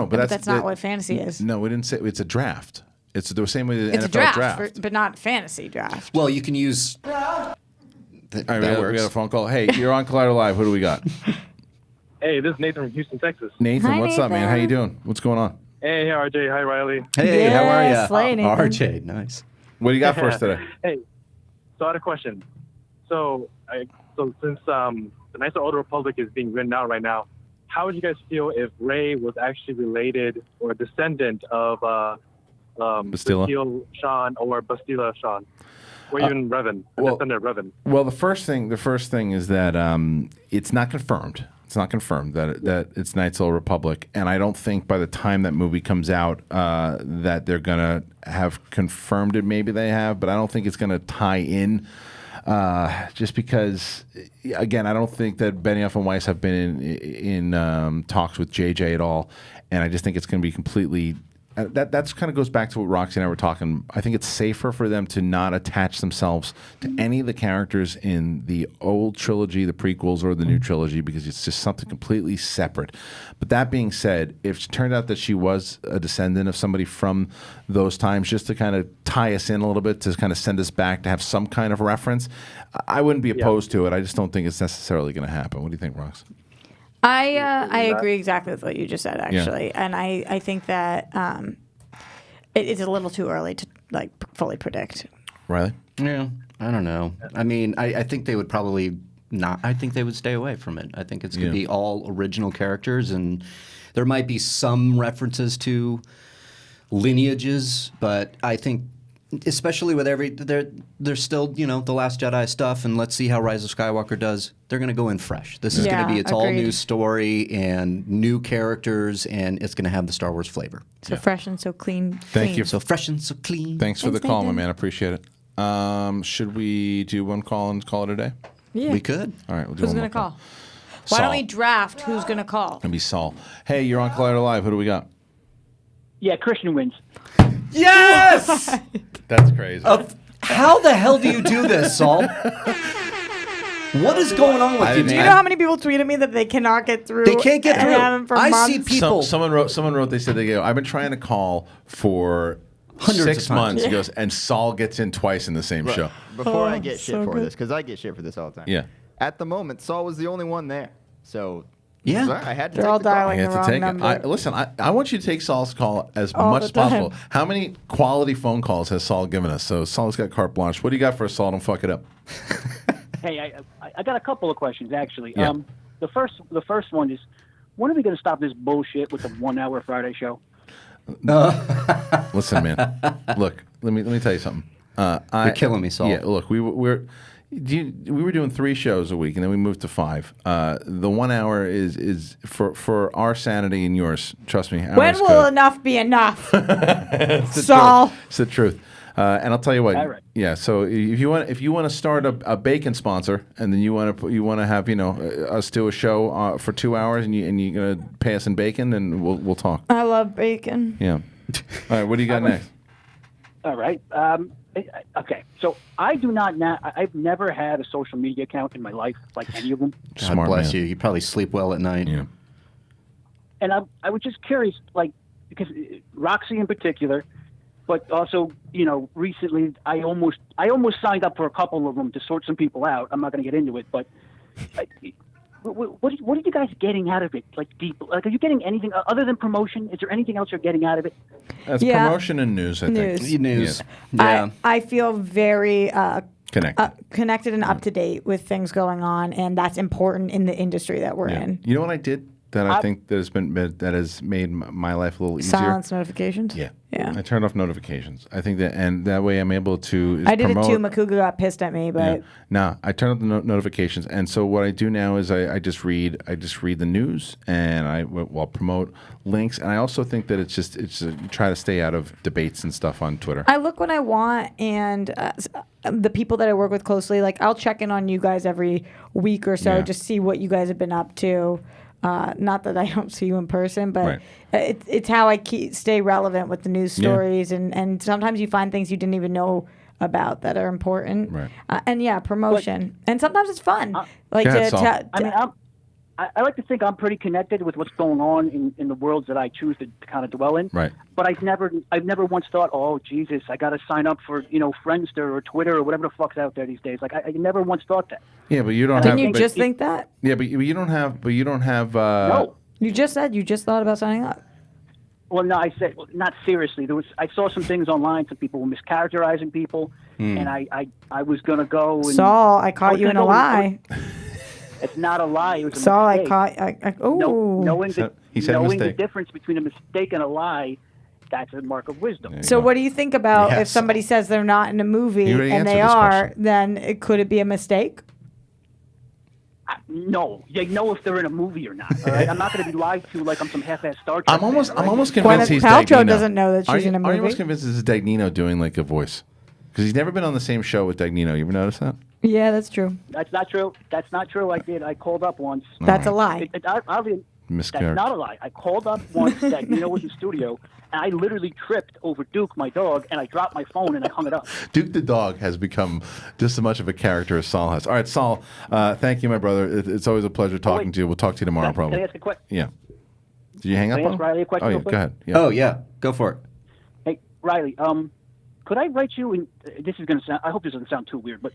but that's not what fantasy is. No, we didn't say it's a draft. It's the same way the it's NFL a draft. But not fantasy draft. Well, you can use. All right, we got a phone call. Hey, you're on Collider Live. Who do we got? Hey, this is Nathan from Houston, Texas. Nathan, what's up, man? How you doing? What's going on? Hey, RJ. Hi, Reilly. Hey, how are you? RJ, nice. What do you got for us today? Hey, so I had a question. So since the Knights of the Old Republic is being written out right now, how would you guys feel if Rey was actually related or a descendant of Bastila Sean or Bastila Sean, or even Revan, descendant of Revan? Well, the first thing is that it's not confirmed. It's not confirmed that it's Knights of the Old Republic, and I don't think by the time that movie comes out that they're gonna have confirmed it. Maybe they have, but I don't think it's gonna tie in. Just because, again, I don't think that Benioff and Weiss have been in talks with JJ at all, and I just think it's going to be completely. That's kind of goes back to what Roxy and I were talking. I think it's safer for them to not attach themselves to any of the characters in the old trilogy, the prequels, or the new trilogy, because it's just something completely separate. But that being said, if it turned out that she was a descendant of somebody from those times, just to kind of tie us in a little bit, to kind of send us back, to have some kind of reference, I wouldn't be opposed to it. I just don't think it's necessarily going to happen. What do you think, Rox? I agree exactly with what you just said, actually, and I think that it's a little too early to fully predict. Reilly? Yeah, I don't know. I mean, I think they would probably not. I think they would stay away from it. I think it's going to be all original characters, and there might be some references to lineages, but I think. Especially with there's still, The Last Jedi stuff, and let's see how Rise of Skywalker does. They're going to go in fresh. This is going to be all new story and new characters, and it's going to have the Star Wars flavor. So fresh and so clean. Thank you. So fresh and so clean. Thanks for the call, my man. I appreciate it. Should we do one call and call it a day? Yeah. We could. All right, we'll do Who's one going to more call? Why don't we draft who's going to call? It's going to be Saul. Hey, you're on Collider Live. Who do we got? Yeah, Kristian wins. Yes! That's crazy. How the hell do you do this, Saul? What is going on with you? Do you know how many people tweeted me that they cannot get through? They can't get through. And haven't for I months? see people. Someone wrote. They said I've been trying to call for hundreds 6 of times. months. He goes, and Saul gets in twice in the same show. Before I get shit for this, because I get shit for this all the time. Yeah. At the moment, Saul was the only one there, so. Yeah. I had to They're take all the call. dialing You the have wrong to take number. it. Listen, I want you to take Saul's call as All much the as possible. time. How many quality phone calls has Saul given us? So Saul's got carte blanche. What do you got for us, Saul? Don't fuck it up. Hey, I got a couple of questions actually. Yeah. The first one is, when are we going to stop this bullshit with the 1 hour Friday show? Listen, man. Look, let me tell you something. You're killing me, Saul. Yeah, look, we were doing 3 shows a week, and then we moved to 5. The 1 hour is for our sanity and yours. Trust me. When hours will good. enough be enough? It's the Saul. truth. It's the truth. And I'll tell you what. All right. Yeah. So if you want to start a bacon sponsor, and then you want to have us do a show for 2 hours, and you're gonna pay us in bacon, then we'll talk. I love bacon. Yeah. All right. What do you got next? All right. Okay, so I do not. I've never had a social media account in my life, like any of them. God bless you. You probably sleep well at night. Yeah. And I was just curious, like, because Roxy in particular, but also, recently I almost signed up for a couple of them to sort some people out. I'm not going to get into it, but what are you guys getting out of it? Like, deep, like, are you getting anything other than promotion? Is there anything else you're getting out of it? That's promotion and news, I think. News. Yeah. I feel very connected and up to date with things going on, and that's important in the industry that we're in. You know what I did that I think that has made my life a little easier? Silence notifications. Yeah. Yeah. I turned off notifications. I think that way I'm able to. I did promote. it too. Makuga got pissed at me, but No, I turn off the notifications, and so what I do now is I just read the news, and I'll promote links, and I also think that it's try to stay out of debates and stuff on Twitter. I look when I want, and the people that I work with closely, like I'll check in on you guys every week or so, just see what you guys have been up to. Not that I don't see you in person, but it's how I stay relevant with the news stories, and sometimes you find things you didn't even know about that are important. Right. And promotion, and sometimes it's fun. I like to think I'm pretty connected with what's going on in the worlds that I choose to kind of dwell in. Right. But I've never once thought, oh Jesus, I got to sign up for Friendster or Twitter or whatever the fuck's out there these days. Like I never once thought that. Yeah, but you don't Didn't you just think that? Yeah, but you don't have. No. You just said you just thought about signing up. Well, no, I said not seriously. I saw some things online. Some people were mischaracterizing people, and I was gonna go. And Saul, I caught you in a lie. It's not a lie. It was a Saul, mistake. Knowing He said a the mistake. difference between a mistake and a lie, that's a mark of wisdom. So what do you think about if somebody says they're not in a movie You already and they answered this are, question. then could it be a mistake? No, they know if they're in a movie or not. All right? I'm not going to be lied to like I'm some half-ass Star Trek. I'm almost fan, all right? convinced he's Paltrow Dagnino. doesn't know that she's in a Are you movie. almost convinced this is Dagnino doing like a voice? Because he's never been on the same show with Dagnino. You ever notice that? Yeah, that's true. That's not true. That's not true. I did. I called up once. That's a lie. That's not a lie. I called up once that was in studio, and I literally tripped over Duke, my dog, and I dropped my phone and I hung it up. Duke the dog has become just as much of a character as Saul has. All right, Saul, thank you, my brother. It's always a pleasure talking to you. We'll talk to you tomorrow, probably. Can I ask a question? Yeah. Did you hang up Can I on ask him? Reilly a question Oh, yeah, real quick? go ahead. Yeah. Oh, yeah. Go for it. Hey, Reilly, could I write you, and this is going to sound, I hope this doesn't sound too weird, but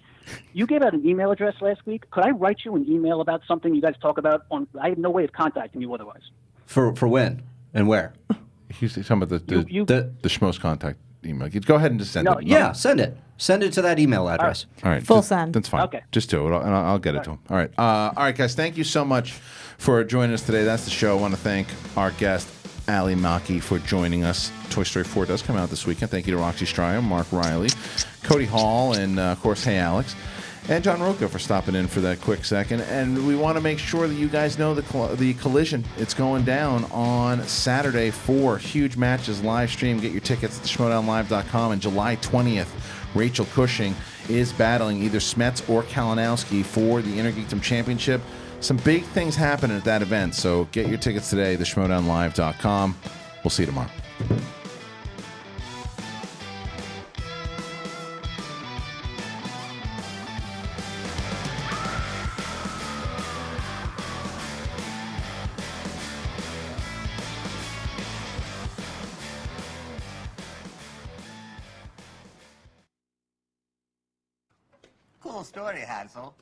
you gave out an email address last week. Could I write you an email about something you guys talk about I have no way of contacting you otherwise. For when and where? He's talking about the Schmoes contact email. Go ahead and just send it. Yeah, send it. Send it to that email address. All right. Full send. That's fine. Okay. Just do it, and I'll get it to him. All right. All right, guys. Thank you so much for joining us today. That's the show. I want to thank our guest, Ally Maki, for joining us. Toy Story 4 does come out this weekend. Thank you to Roxy Striar, Mark Reilly, Cody Hall, and, of course, Hey Alex. And John Rocha for stopping in for that quick second. And we want to make sure that you guys know the collision. It's going down on Saturday. 4 huge matches live stream. Get your tickets at schmoedownlive.com. And July 20th, Rachel Cushing is battling either Smets or Kalinowski for the Intergeekdom Championship. Some big things happen at that event. So get your tickets today, theschmoedownlive.com. We'll see you tomorrow. Cool story, Hansel.